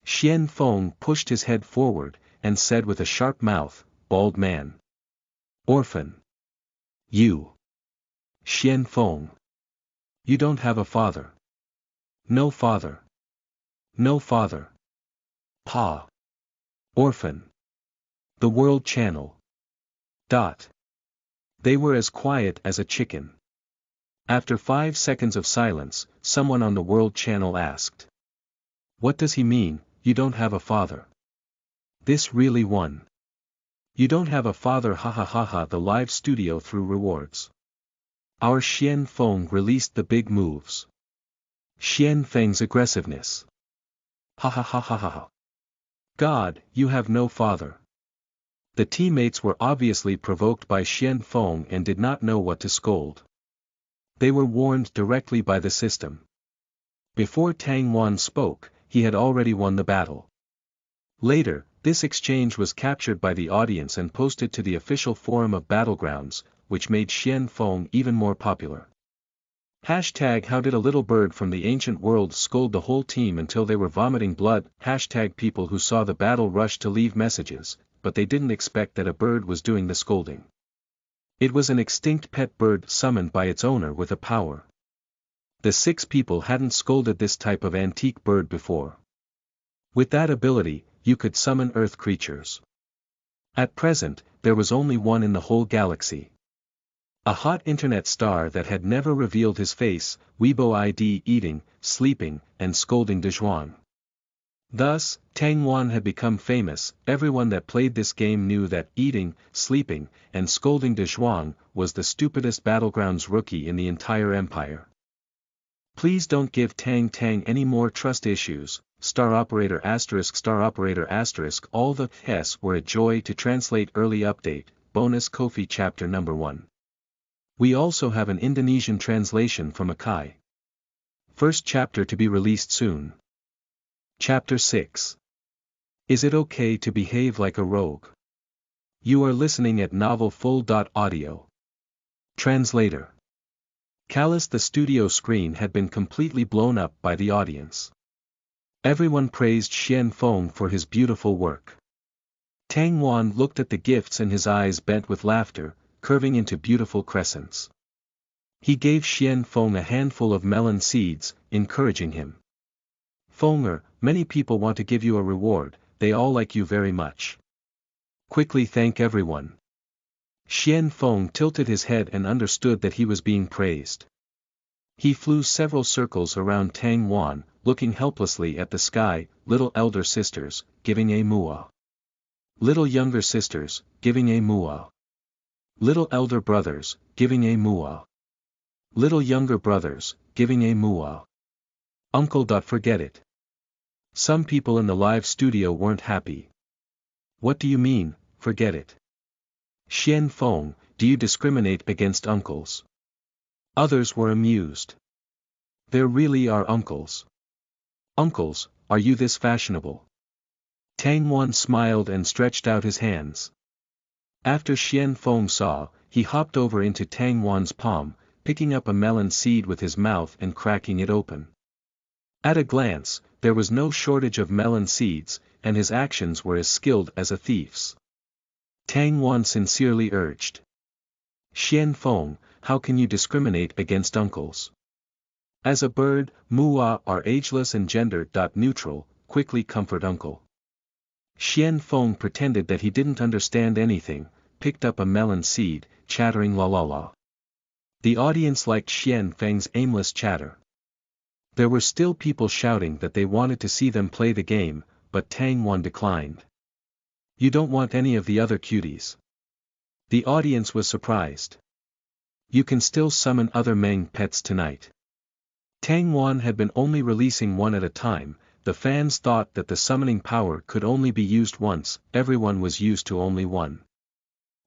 Xian Feng pushed his head forward, and said with a sharp mouth, bald man. Orphan. You. Xian Feng. You don't have a father. No father. No father. Pa. Orphan. The World Channel. They were as quiet as a chicken. After 5 seconds of silence, someone on the World Channel asked. What does he mean, you don't have a father? This really won. You don't have a father, ha ha ha ha. The live studio threw rewards. Our Xian Feng released the big moves. Xian Feng's aggressiveness. Ha ha ha ha ha ha. God, you have no father. The teammates were obviously provoked by Xian Feng and did not know what to scold. They were warned directly by the system. Before Tang Wan spoke, he had already won the battle. Later, this exchange was captured by the audience and posted to the official forum of Battlegrounds, which made Xian Feng even more popular. Hashtag how did a little bird from the ancient world scold the whole team until they were vomiting blood? Hashtag people who saw the battle rushed to leave messages, but they didn't expect that a bird was doing the scolding. It was an extinct pet bird summoned by its owner with a power. The 6 people hadn't scolded this type of antique bird before. With that ability, you could summon earth creatures. At present, there was only one in the whole galaxy. A hot internet star that had never revealed his face, Weibo ID eating, sleeping, and scolding De Zhuang. Thus, Tang Wan had become famous. Everyone that played this game knew that eating, sleeping, and scolding De Zhuang was the stupidest Battlegrounds rookie in the entire empire. Please don't give Tang any more trust issues. Star operator asterisk all the s were a joy to translate. Early update, bonus Kofi chapter number 1. We also have an Indonesian translation from Akai. First chapter to be released soon. Chapter 6. Is it okay to behave like a rogue? You are listening at novelfull.audio. Translator. Callous. The studio screen had been completely blown up by the audience. Everyone praised Xian Feng for his beautiful work. Tang Wan looked at the gifts and his eyes bent with laughter, curving into beautiful crescents. He gave Xian Feng a handful of melon seeds, encouraging him. Fenger, many people want to give you a reward, they all like you very much. Quickly thank everyone. Xian Feng tilted his head and understood that he was being praised. He flew several circles around Tang Wan, looking helplessly at the sky. Little elder sisters, giving a mua. Little younger sisters, giving a mua. Little elder brothers, giving a mua. Little younger brothers, giving a mua. Uncle. Forget it. Some people in the live studio weren't happy. What do you mean, forget it? Xian Feng, do you discriminate against uncles? Others were amused. There really are uncles. Uncles, are you this fashionable? Tang Wan smiled and stretched out his hands. After Xian Feng saw, he hopped over into Tang Wan's palm, picking up a melon seed with his mouth and cracking it open. At a glance, there was no shortage of melon seeds, and his actions were as skilled as a thief's. Tang Wan sincerely urged. Xian Feng, how can you discriminate against uncles? As a bird, Mua are ageless and gender-neutral, quickly comfort uncle. Xian Feng pretended that he didn't understand anything, picked up a melon seed, chattering la la la. The audience liked Xian Feng's aimless chatter. There were still people shouting that they wanted to see them play the game, but Tang Wan declined. You don't want any of the other cuties. The audience was surprised. You can still summon other Meng pets tonight. Tang Wan had been only releasing one at a time. The fans thought that the summoning power could only be used once, everyone was used to only one.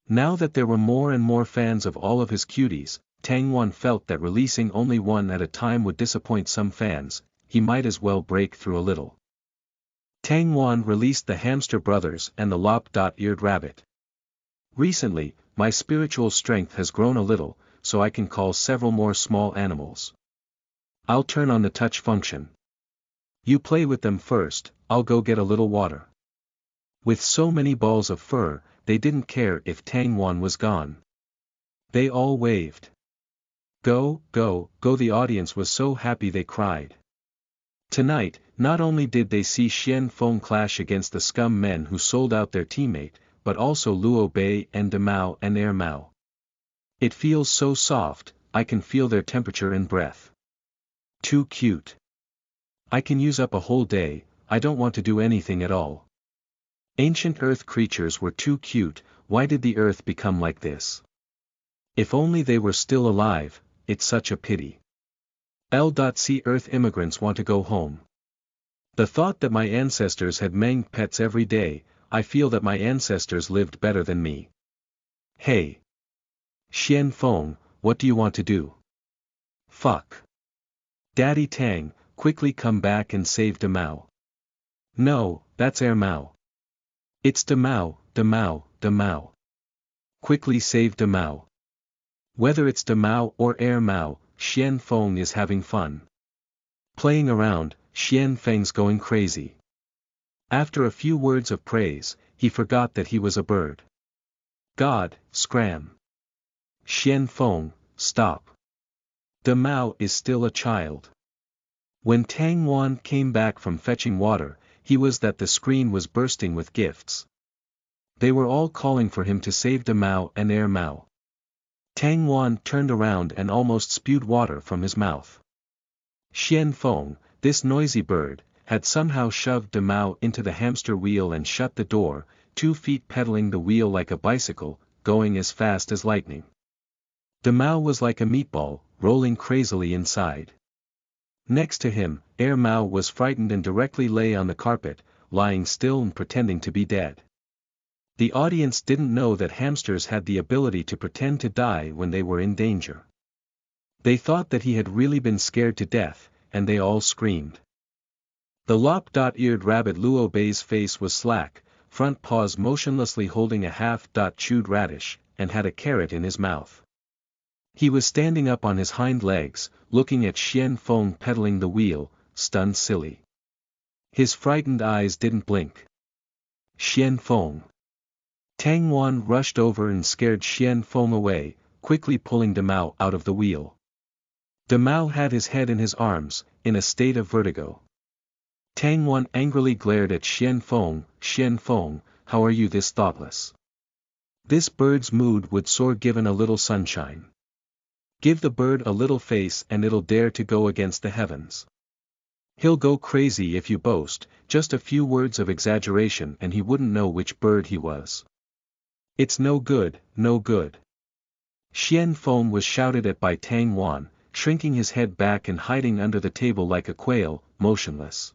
Now that there were more and more fans of all of his cuties, Tang Wan felt that releasing only one at a time would disappoint some fans, he might as well break through a little. Tang Wan released the hamster brothers and the lop-eared rabbit. Recently, my spiritual strength has grown a little, so I can call several more small animals. I'll turn on the touch function. You play with them first, I'll go get a little water. With so many balls of fur, they didn't care if Tang Wan was gone. They all waved. Go, go, go! The audience was so happy they cried. Tonight, not only did they see Xian Feng clash against the scum men who sold out their teammate, but also Luo Bei and De Mao and Air Mao. It feels so soft, I can feel their temperature and breath. Too cute. I can use up a whole day, I don't want to do anything at all. Ancient earth creatures were too cute, why did the earth become like this? If only they were still alive, it's such a pity. L.C. Earth immigrants want to go home. The thought that my ancestors had Meng pets every day, I feel that my ancestors lived better than me. Hey! Xian Feng, what do you want to do? Fuck. Daddy Tang, quickly come back and save De Mao. No, that's Air Mao. It's De Mao, De Mao, De Mao. Quickly save De Mao. Whether it's De Mao or Air Mao, Xian Feng is having fun. Playing around, Xian Feng's going crazy. After a few words of praise, he forgot that he was a bird. God, scram. Xian Feng, stop. De Mao is still a child. When Tang Wan came back from fetching water, he was that the screen was bursting with gifts. They were all calling for him to save De Mao and Air Mao. Tang Wan turned around and almost spewed water from his mouth. Xian Feng, this noisy bird, had somehow shoved De Mao into the hamster wheel and shut the door, 2 feet pedaling the wheel like a bicycle, going as fast as lightning. De Mao was like a meatball, rolling crazily inside. Next to him, Air Mao was frightened and directly lay on the carpet, lying still and pretending to be dead. The audience didn't know that hamsters had the ability to pretend to die when they were in danger. They thought that he had really been scared to death, and they all screamed. The lop-eared rabbit Luo Bei's face was slack, front paws motionlessly holding a half-chewed radish, and had a carrot in his mouth. He was standing up on his hind legs, looking at Xian Feng pedaling the wheel, stunned silly. His frightened eyes didn't blink. Xian Feng. Tang Wan rushed over and scared Xian Feng away, quickly pulling De Mao out of the wheel. De Mao had his head in his arms, in a state of vertigo. Tang Wan angrily glared at Xian Feng, how are you this thoughtless? This bird's mood would soar given a little sunshine. Give the bird a little face and it'll dare to go against the heavens. He'll go crazy if you boast, just a few words of exaggeration and he wouldn't know which bird he was. It's no good, no good. Xian Feng was shouted at by Tang Wan, shrinking his head back and hiding under the table like a quail, motionless.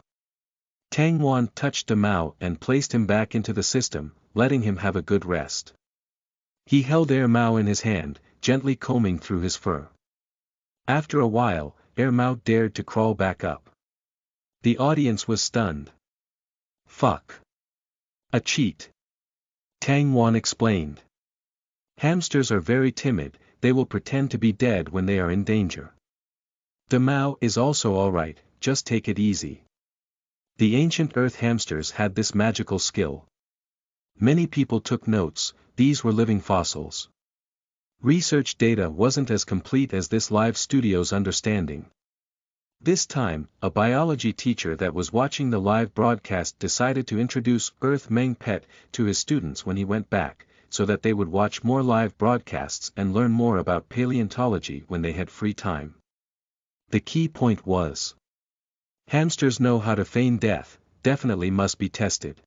Tang Wan touched De Mao and placed him back into the system, letting him have a good rest. He held Mao in his hand, gently combing through his fur. After a while, Mao dared to crawl back up. The audience was stunned. Fuck. A cheat. Tang Wan explained. Hamsters are very timid, they will pretend to be dead when they are in danger. De Mao is also alright, just take it easy. The ancient earth hamsters had this magical skill. Many people took notes, these were living fossils. Research data wasn't as complete as this live studio's understanding. This time, a biology teacher that was watching the live broadcast decided to introduce Earth Meng Pet to his students when he went back, so that they would watch more live broadcasts and learn more about paleontology when they had free time. The key point was: hamsters know how to feign death, definitely must be tested.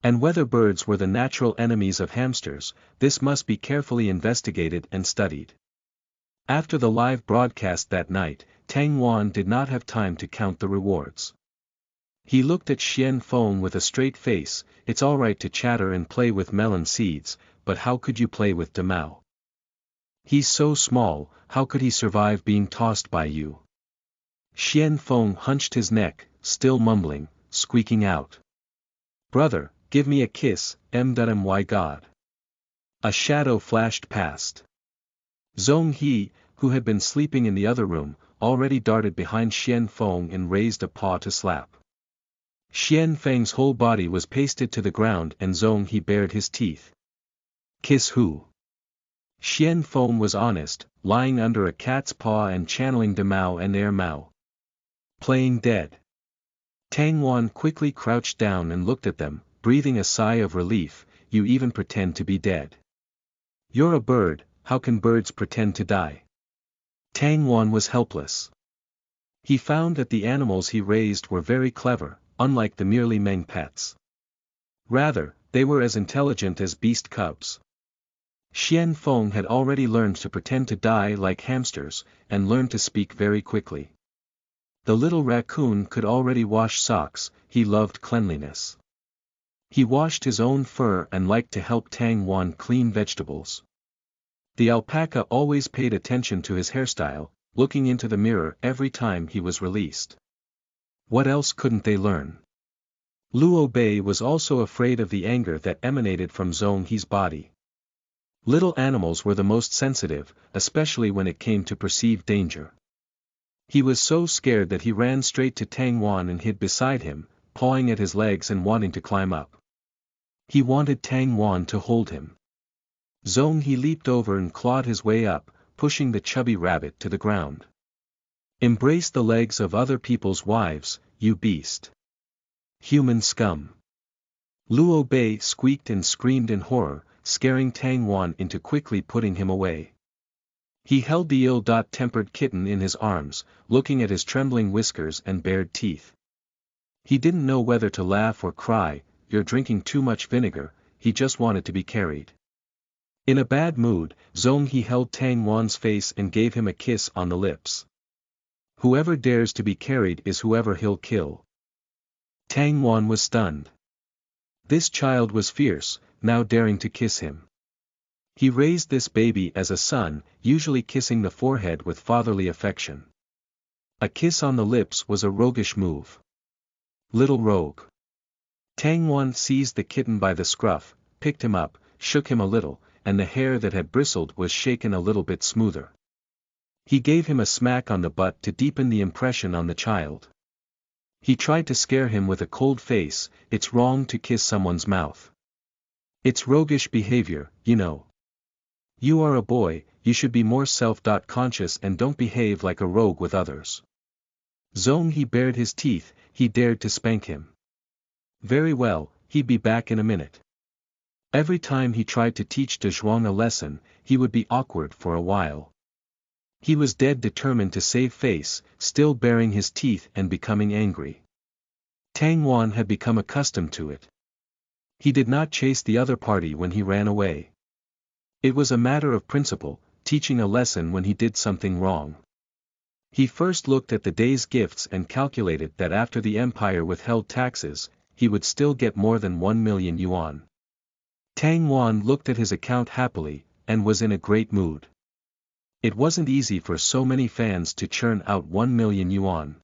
And whether birds were the natural enemies of hamsters, this must be carefully investigated and studied. After the live broadcast that night, Tang Wan did not have time to count the rewards. He looked at Xian Feng with a straight face. It's alright to chatter and play with melon seeds, but how could you play with De Mao? He's so small, how could he survive being tossed by you? Xian Feng hunched his neck, still mumbling, squeaking out. Brother, give me a kiss, my God. A shadow flashed past. Zhong He, who had been sleeping in the other room, already darted behind Xian Feng and raised a paw to slap. Xian Feng's whole body was pasted to the ground and Zhong He bared his teeth. Kiss who? Xian Feng was honest, lying under a cat's paw and channeling De Mao and Mao. Playing dead. Tang Wan quickly crouched down and looked at them, breathing a sigh of relief. You even pretend to be dead. You're a bird, how can birds pretend to die? Tang Wan was helpless. He found that the animals he raised were very clever, unlike the merely Meng pets. Rather, they were as intelligent as beast cubs. Xian Feng had already learned to pretend to die like hamsters, and learned to speak very quickly. The little raccoon could already wash socks, he loved cleanliness. He washed his own fur and liked to help Tang Wan clean vegetables. The alpaca always paid attention to his hairstyle, looking into the mirror every time he was released. What else couldn't they learn? Luo Bei was also afraid of the anger that emanated from Zhong He's body. Little animals were the most sensitive, especially when it came to perceived danger. He was so scared that he ran straight to Tang Wan and hid beside him, pawing at his legs and wanting to climb up. He wanted Tang Wan to hold him. Zhong He leaped over and clawed his way up, pushing the chubby rabbit to the ground. Embrace the legs of other people's wives, you beast. Human scum. Luo Bei squeaked and screamed in horror, scaring Tang Wan into quickly putting him away. He held the ill-tempered kitten in his arms, looking at his trembling whiskers and bared teeth. He didn't know whether to laugh or cry. You're drinking too much vinegar, he just wanted to be carried. In a bad mood, Zhong He held Tang Wan's face and gave him a kiss on the lips. Whoever dares to be carried is whoever he'll kill. Tang Wan was stunned. This child was fierce, now daring to kiss him. He raised this baby as a son, usually kissing the forehead with fatherly affection. A kiss on the lips was a roguish move. Little rogue. Tang Wan seized the kitten by the scruff, picked him up, shook him a little, and the hair that had bristled was shaken a little bit smoother. He gave him a smack on the butt to deepen the impression on the child. He tried to scare him with a cold face. It's wrong to kiss someone's mouth. It's roguish behavior, you know. You are a boy, you should be more self-conscious and don't behave like a rogue with others. Zhong He bared his teeth, he dared to spank him. Very well, he'd be back in a minute. Every time he tried to teach De Zhuang a lesson, he would be awkward for a while. He was dead determined to save face, still baring his teeth and becoming angry. Tang Wan had become accustomed to it. He did not chase the other party when he ran away. It was a matter of principle, teaching a lesson when he did something wrong. He first looked at the day's gifts and calculated that after the empire withheld taxes, he would still get more than 1 million yuan. Tang Wan looked at his account happily, and was in a great mood. It wasn't easy for so many fans to churn out 1 million yuan.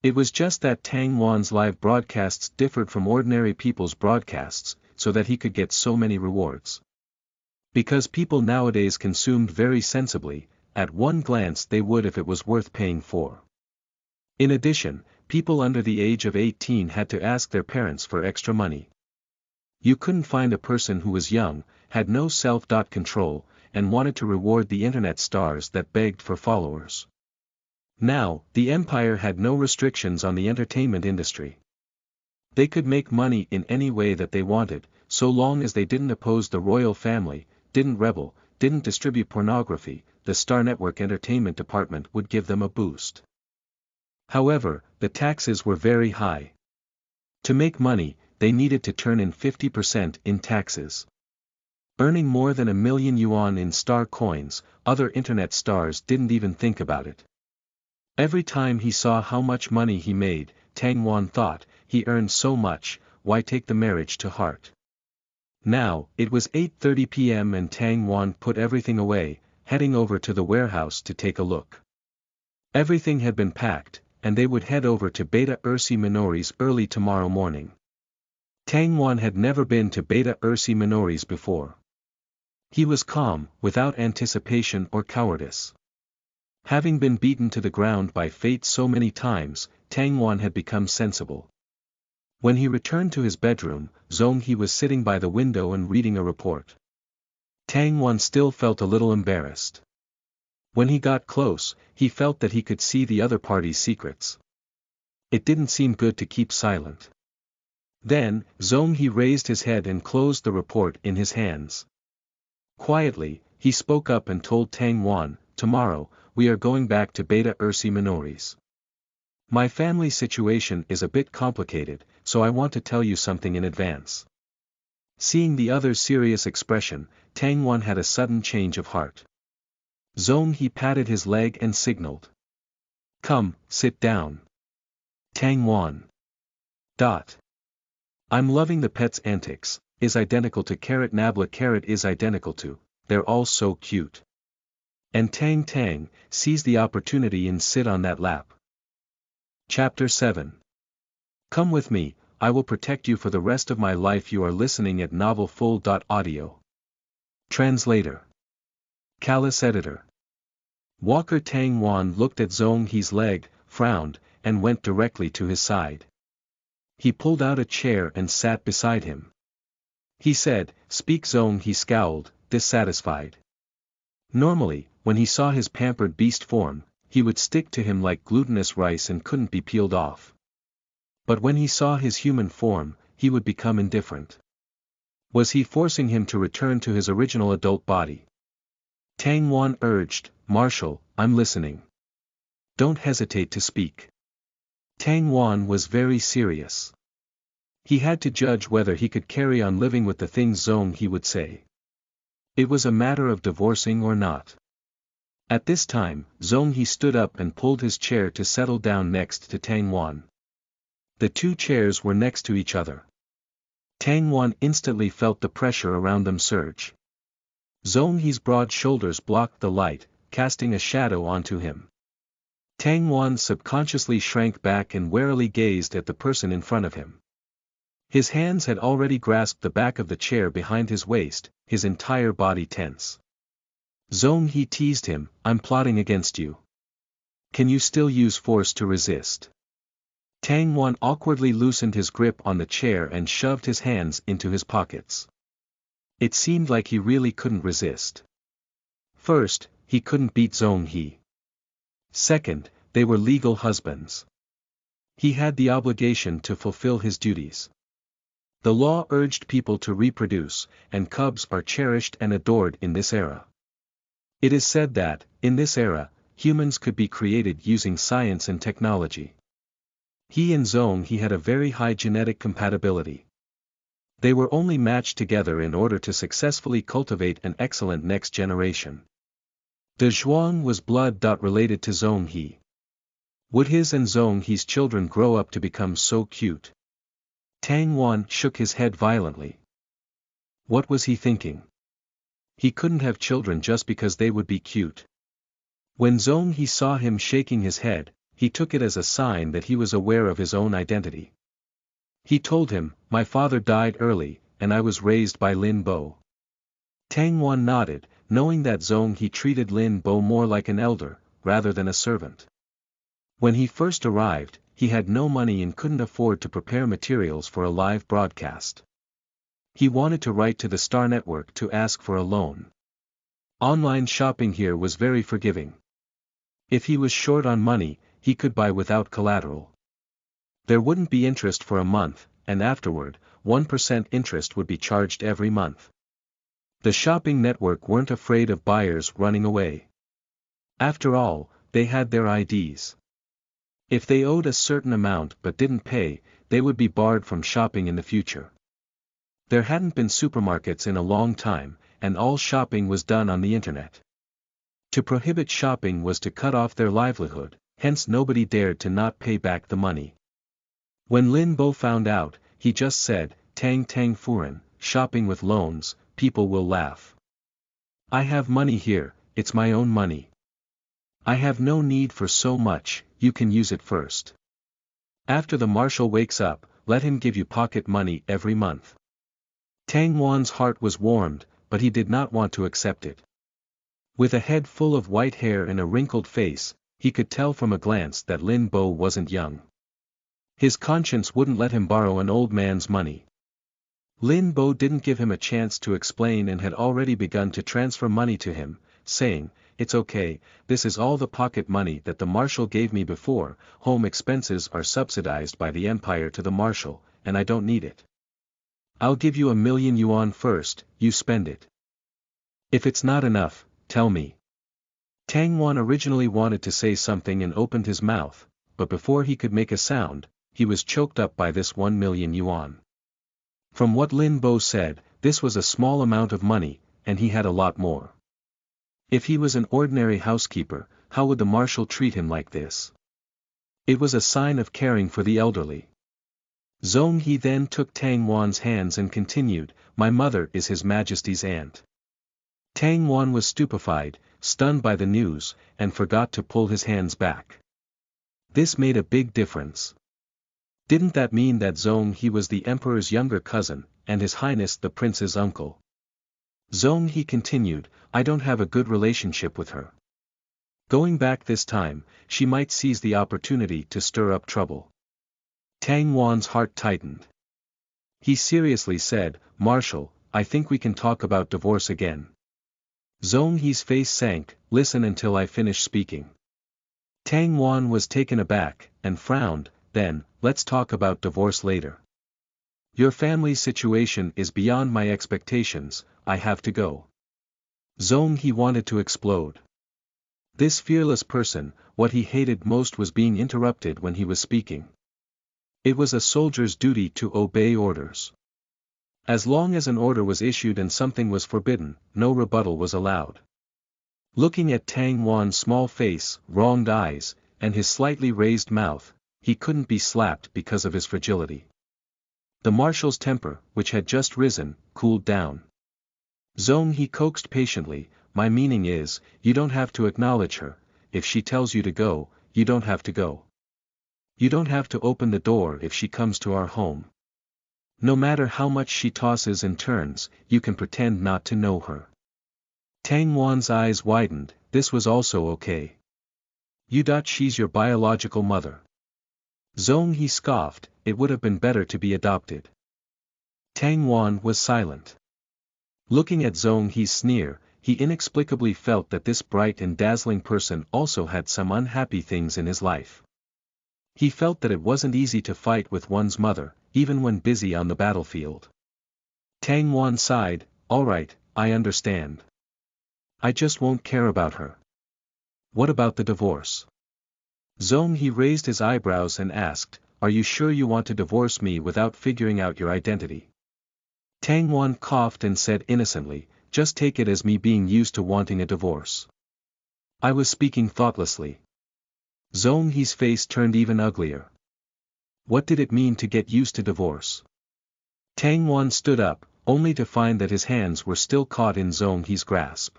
It was just that Tang Wan's live broadcasts differed from ordinary people's broadcasts, so that he could get so many rewards. Because people nowadays consumed very sensibly, at one glance they would if it was worth paying for. In addition, people under the age of 18 had to ask their parents for extra money. You couldn't find a person who was young, had no self-control, and wanted to reward the internet stars that begged for followers. Now, the empire had no restrictions on the entertainment industry. They could make money in any way that they wanted, so long as they didn't oppose the royal family, didn't rebel, didn't distribute pornography. The Star Network Entertainment Department would give them a boost. However, the taxes were very high. To make money, they needed to turn in 50% in taxes. Earning more than 1 million yuan in star coins, other internet stars didn't even think about it. Every time he saw how much money he made, Tang Wan thought, he earned so much, why take the marriage to heart? Now, it was 8:30 p.m. and Tang Wan put everything away, heading over to the warehouse to take a look. Everything had been packed, and they would head over to Beta Ursi Minories early tomorrow morning. Tang Wan had never been to Beta Ursi Minories before. He was calm, without anticipation or cowardice. Having been beaten to the ground by fate so many times, Tang Wan had become sensible. When he returned to his bedroom, Zhong He was sitting by the window and reading a report. Tang Wan still felt a little embarrassed. When he got close, he felt that he could see the other party's secrets. It didn't seem good to keep silent. Then, Zhong He raised his head and closed the report in his hands. Quietly, he spoke up and told Tang Wan, "Tomorrow, we are going back to Beta Ursi Minories. My family situation is a bit complicated, so I want to tell you something in advance." Seeing the other's serious expression, Tang Wan had a sudden change of heart. Zhong He patted his leg and signaled. "Come, sit down." Tang Wan. I'm loving the pet's antics, is identical to carrot nabla carrot is identical to, they're all so cute. And Tang seized the opportunity and sit on that lap. Chapter 7. Come with me, I will protect you for the rest of my life. You are listening at novelfull.audio. Translator. Callous Editor. Walker Tang Wan looked at Zhong He's leg, frowned, and went directly to his side. He pulled out a chair and sat beside him. He said, "Speak." Zhong He scowled, dissatisfied. Normally, when he saw his pampered beast form, he would stick to him like glutinous rice and couldn't be peeled off. But when he saw his human form, he would become indifferent. Was he forcing him to return to his original adult body? Tang Wan urged, "Marshal, I'm listening. Don't hesitate to speak." Tang Wan was very serious. He had to judge whether he could carry on living with the things Zhong He would say. It was a matter of divorcing or not. At this time, Zhong He stood up and pulled his chair to settle down next to Tang Wan. The two chairs were next to each other. Tang Wan instantly felt the pressure around them surge. Zhong He's broad shoulders blocked the light, casting a shadow onto him. Tang Wan subconsciously shrank back and warily gazed at the person in front of him. His hands had already grasped the back of the chair behind his waist, his entire body tense. Zhong He teased him, "I'm plotting against you. Can you still use force to resist?" Tang Wan awkwardly loosened his grip on the chair and shoved his hands into his pockets. It seemed like he really couldn't resist. First, he couldn't beat Zhong He. Second, they were legal husbands. He had the obligation to fulfill his duties. The law urged people to reproduce, and cubs are cherished and adored in this era. It is said that, in this era, humans could be created using science and technology. He and Zhong He had a very high genetic compatibility. They were only matched together in order to successfully cultivate an excellent next generation. De Zhuang was blood. Related to Zhong He. Would his and Zhong He's children grow up to become so cute? Tang Wan shook his head violently. What was he thinking? He couldn't have children just because they would be cute. When Zhong He saw him shaking his head, he took it as a sign that he was aware of his own identity. He told him, my father died early, and I was raised by Lin Bo. Tang Wan nodded, knowing that Zhong He treated Lin Bo more like an elder, rather than a servant. When he first arrived, he had no money and couldn't afford to prepare materials for a live broadcast. He wanted to write to the Star Network to ask for a loan. Online shopping here was very forgiving. If he was short on money, he could buy without collateral. There wouldn't be interest for a month, and afterward, 1% interest would be charged every month. The shopping network weren't afraid of buyers running away. After all, they had their IDs. If they owed a certain amount but didn't pay, they would be barred from shopping in the future. There hadn't been supermarkets in a long time, and all shopping was done on the internet. To prohibit shopping was to cut off their livelihood, hence nobody dared to not pay back the money. When Lin Bo found out, he just said, Tang Tang Furen, shopping with loans, people will laugh. I have money here, it's my own money. I have no need for so much, you can use it first. After the marshal wakes up, let him give you pocket money every month. Tang Wan's heart was warmed, but he did not want to accept it. With a head full of white hair and a wrinkled face, he could tell from a glance that Lin Bo wasn't young. His conscience wouldn't let him borrow an old man's money. Lin Bo didn't give him a chance to explain and had already begun to transfer money to him, saying, it's okay, this is all the pocket money that the marshal gave me before, home expenses are subsidized by the empire to the marshal, and I don't need it. I'll give you 1,000,000 yuan first, you spend it. If it's not enough, tell me. Tang Wan originally wanted to say something and opened his mouth, but before he could make a sound, he was choked up by this 1,000,000 yuan. From what Lin Bo said, this was a small amount of money, and he had a lot more. If he was an ordinary housekeeper, how would the marshal treat him like this? It was a sign of caring for the elderly. Zhong He then took Tang Wan's hands and continued, my mother is His Majesty's aunt. Tang Wan was stupefied, stunned by the news, and forgot to pull his hands back. This made a big difference. Didn't that mean that Zhong He was the emperor's younger cousin, and His Highness the prince's uncle? Zhong He continued, I don't have a good relationship with her. Going back this time, she might seize the opportunity to stir up trouble. Tang Wan's heart tightened. He seriously said, Marshal, I think we can talk about divorce again. Zhong He's face sank, listen until I finish speaking. Tang Wan was taken aback, and frowned, then, let's talk about divorce later. Your family's situation is beyond my expectations, I have to go. Zhong He wanted to explode. This fearless person, what he hated most was being interrupted when he was speaking. It was a soldier's duty to obey orders. As long as an order was issued and something was forbidden, no rebuttal was allowed. Looking at Tang Wan's small face, wronged eyes, and his slightly raised mouth, he couldn't be slapped because of his fragility. The marshal's temper, which had just risen, cooled down. Zhong He coaxed patiently, my meaning is, you don't have to acknowledge her, if she tells you to go, you don't have to go. You don't have to open the door if she comes to our home. No matter how much she tosses and turns, you can pretend not to know her. Tang Wan's eyes widened, this was also okay. She's your biological mother. Zhong He scoffed, it would have been better to be adopted. Tang Wan was silent. Looking at Zhong He's sneer, he inexplicably felt that this bright and dazzling person also had some unhappy things in his life. He felt that it wasn't easy to fight with one's mother, even when busy on the battlefield. Tang Wan sighed, all right, I understand. I just won't care about her. What about the divorce? Zhong He raised his eyebrows and asked, are you sure you want to divorce me without figuring out your identity? Tang Wan coughed and said innocently, just take it as me being used to wanting a divorce. I was speaking thoughtlessly. Zhong He's face turned even uglier. What did it mean to get used to divorce? Tang Wan stood up, only to find that his hands were still caught in Zhong He's grasp.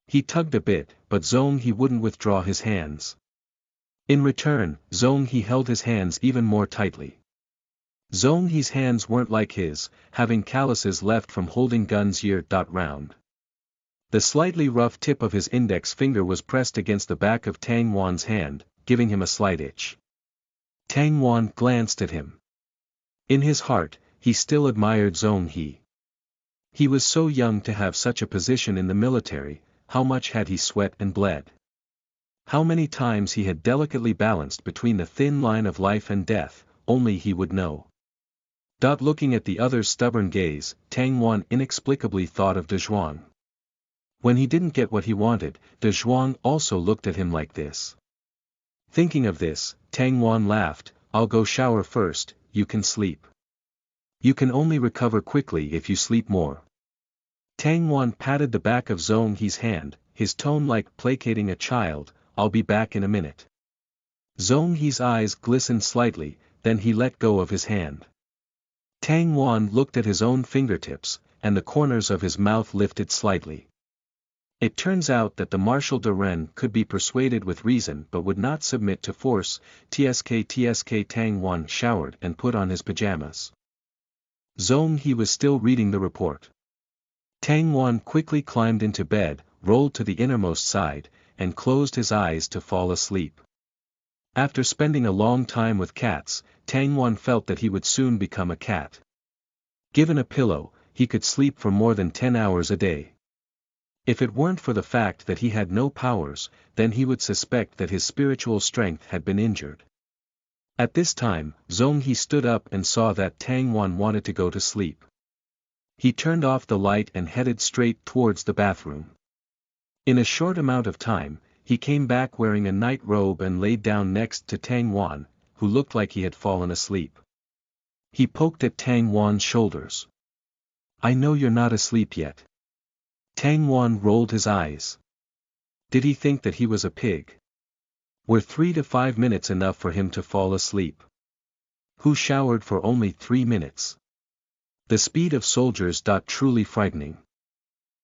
He tugged a bit, but Zhong He wouldn't withdraw his hands. In return, Zhong He held his hands even more tightly. Zhong He's hands weren't like his, having calluses left from holding guns year round. The slightly rough tip of his index finger was pressed against the back of Tang Wan's hand, giving him a slight itch. Tang Wan glanced at him. In his heart, he still admired Zhong He. He was so young to have such a position in the military. How much had he sweat and bled? How many times he had delicately balanced between the thin line of life and death, only he would know. Looking at the other's stubborn gaze, Tang Wan inexplicably thought of De Zhuang. When he didn't get what he wanted, De Zhuang also looked at him like this. Thinking of this, Tang Wan laughed, "I'll go shower first, you can sleep. You can only recover quickly if you sleep more." Tang Wan patted the back of Zhong He's hand, his tone like placating a child, "I'll be back in a minute." Zhong He's eyes glistened slightly, then he let go of his hand. Tang Wan looked at his own fingertips, and the corners of his mouth lifted slightly. It turns out that the Marshal de Rennes could be persuaded with reason but would not submit to force. Tsk Tang Wan showered and put on his pajamas. Zhong He was still reading the report. Tang Wan quickly climbed into bed, rolled to the innermost side, and closed his eyes to fall asleep. After spending a long time with cats, Tang Wan felt that he would soon become a cat. Given a pillow, he could sleep for more than 10 hours a day. If it weren't for the fact that he had no powers, then he would suspect that his spiritual strength had been injured. At this time, Zhong He stood up and saw that Tang Wan wanted to go to sleep. He turned off the light and headed straight towards the bathroom. In a short amount of time, he came back wearing a night robe and laid down next to Tang Wan, who looked like he had fallen asleep. He poked at Tang Wan's shoulders. "I know you're not asleep yet." Tang Wan rolled his eyes. Did he think that he was a pig? Were 3 to 5 minutes enough for him to fall asleep? Who showered for only 3 minutes? The speed of soldiers. Truly frightening.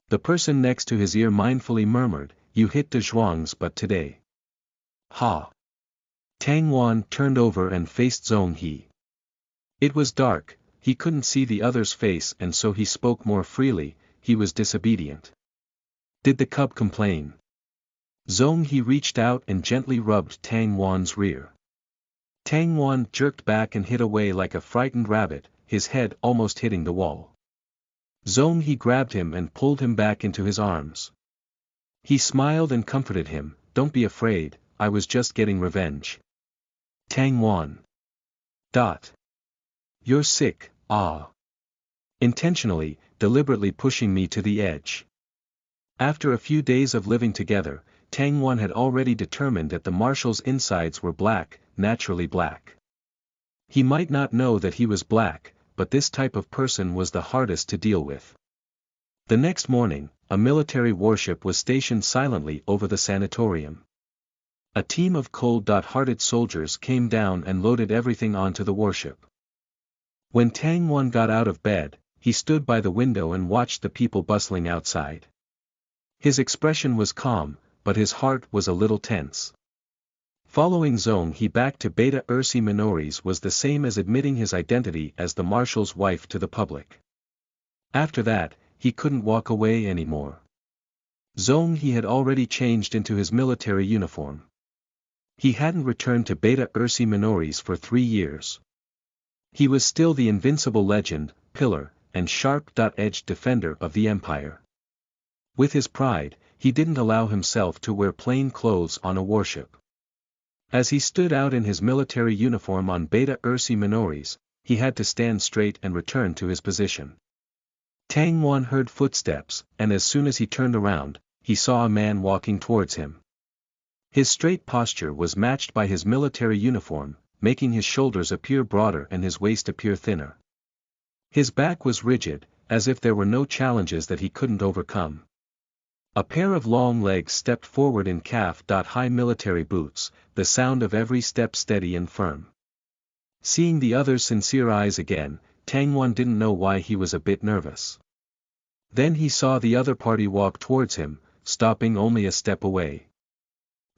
The person next to his ear mindfully murmured, "You hit De Zhuang's butt today." Ha! Tang Wan turned over and faced Zhong He. It was dark, he couldn't see the other's face and so he spoke more freely. He was disobedient. Did the cub complain? Zhong He reached out and gently rubbed Tang Wan's rear. Tang Wan jerked back and hid away like a frightened rabbit, his head almost hitting the wall. Zhong He grabbed him and pulled him back into his arms. He smiled and comforted him, "Don't be afraid, I was just getting revenge." Tang Wan. You're sick, ah. Intentionally, deliberately pushing me to the edge. After a few days of living together, Tang Wan had already determined that the Marshal's insides were black, naturally black. He might not know that he was black, but this type of person was the hardest to deal with. The next morning, a military warship was stationed silently over the sanatorium. A team of cold-hearted soldiers came down and loaded everything onto the warship. When Tang Wan got out of bed, he stood by the window and watched the people bustling outside. His expression was calm, but his heart was a little tense. Following Zhong He back to Beta Ursi Minories was the same as admitting his identity as the Marshal's wife to the public. After that, he couldn't walk away anymore. Zhong He had already changed into his military uniform. He hadn't returned to Beta Ursi Minories for 3 years. He was still the invincible legend, pillar, and sharp-edged defender of the Empire. With his pride, he didn't allow himself to wear plain clothes on a warship. As he stood out in his military uniform on Beta Ursi Minories, he had to stand straight and return to his position. Tang Wan heard footsteps, and as soon as he turned around, he saw a man walking towards him. His straight posture was matched by his military uniform, making his shoulders appear broader and his waist appear thinner. His back was rigid, as if there were no challenges that he couldn't overcome. A pair of long legs stepped forward in calf-high military boots, the sound of every step steady and firm. Seeing the other's sincere eyes again, Tang Wan didn't know why he was a bit nervous. Then he saw the other party walk towards him, stopping only a step away.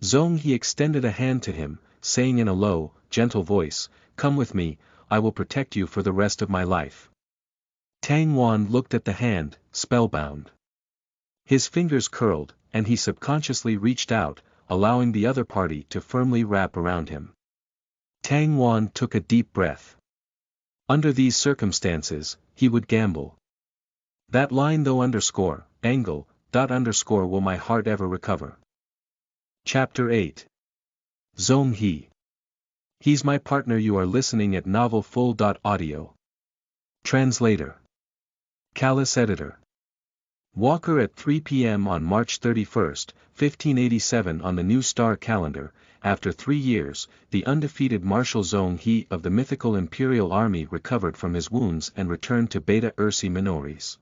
Zhong He extended a hand to him, saying in a low, gentle voice, "Come with me, I will protect you for the rest of my life." Tang Wan looked at the hand, spellbound. His fingers curled, and he subconsciously reached out, allowing the other party to firmly wrap around him. Tang Wan took a deep breath. Under these circumstances, he would gamble. That line though angle, will my heart ever recover. Chapter 8. Zhong He. He's my partner. You are listening at novelfull.audio. Translator. Callous Editor. Walker at 3 p.m. on March 31, 1587 on the New Star calendar. After 3 years, the undefeated Marshal Zhong He of the mythical Imperial Army recovered from his wounds and returned to Beta Ursae Minoris.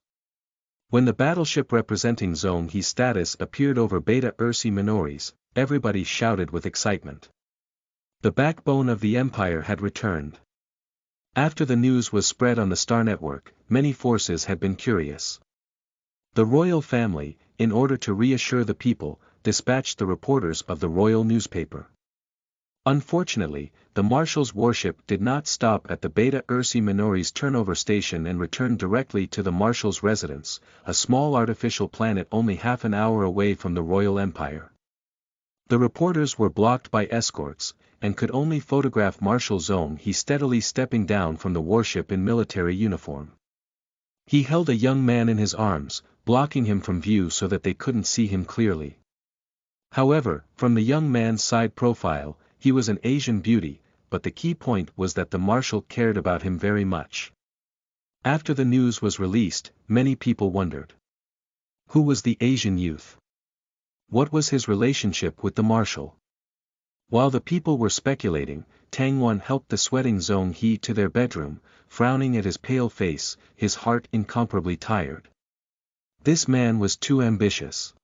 When the battleship representing Zhong He's status appeared over Beta Ursae Minoris, everybody shouted with excitement. The backbone of the Empire had returned. After the news was spread on the Star Network, many forces had been curious. The royal family, in order to reassure the people, dispatched the reporters of the royal newspaper. Unfortunately, the Marshal's warship did not stop at the Beta Ursae Minoris turnover station and returned directly to the Marshal's residence, a small artificial planet only half an hour away from the Royal Empire. The reporters were blocked by escorts, and could only photograph Marshal Zhong He steadily stepping down from the warship in military uniform. He held a young man in his arms, blocking him from view so that they couldn't see him clearly. However, from the young man's side profile, he was an Asian beauty, but the key point was that the Marshal cared about him very much. After the news was released, many people wondered. Who was the Asian youth? What was his relationship with the Marshal? While the people were speculating, Tang Wan helped the sweating Zhong He to their bedroom, frowning at his pale face, his heart incomparably tired. This man was too ambitious.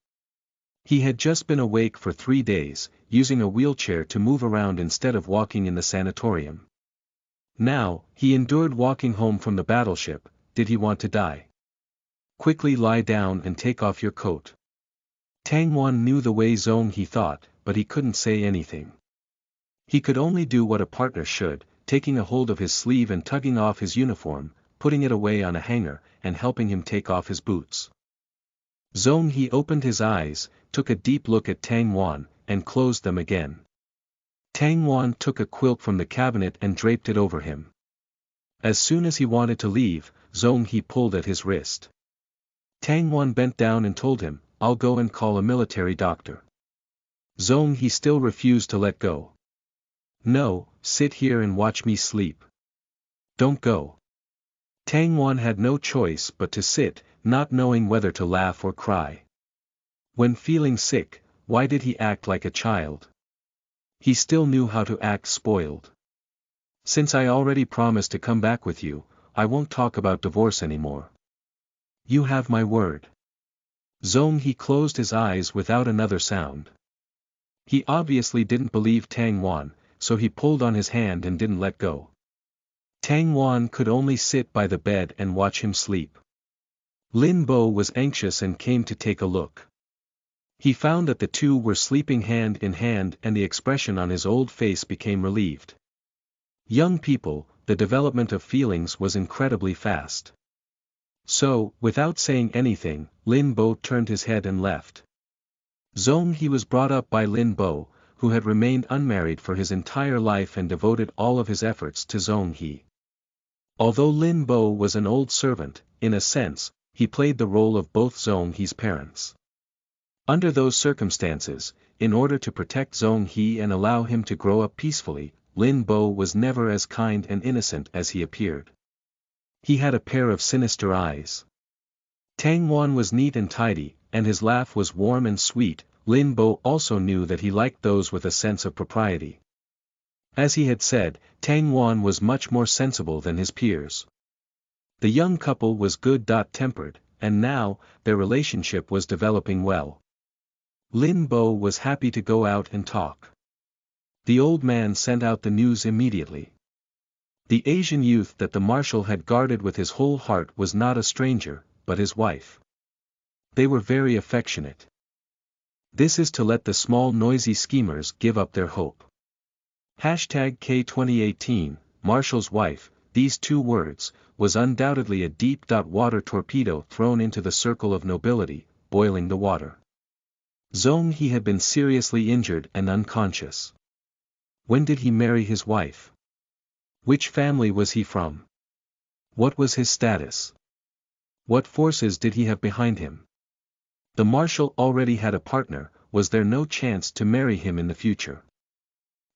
He had just been awake for 3 days, using a wheelchair to move around instead of walking in the sanatorium. Now, he endured walking home from the battleship. Did he want to die? Quickly lie down and take off your coat. Tang Wan knew the way Zhong He thought, but he couldn't say anything. He could only do what a partner should, taking a hold of his sleeve and tugging off his uniform, putting it away on a hanger, and helping him take off his boots. Zhong He opened his eyes, took a deep look at Tang Wan, and closed them again. Tang Wan took a quilt from the cabinet and draped it over him. As soon as he wanted to leave, Zhong He pulled at his wrist. Tang Wan bent down and told him, "I'll go and call a military doctor." Zhong He still refused to let go. "No, sit here and watch me sleep. Don't go." Tang Wan had no choice but to sit, not knowing whether to laugh or cry. When feeling sick, why did he act like a child? He still knew how to act spoiled. "Since I already promised to come back with you, I won't talk about divorce anymore. You have my word." Zhong He closed his eyes without another sound. He obviously didn't believe Tang Wan, so he pulled on his hand and didn't let go. Tang Wan could only sit by the bed and watch him sleep. Lin Bo was anxious and came to take a look. He found that the two were sleeping hand in hand and the expression on his old face became relieved. Young people, the development of feelings was incredibly fast. So, without saying anything, Lin Bo turned his head and left. Zhong He was brought up by Lin Bo, who had remained unmarried for his entire life and devoted all of his efforts to Zhong He. Although Lin Bo was an old servant, in a sense, he played the role of both Zhong He's parents. Under those circumstances, in order to protect Zhong He and allow him to grow up peacefully, Lin Bo was never as kind and innocent as he appeared. He had a pair of sinister eyes. Tang Wan was neat and tidy, and his laugh was warm and sweet. Lin Bo also knew that he liked those with a sense of propriety. As he had said, Tang Wan was much more sensible than his peers. The young couple was good-tempered, and now, their relationship was developing well. Lin Bo was happy to go out and talk. The old man sent out the news immediately. The Asian youth that the marshal had guarded with his whole heart was not a stranger, but his wife. They were very affectionate. This is to let the small noisy schemers give up their hope. Hashtag K2018, Marshal's wife, these two words, was undoubtedly a deep water torpedo thrown into the circle of nobility, boiling the water. Zhong He had been seriously injured and unconscious. When did he marry his wife? Which family was he from? What was his status? What forces did he have behind him? The marshal already had a partner, was there no chance to marry him in the future?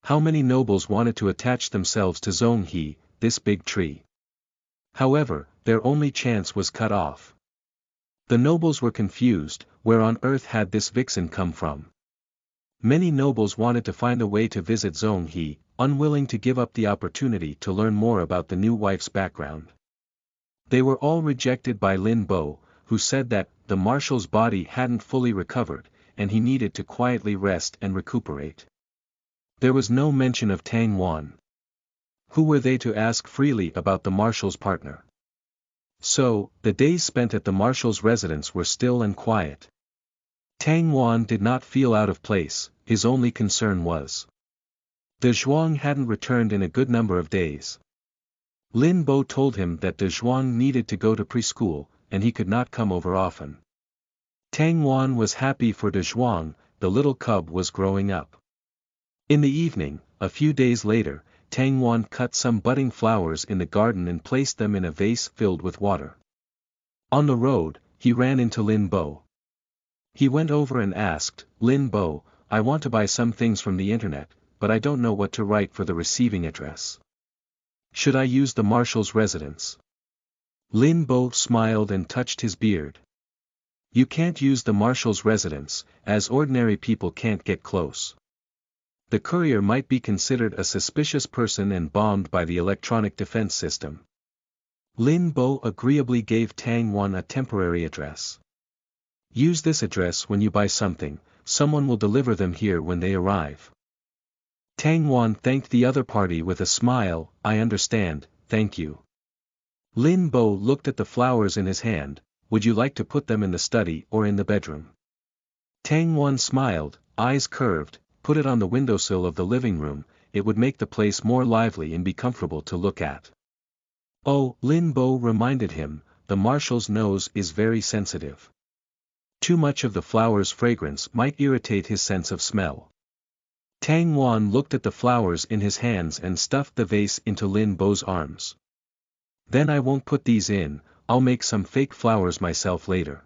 How many nobles wanted to attach themselves to Zhong He, this big tree? However, their only chance was cut off. The nobles were confused, where on earth had this vixen come from? Many nobles wanted to find a way to visit Zhong He, unwilling to give up the opportunity to learn more about the new wife's background. They were all rejected by Lin Bo, who said that the marshal's body hadn't fully recovered, and he needed to quietly rest and recuperate. There was no mention of Tang Wan. Who were they to ask freely about the marshal's partner? So, the days spent at the marshal's residence were still and quiet. Tang Wan did not feel out of place, his only concern was De Zhuang hadn't returned in a good number of days. Lin Bo told him that De Zhuang needed to go to preschool, and he could not come over often. Tang Wan was happy for De Zhuang, the little cub was growing up. In the evening, a few days later, Tang Wan cut some budding flowers in the garden and placed them in a vase filled with water. On the road, he ran into Lin Bo. He went over and asked, Lin Bo, I want to buy some things from the internet, but I don't know what to write for the receiving address. Should I use the marshal's residence? Lin Bo smiled and touched his beard. You can't use the marshal's residence, as ordinary people can't get close. The courier might be considered a suspicious person and bombed by the electronic defense system. Lin Bo agreeably gave Tang Wan a temporary address. Use this address when you buy something, someone will deliver them here when they arrive. Tang Wan thanked the other party with a smile, I understand, thank you. Lin Bo looked at the flowers in his hand, would you like to put them in the study or in the bedroom? Tang Wan smiled, eyes curved, put it on the windowsill of the living room, it would make the place more lively and be comfortable to look at. Oh, Lin Bo reminded him, the marshal's nose is very sensitive. Too much of the flower's fragrance might irritate his sense of smell. Tang Wan looked at the flowers in his hands and stuffed the vase into Lin Bo's arms. Then I won't put these in, I'll make some fake flowers myself later.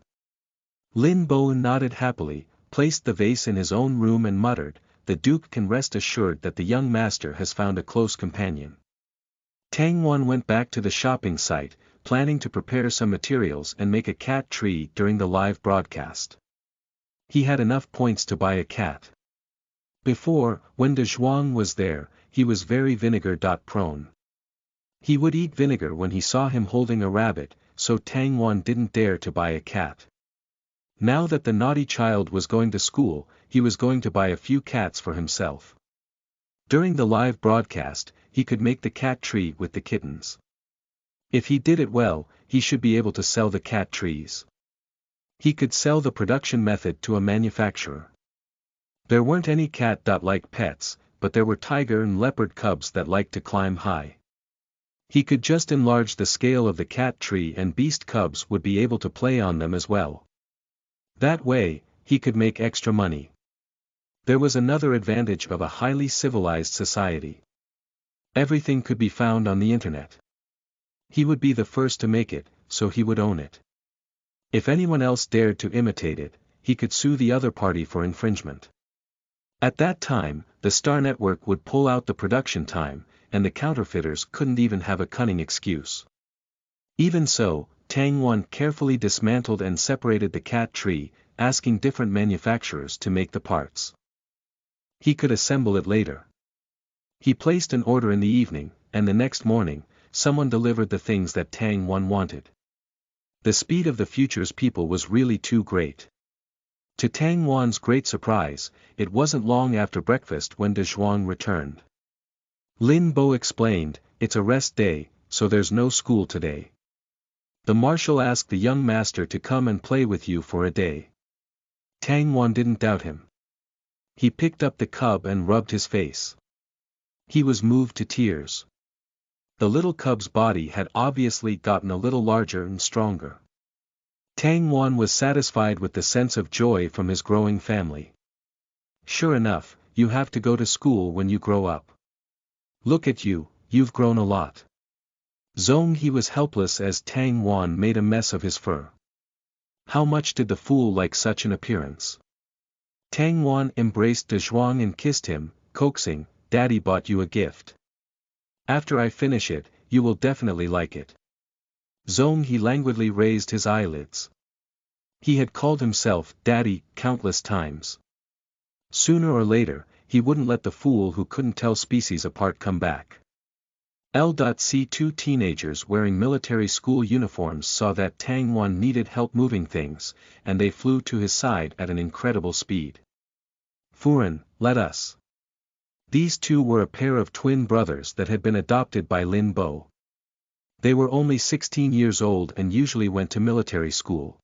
Lin Bo nodded happily, placed the vase in his own room and muttered, the Duke can rest assured that the young master has found a close companion. Tang Wan went back to the shopping site, planning to prepare some materials and make a cat tree during the live broadcast. He had enough points to buy a cat. Before, when De Zhuang was there, he was very vinegar-prone. He would eat vinegar when he saw him holding a rabbit, so Tang Wan didn't dare to buy a cat. Now that the naughty child was going to school, he was going to buy a few cats for himself. During the live broadcast, he could make the cat tree with the kittens. If he did it well, he should be able to sell the cat trees. He could sell the production method to a manufacturer. There weren't any cat-like pets, but there were tiger and leopard cubs that liked to climb high. He could just enlarge the scale of the cat tree and beast cubs would be able to play on them as well. That way, he could make extra money. There was another advantage of a highly civilized society. Everything could be found on the internet. He would be the first to make it, so he would own it. If anyone else dared to imitate it, he could sue the other party for infringement. At that time, the Star Network would pull out the production time, and the counterfeiters couldn't even have a cunning excuse. Even so, Tang Wan carefully dismantled and separated the cat tree, asking different manufacturers to make the parts. He could assemble it later. He placed an order in the evening, and the next morning, someone delivered the things that Tang Wan wanted. The speed of the future's people was really too great. To Tang Wan's great surprise, it wasn't long after breakfast when De Zhuang returned. Lin Bo explained, "It's a rest day, so there's no school today. The marshal asked the young master to come and play with you for a day." Tang Wan didn't doubt him. He picked up the cub and rubbed his face. He was moved to tears. The little cub's body had obviously gotten a little larger and stronger. Tang Wan was satisfied with the sense of joy from his growing family. "Sure enough, you have to go to school when you grow up. Look at you, you've grown a lot." Zong He was helpless as Tang Wan made a mess of his fur. How much did the fool like such an appearance? Tang Wan embraced De Zhuang and kissed him, coaxing, "Daddy bought you a gift. After I finish it, you will definitely like it." Zong He languidly raised his eyelids. He had called himself Daddy countless times. Sooner or later, he wouldn't let the fool who couldn't tell species apart come back. Two teenagers wearing military school uniforms saw that Tang Wan needed help moving things, and they flew to his side at an incredible speed. "Furen, let us." These two were a pair of twin brothers that had been adopted by Lin Bo. They were only 16 years old and usually went to military school.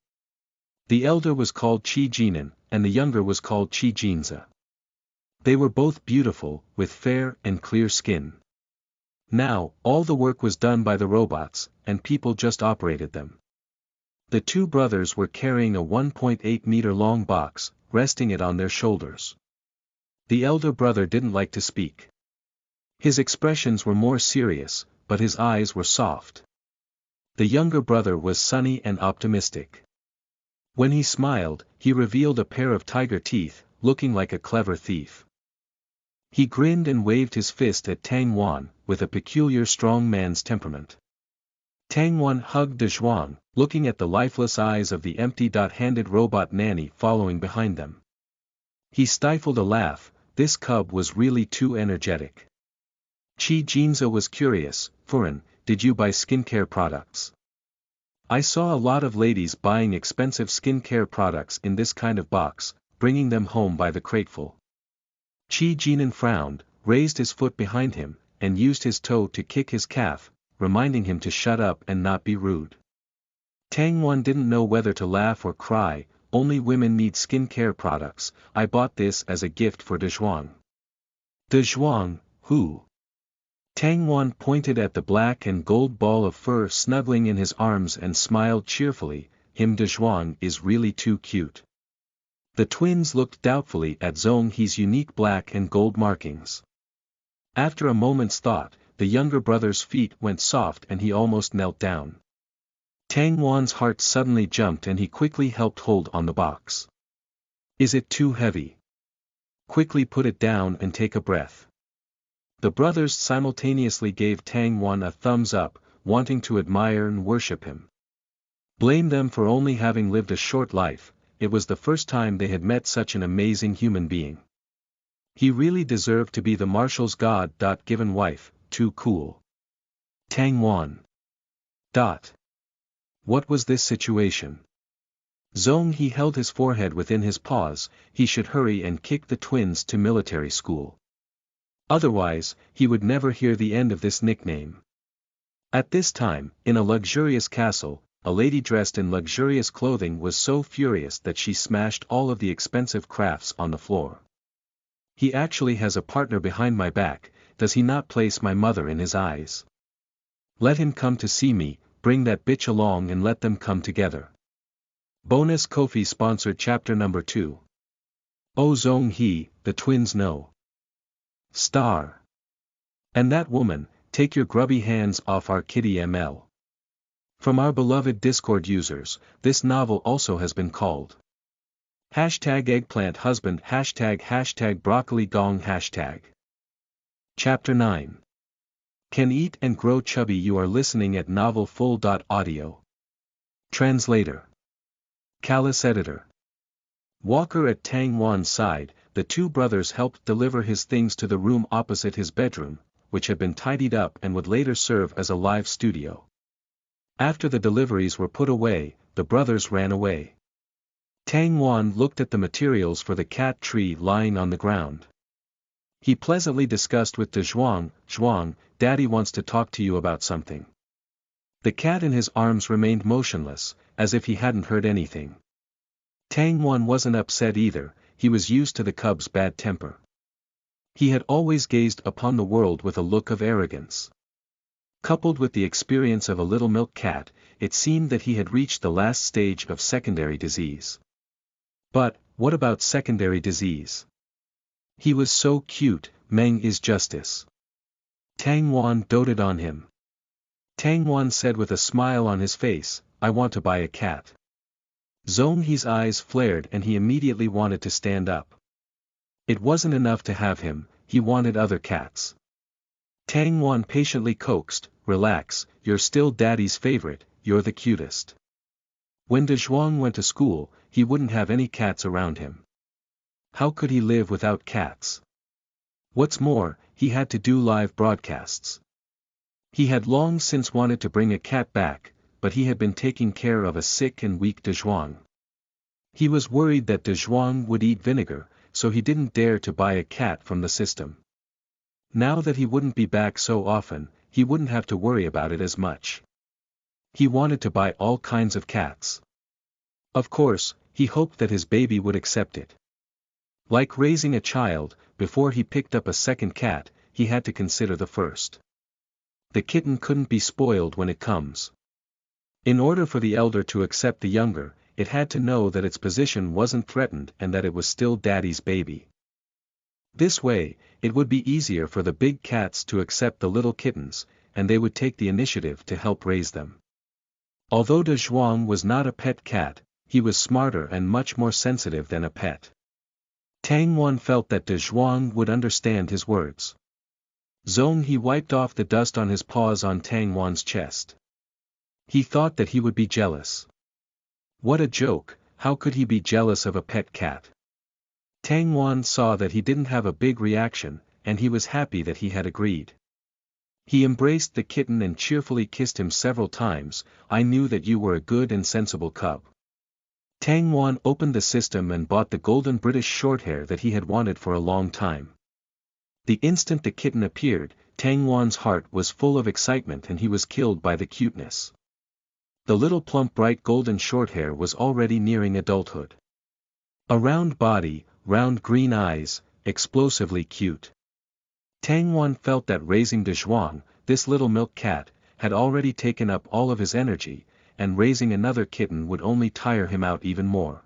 The elder was called Qi Jinan, and the younger was called Qi Jinza. They were both beautiful, with fair and clear skin. Now, all the work was done by the robots, and people just operated them. The two brothers were carrying a 1.8-meter-long box, resting it on their shoulders. The elder brother didn't like to speak. His expressions were more serious, but his eyes were soft. The younger brother was sunny and optimistic. When he smiled, he revealed a pair of tiger teeth, looking like a clever thief. He grinned and waved his fist at Tang Wan, with a peculiar strong man's temperament. Tang Wan hugged De Zhuang, looking at the lifeless eyes of the empty-handed robot nanny following behind them. He stifled a laugh. This cub was really too energetic. Qi Jinza was curious, "Furen, did you buy skincare products? I saw a lot of ladies buying expensive skincare products in this kind of box, bringing them home by the crateful." Qi Jinan frowned, raised his foot behind him, and used his toe to kick his calf, reminding him to shut up and not be rude. Tang Wan didn't know whether to laugh or cry. "Only women need skincare products. I bought this as a gift for De Zhuang." "De Zhuang, who?" Tang Wan pointed at the black and gold ball of fur snuggling in his arms and smiled cheerfully. "Him De Zhuang is really too cute." The twins looked doubtfully at Zong He's unique black and gold markings. After a moment's thought, the younger brother's feet went soft and he almost knelt down. Tang Wan's heart suddenly jumped and he quickly helped hold on the box. "Is it too heavy? Quickly put it down and take a breath." The brothers simultaneously gave Tang Wan a thumbs up, wanting to admire and worship him. Blame them for only having lived a short life. It was the first time they had met such an amazing human being. He really deserved to be the marshal's God-given wife. Too cool. Tang Wan. What was this situation? Zong He held his forehead within his paws. He should hurry and kick the twins to military school. Otherwise, he would never hear the end of this nickname. At this time, in a luxurious castle, a lady dressed in luxurious clothing was so furious that she smashed all of the expensive crafts on the floor. "He actually has a partner behind my back. Does he not place my mother in his eyes? Let him come to see me, bring that bitch along and let them come together." Bonus Ko-fi sponsored chapter number 2. Oh Zong He, the twins know. Star. And that woman, take your grubby hands off our kitty ML. From our beloved Discord users, this novel also has been called #eggplant husband ## broccoli gong #. Chapter 9. Can eat and grow chubby. You are listening at novelfull.audio. Translator. Callous Editor. Walker at Tang Wan's side, the two brothers helped deliver his things to the room opposite his bedroom, which had been tidied up and would later serve as a live studio. After the deliveries were put away, the brothers ran away. Tang Wan looked at the materials for the cat tree lying on the ground. He pleasantly discussed with De Zhuang, "Zhuang, Daddy wants to talk to you about something." The cat in his arms remained motionless, as if he hadn't heard anything. Tang Wan wasn't upset either, he was used to the cub's bad temper. He had always gazed upon the world with a look of arrogance. Coupled with the experience of a little milk cat, it seemed that he had reached the last stage of secondary disease. But, what about secondary disease? He was so cute, Meng is justice. Tang Wan doted on him. Tang Wan said with a smile on his face, "I want to buy a cat." Zhong He's eyes flared and he immediately wanted to stand up. It wasn't enough to have him, he wanted other cats. Tang Wan patiently coaxed, "Relax, you're still Daddy's favorite, you're the cutest." When De Zhuang went to school, he wouldn't have any cats around him. How could he live without cats? What's more, he had to do live broadcasts. He had long since wanted to bring a cat back, but he had been taking care of a sick and weak De Zhuang. He was worried that De Zhuang would eat vinegar, so he didn't dare to buy a cat from the system. Now that he wouldn't be back so often, he wouldn't have to worry about it as much. He wanted to buy all kinds of cats. Of course, he hoped that his baby would accept it. Like raising a child, before he picked up a second cat, he had to consider the first. The kitten couldn't be spoiled when it comes. In order for the elder to accept the younger, it had to know that its position wasn't threatened and that it was still Daddy's baby. This way, it would be easier for the big cats to accept the little kittens, and they would take the initiative to help raise them. Although De Zhuang was not a pet cat, he was smarter and much more sensitive than a pet. Tang Wan felt that De Zhuang would understand his words. Zhong He wiped off the dust on his paws on Tang Wan's chest. He thought that he would be jealous. What a joke, how could he be jealous of a pet cat? Tang Wan saw that he didn't have a big reaction, and he was happy that he had agreed. He embraced the kitten and cheerfully kissed him several times. "I knew that you were a good and sensible cub." Tang Wan opened the system and bought the golden British Shorthair that he had wanted for a long time. The instant the kitten appeared, Tang Wan's heart was full of excitement and he was killed by the cuteness. The little plump bright golden Shorthair was already nearing adulthood. A round body, round green eyes, explosively cute. Tang Wan felt that raising De Zhuang, this little milk cat, had already taken up all of his energy, and raising another kitten would only tire him out even more.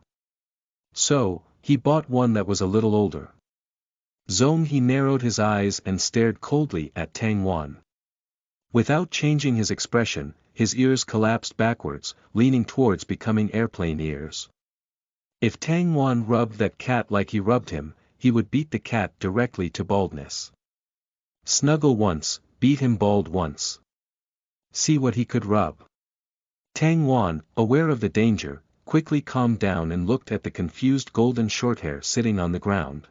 So, he bought one that was a little older. Zhong He narrowed his eyes and stared coldly at Tang Wan. Without changing his expression, his ears collapsed backwards, leaning towards becoming airplane ears. If Tang Wan rubbed that cat like he rubbed him, he would beat the cat directly to baldness. Snuggle once, beat him bald once. See what he could rub. Tang Wan, aware of the danger, quickly calmed down and looked at the confused golden Shorthair sitting on the ground.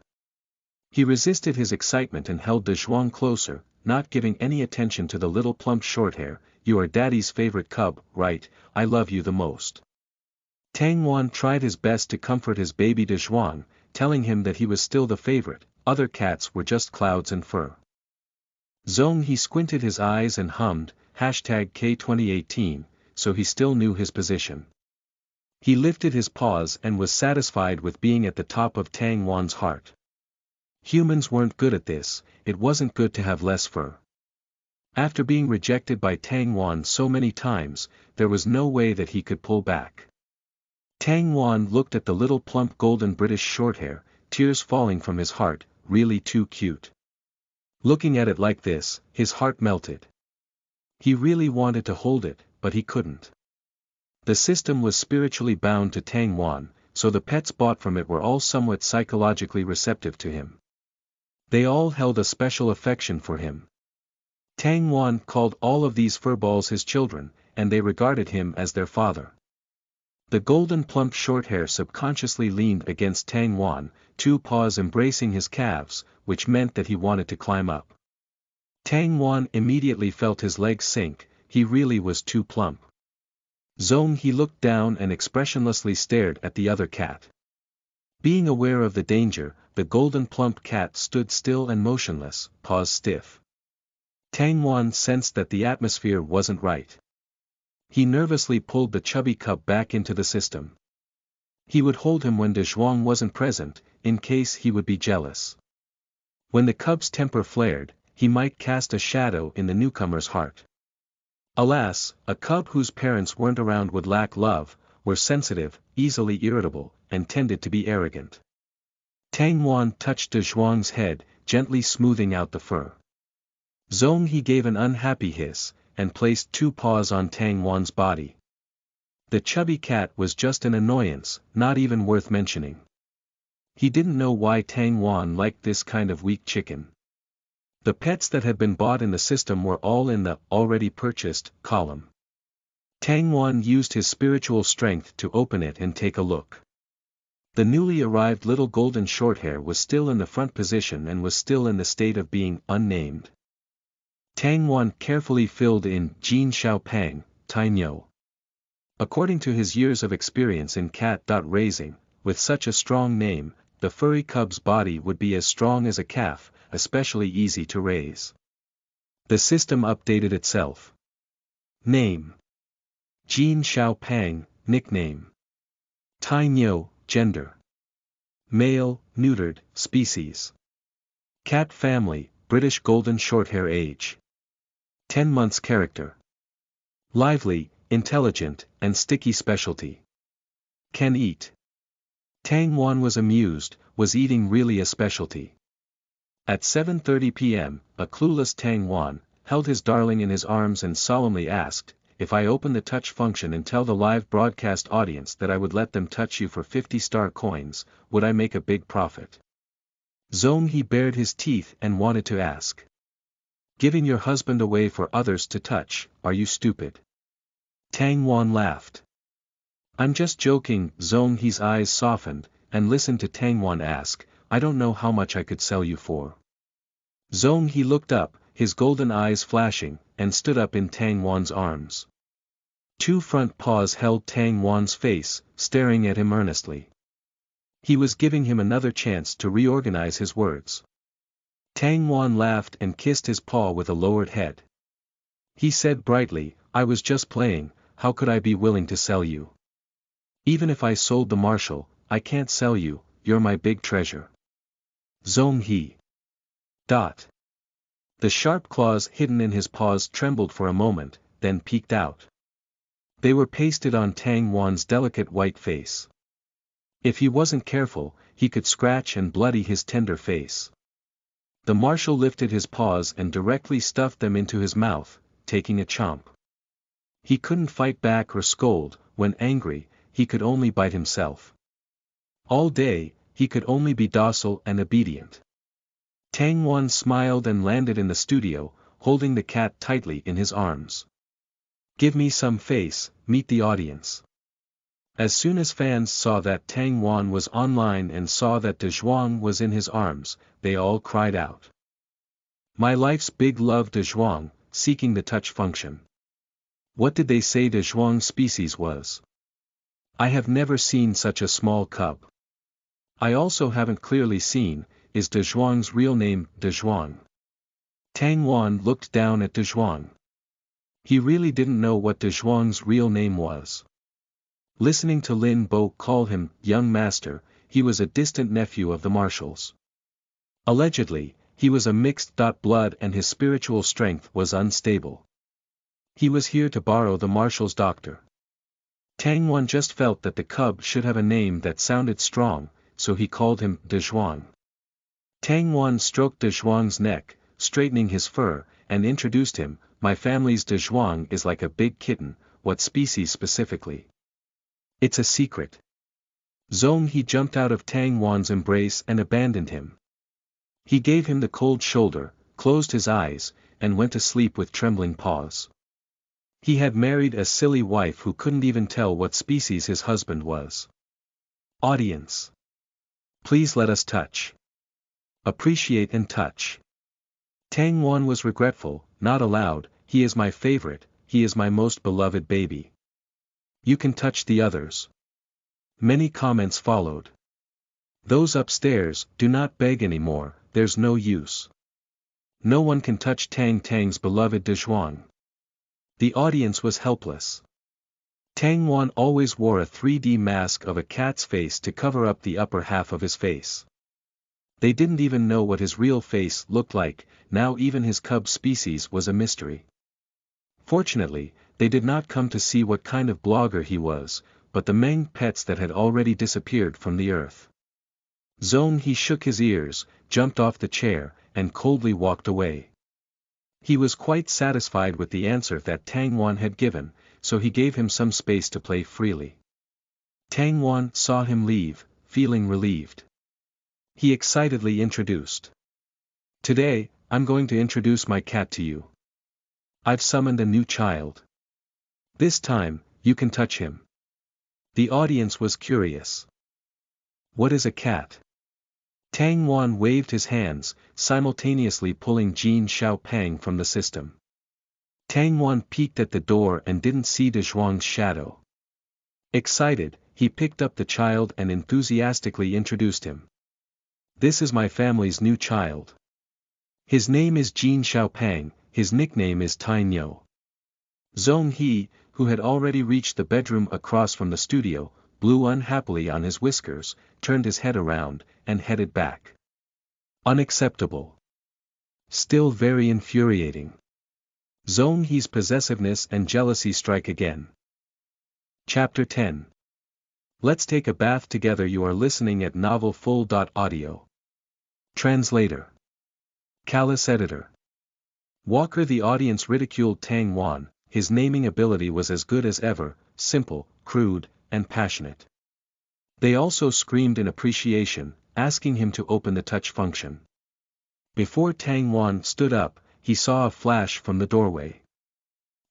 He resisted his excitement and held De Zhuang closer, not giving any attention to the little plump Shorthair. "You are Daddy's favorite cub, right? I love you the most." Tang Wan tried his best to comfort his baby De Zhuang, telling him that he was still the favorite, other cats were just clouds and fur. Zhong He squinted his eyes and hummed, #K2018, so he still knew his position. He lifted his paws and was satisfied with being at the top of Tang Wan's heart. Humans weren't good at this, it wasn't good to have less fur. After being rejected by Tang Wan so many times, there was no way that he could pull back. Tang Wan looked at the little plump golden British Shorthair, tears falling from his heart, really too cute. Looking at it like this, his heart melted. He really wanted to hold it, but he couldn't. The system was spiritually bound to Tang Wan, so the pets bought from it were all somewhat psychologically receptive to him. They all held a special affection for him. Tang Wan called all of these furballs his children, and they regarded him as their father. The golden plump Shorthair subconsciously leaned against Tang Wan, two paws embracing his calves, which meant that he wanted to climb up. Tang Wan immediately felt his legs sink, he really was too plump. Zong He looked down and expressionlessly stared at the other cat. Being aware of the danger, the golden plump cat stood still and motionless, paws stiff. Tang Wan sensed that the atmosphere wasn't right. He nervously pulled the chubby cub back into the system. He would hold him when De Zhuang wasn't present, in case he would be jealous. When the cub's temper flared, he might cast a shadow in the newcomer's heart. Alas, a cub whose parents weren't around would lack love, were sensitive, easily irritable, and tended to be arrogant. Tang Wan touched De Zhuang's head, gently smoothing out the fur. Zong He gave an unhappy hiss, and placed 2 paws on Tang Wan's body. The chubby cat was just an annoyance, not even worth mentioning. He didn't know why Tang Wan liked this kind of weak chicken. The pets that had been bought in the system were all in the already purchased column. Tang Wan used his spiritual strength to open it and take a look. The newly arrived little golden shorthair was still in the front position and was still in the state of being unnamed. Tang Wan carefully filled in Jin Xiaopang, Tainyo. According to his years of experience in cat raising, with such a strong name, the furry cub's body would be as strong as a calf, especially easy to raise. The system updated itself. Name: Jin Xiaopang, nickname. Tainyo, gender: male, neutered, species. Cat family, British golden shorthair. Age: 10 months. Character: lively, intelligent, and sticky. Specialty: can eat. Tang Wan was amused, was eating really a specialty? At 7:30 p.m., a clueless Tang Wan held his darling in his arms and solemnly asked, "If I open the touch function and tell the live broadcast audience that I would let them touch you for 50 star coins, would I make a big profit?" Zong He bared his teeth and wanted to ask. "Giving your husband away for others to touch, are you stupid?" Tang Wan laughed. "I'm just joking." Zong He's eyes softened, and listened to Tang Wan ask, "I don't know how much I could sell you for." Zong He looked up, his golden eyes flashing, and stood up in Tang Wan's arms. 2 front paws held Tang Wan's face, staring at him earnestly. He was giving him another chance to reorganize his words. Tang Wan laughed and kissed his paw with a lowered head. He said brightly, "I was just playing, how could I be willing to sell you? Even if I sold the marshal, I can't sell you, you're my big treasure." Zong He. The sharp claws hidden in his paws trembled for a moment, then peeked out. They were pasted on Tang Wan's delicate white face. If he wasn't careful, he could scratch and bloody his tender face. The marshal lifted his paws and directly stuffed them into his mouth, taking a chomp. He couldn't fight back or scold. When angry, he could only bite himself. All day, he could only be docile and obedient. Tang Wan smiled and landed in the studio, holding the cat tightly in his arms. "Give me some face, meet the audience." As soon as fans saw that Tang Wan was online and saw that De Zhuang was in his arms, they all cried out. "My life's big love." De Zhuang, seeking the touch function. What did they say De Zhuang's species was? I have never seen such a small cub. I also haven't clearly seen, is De Zhuang's real name De Zhuang? Tang Wan looked down at De Zhuang. He really didn't know what De Zhuang's real name was. Listening to Lin Bo call him young master, he was a distant nephew of the marshal's. Allegedly, he was a mixed blood and his spiritual strength was unstable. He was here to borrow the marshal's doctor. Tang Wan just felt that the cub should have a name that sounded strong, so he called him De Zhuang. Tang Wan stroked De Zhuang's neck, straightening his fur, and introduced him. "My family's De Zhuang is like a big kitten." "What species specifically?" "It's a secret." Zong He jumped out of Tang Wan's embrace and abandoned him. He gave him the cold shoulder, closed his eyes, and went to sleep with trembling paws. He had married a silly wife who couldn't even tell what species his husband was. Audience, please let us touch. Appreciate and touch. Tang Wan was regretful, not aloud, "He is my favorite, he is my most beloved baby." You can touch the others. Many comments followed. Those upstairs, do not beg anymore, there's no use. No one can touch Tang Tang's beloved Dezhuang. The audience was helpless. Tang Wan always wore a 3D mask of a cat's face to cover up the upper half of his face. They didn't even know what his real face looked like, now even his cub species was a mystery. Fortunately, they did not come to see what kind of blogger he was, but the Meng pets that had already disappeared from the earth. Zong he shook his ears, jumped off the chair, and coldly walked away. He was quite satisfied with the answer that Tang Wan had given, so he gave him some space to play freely. Tang Wan saw him leave, feeling relieved. He excitedly introduced. Today, I'm going to introduce my cat to you. I've summoned a new child. This time, you can touch him. The audience was curious. What is a cat? Tang Wan waved his hands, simultaneously pulling Jin Xiaopeng from the system. Tang Wan peeked at the door and didn't see Dezhuang's shadow. Excited, he picked up the child and enthusiastically introduced him. This is my family's new child. His name is Jin Xiaopeng, his nickname is Tai Nyo. Zong He, who had already reached the bedroom across from the studio, blew unhappily on his whiskers, turned his head around, and headed back. Unacceptable. Still very infuriating. Zong He's possessiveness and jealousy strike again. Chapter 10. Let's take a bath together. You are listening at novelfull.audio. Translator. Callous editor. Walker. The audience ridiculed Tang Wan. His naming ability was as good as ever, simple, crude, and passionate. They also screamed in appreciation, asking him to open the touch function. Before Tang Wan stood up, he saw a flash from the doorway.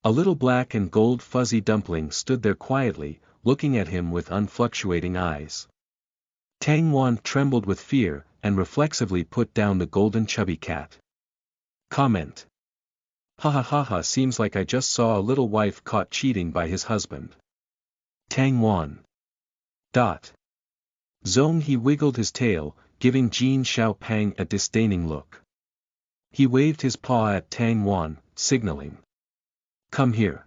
A little black and gold fuzzy dumpling stood there quietly, looking at him with unfluctuating eyes. Tang Wan trembled with fear, and reflexively put down the golden chubby cat. Comment. Ha ha ha ha, seems like I just saw a little wife caught cheating by his husband. Tang Wan. Zong He wiggled his tail, giving Jin Xiaopeng a disdaining look. He waved his paw at Tang Wan, signaling. Come here.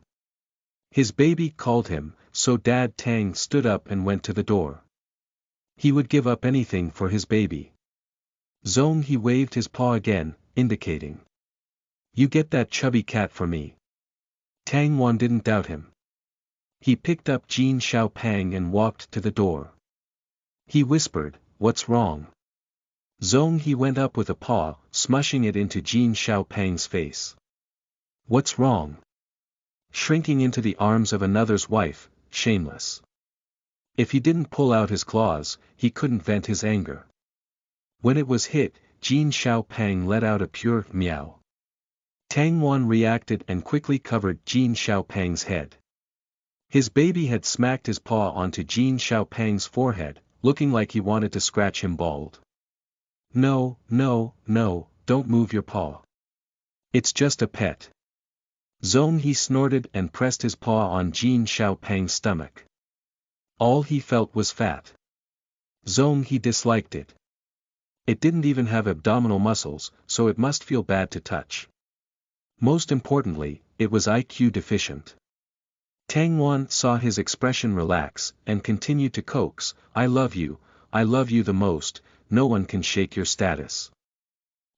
His baby called him, so Dad Tang stood up and went to the door. He would give up anything for his baby. Zong He waved his paw again, indicating. You get that chubby cat for me. Tang Wan didn't doubt him. He picked up Jin Xiaopeng and walked to the door. He whispered, What's wrong? Zong He went up with a paw, smushing it into Jin Xiaopeng's face. What's wrong? Shrinking into the arms of another's wife, shameless. If he didn't pull out his claws, he couldn't vent his anger. When it was hit, Jin Xiaopeng let out a pure meow. Tang Wan reacted and quickly covered Jin Xiaopeng's head. His baby had smacked his paw onto Jin Xiaopeng's forehead, looking like he wanted to scratch him bald. No, no, no, don't move your paw. It's just a pet. Zong He snorted and pressed his paw on Jin Xiaopeng's stomach. All he felt was fat. Zong He disliked it. It didn't even have abdominal muscles, so it must feel bad to touch. Most importantly, it was IQ deficient. Tang Wan saw his expression relax, and continued to coax, I love you the most, no one can shake your status.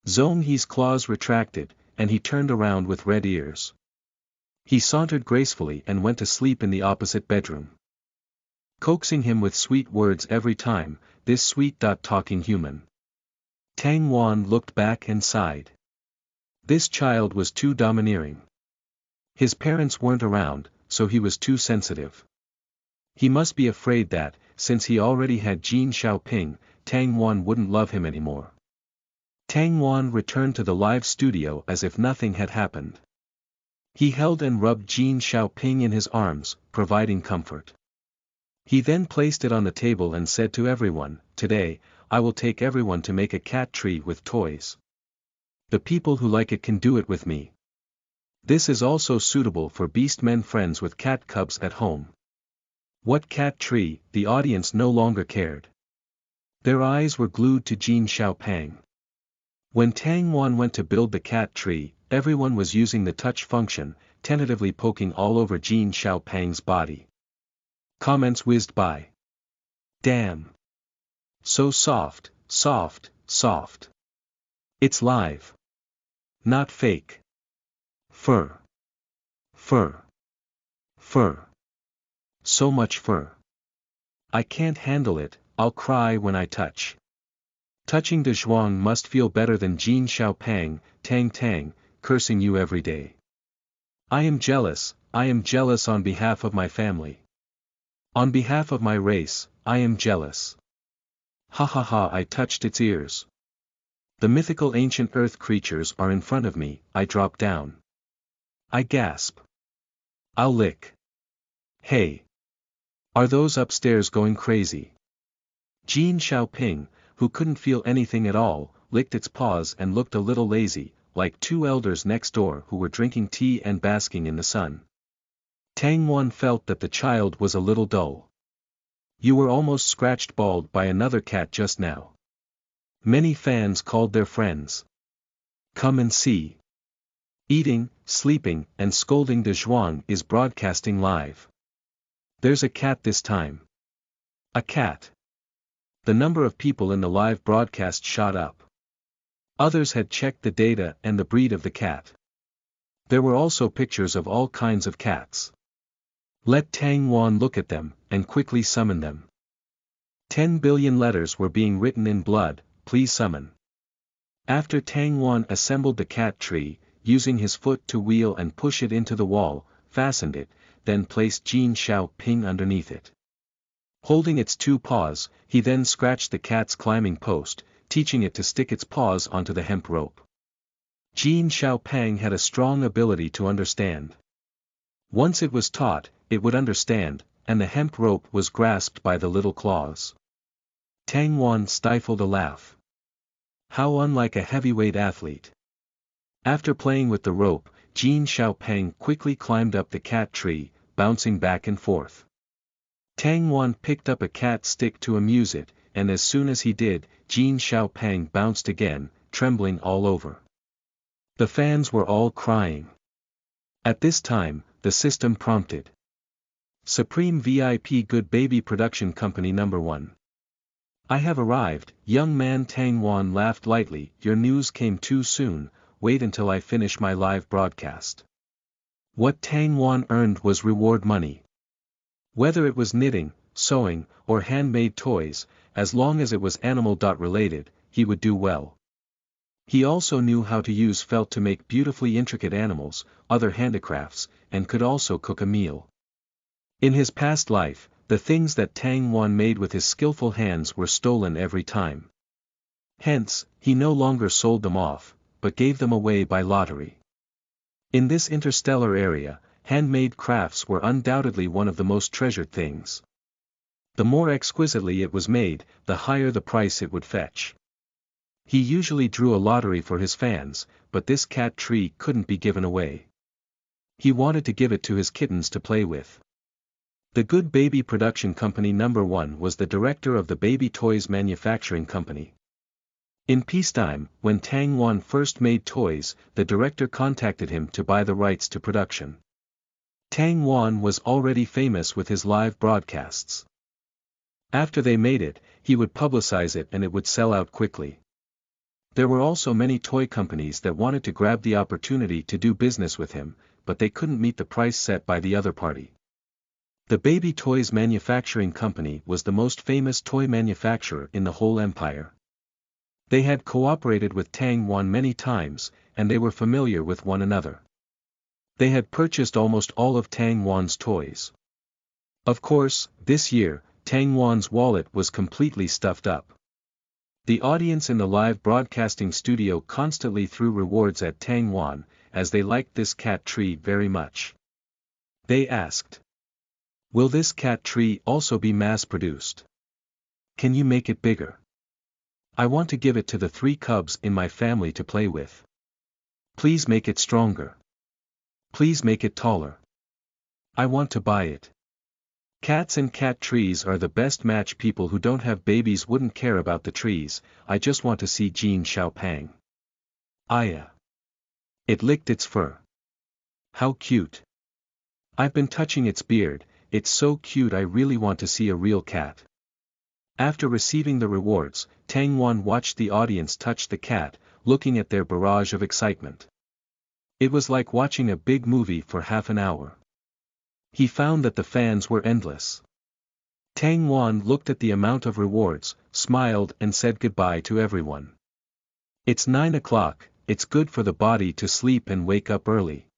Zong He's claws retracted, and he turned around with red ears. He sauntered gracefully and went to sleep in the opposite bedroom. Coaxing him with sweet words every time, this sweet-talking human. Tang Wan looked back and sighed. This child was too domineering. His parents weren't around, so he was too sensitive. He must be afraid that, since he already had Jin Xiaopeng, Tang Wan wouldn't love him anymore. Tang Wan returned to the live studio as if nothing had happened. He held and rubbed Jin Xiaopeng in his arms, providing comfort. He then placed it on the table and said to everyone, Today, I will take everyone to make a cat tree with toys. The people who like it can do it with me. This is also suitable for beast men friends with cat cubs at home. What cat tree? The audience no longer cared. Their eyes were glued to Jin Xiaopeng. When Tang Wan went to build the cat tree, everyone was using the touch function, tentatively poking all over Jin Xiaopeng's body. Comments whizzed by. Damn. So soft, soft, soft. It's live. Not fake. Fur. Fur. Fur. So much fur. I can't handle it, I'll cry when I touch. Touching De Zhuang must feel better than Jin Xiaopeng, Tang Tang, cursing you every day. I am jealous on behalf of my family. On behalf of my race, I am jealous. Ha ha ha, I touched its ears. The mythical ancient earth creatures are in front of me, I drop down. I gasp. I'll lick. Hey. Are those upstairs going crazy? Jin Xiaoping, who couldn't feel anything at all, licked its paws and looked a little lazy, like two elders next door who were drinking tea and basking in the sun. Tang Wan felt that the child was a little dull. You were almost scratched bald by another cat just now. Many fans called their friends. Come and see. Eating, sleeping, and scolding De Zhuang is broadcasting live. There's a cat this time. A cat. The number of people in the live broadcast shot up. Others had checked the data and the breed of the cat. There were also pictures of all kinds of cats. Let Tang Wan look at them, and quickly summon them. 10 billion letters were being written in blood, please summon. After Tang Wan assembled the cat tree, using his foot to wheel and push it into the wall, fastened it, then placed Jin Xiaoping underneath it. Holding its two paws, he then scratched the cat's climbing post, teaching it to stick its paws onto the hemp rope. Jin Xiaopeng had a strong ability to understand. Once it was taught, it would understand, and the hemp rope was grasped by the little claws. Tang Wan stifled a laugh. How unlike a heavyweight athlete. After playing with the rope, Jin Xiaopeng quickly climbed up the cat tree, bouncing back and forth. Tang Wan picked up a cat stick to amuse it, and as soon as he did, Jin Xiaopeng bounced again, trembling all over. The fans were all crying. At this time, the system prompted. Supreme VIP Good Baby Production Company No. 1. I have arrived. Young man Tang Wan laughed lightly. Your news came too soon, wait until I finish my live broadcast. What Tang Wan earned was reward money. Whether it was knitting, sewing, or handmade toys, as long as it was animal-related, he would do well. He also knew how to use felt to make beautifully intricate animals, other handicrafts, and could also cook a meal. In his past life, the things that Tang Wan made with his skillful hands were stolen every time. Hence, he no longer sold them off, but gave them away by lottery. In this interstellar area, handmade crafts were undoubtedly one of the most treasured things. The more exquisitely it was made, the higher the price it would fetch. He usually drew a lottery for his fans, but this cat tree couldn't be given away. He wanted to give it to his kittens to play with. The Good Baby Production Company No. 1 was the director of the baby toys manufacturing company. In peacetime, when Tang Wan first made toys, the director contacted him to buy the rights to production. Tang Wan was already famous with his live broadcasts. After they made it, he would publicize it and it would sell out quickly. There were also many toy companies that wanted to grab the opportunity to do business with him, but they couldn't meet the price set by the other party. The Baby Toys Manufacturing Company was the most famous toy manufacturer in the whole empire. They had cooperated with Tang Wan many times, and they were familiar with one another. They had purchased almost all of Tang Wan's toys. Of course, this year, Tang Wan's wallet was completely stuffed up. The audience in the live broadcasting studio constantly threw rewards at Tang Wan, as they liked this cat tree very much. They asked, will this cat tree also be mass-produced? Can you make it bigger? I want to give it to the 3 cubs in my family to play with. Please make it stronger. Please make it taller. I want to buy it. Cats and cat trees are the best match. People who don't have babies wouldn't care about the trees. I just want to see Jin Xiaopang. Aya. It licked its fur. How cute. I've been touching its beard, it's so cute. I really want to see a real cat. After receiving the rewards, Tang Wan watched the audience touch the cat, looking at their barrage of excitement. It was like watching a big movie for half an hour. He found that the fans were endless. Tang Wan looked at the amount of rewards, smiled and said goodbye to everyone. It's 9 o'clock, it's good for the body to sleep and wake up early.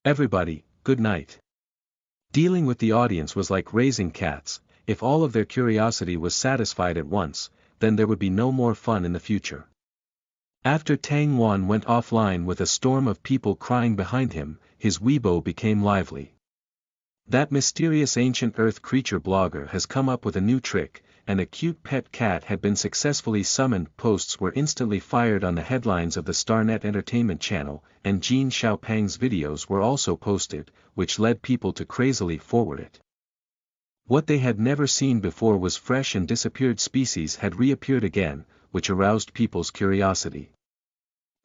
Everybody, good night. Dealing with the audience was like raising cats. If all of their curiosity was satisfied at once, then there would be no more fun in the future. After Tang Wan went offline with a storm of people crying behind him, his Weibo became lively. That mysterious ancient earth creature blogger has come up with a new trick, and a cute pet cat had been successfully summoned. Posts were instantly fired on the headlines of the StarNet Entertainment channel, and Jin Xiaopang's videos were also posted, which led people to crazily forward it. What they had never seen before was fresh and disappeared species had reappeared again, which aroused people's curiosity.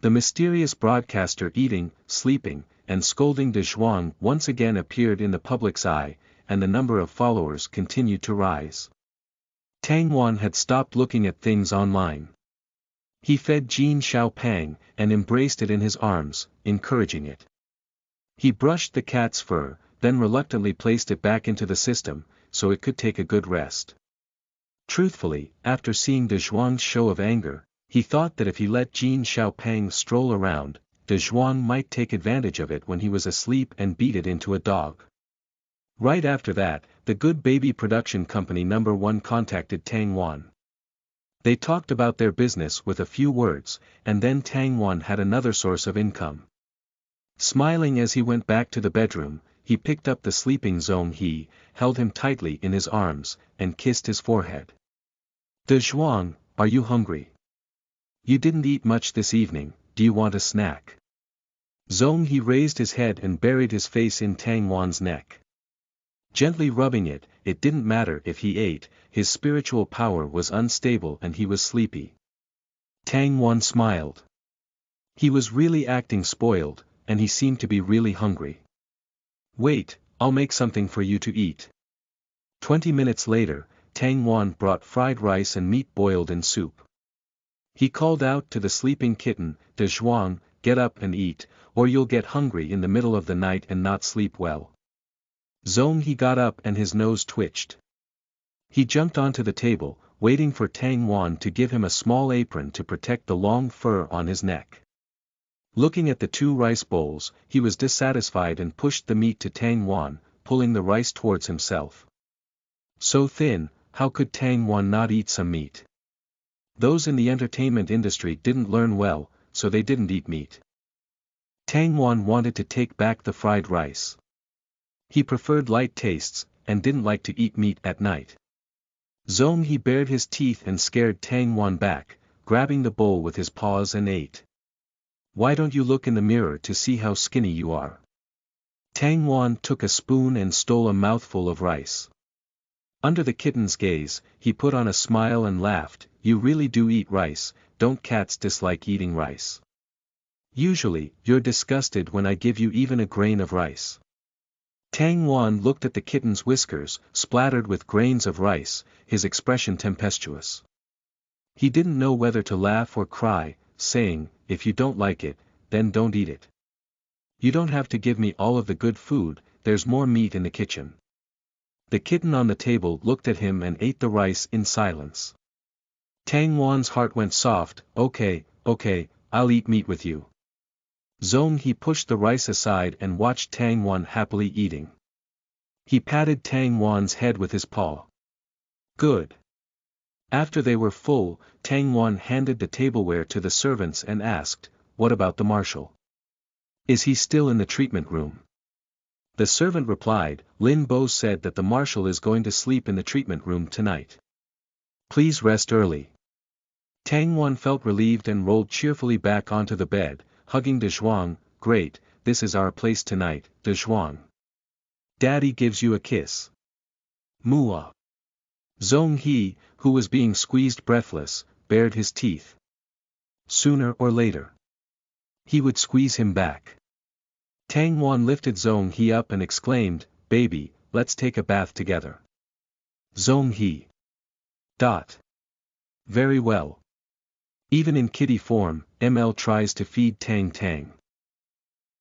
The mysterious broadcaster eating, sleeping, and scolding De Zhuang once again appeared in the public's eye, and the number of followers continued to rise. Tang Wan had stopped looking at things online. He fed Jin Xiaopang, and embraced it in his arms, encouraging it. He brushed the cat's fur, then reluctantly placed it back into the system, so it could take a good rest. Truthfully, after seeing De Zhuang's show of anger, he thought that if he let Jin Xiaopang stroll around, De Zhuang might take advantage of it when he was asleep and beat it into a dog. Right after that, the Good Baby production company number 1 contacted Tang Wan. They talked about their business with a few words, and then Tang Wan had another source of income. Smiling as he went back to the bedroom, he picked up the sleeping Zong He, held him tightly in his arms, and kissed his forehead. De Zhuang, are you hungry? You didn't eat much this evening, do you want a snack? Zong He raised his head and buried his face in Tang Wan's neck. Gently rubbing it, it didn't matter if he ate, his spiritual power was unstable and he was sleepy. Tang Wan smiled. He was really acting spoiled, and he seemed to be really hungry. Wait, I'll make something for you to eat. 20 minutes later, Tang Wan brought fried rice and meat boiled in soup. He called out to the sleeping kitten, De Zhuang, get up and eat, or you'll get hungry in the middle of the night and not sleep well. Zong He got up and his nose twitched. He jumped onto the table, waiting for Tang Wan to give him a small apron to protect the long fur on his neck. Looking at the 2 rice bowls, he was dissatisfied and pushed the meat to Tang Wan, pulling the rice towards himself. So thin, how could Tang Wan not eat some meat? Those in the entertainment industry didn't learn well, so they didn't eat meat. Tang Wan wanted to take back the fried rice. He preferred light tastes, and didn't like to eat meat at night. Zong He bared his teeth and scared Tang Wan back, grabbing the bowl with his paws and ate. Why don't you look in the mirror to see how skinny you are? Tang Wan took a spoon and stole a mouthful of rice. Under the kitten's gaze, he put on a smile and laughed, you really do eat rice, don't cats dislike eating rice? Usually, you're disgusted when I give you even a grain of rice. Tang Wan looked at the kitten's whiskers, splattered with grains of rice, his expression tempestuous. He didn't know whether to laugh or cry, saying, if you don't like it, then don't eat it. You don't have to give me all of the good food, there's more meat in the kitchen. The kitten on the table looked at him and ate the rice in silence. Tang Wan's heart went soft, okay, I'll eat meat with you. Zong He pushed the rice aside and watched Tang Wan happily eating. He patted Tang Wan's head with his paw. Good. After they were full, Tang Wan handed the tableware to the servants and asked, what about the marshal? Is he still in the treatment room? The servant replied, Lin Bo said that the marshal is going to sleep in the treatment room tonight. Please rest early. Tang Wan felt relieved and rolled cheerfully back onto the bed, hugging De Zhuang, great, this is our place tonight, De Zhuang. Daddy gives you a kiss. Mua. Zhong He, who was being squeezed breathless, bared his teeth. Sooner or later, he would squeeze him back. Tang Wan lifted Zhong He up and exclaimed, "Baby, let's take a bath together." Zhong He. Very well. Even in kitty form, ML tries to feed Tang Tang.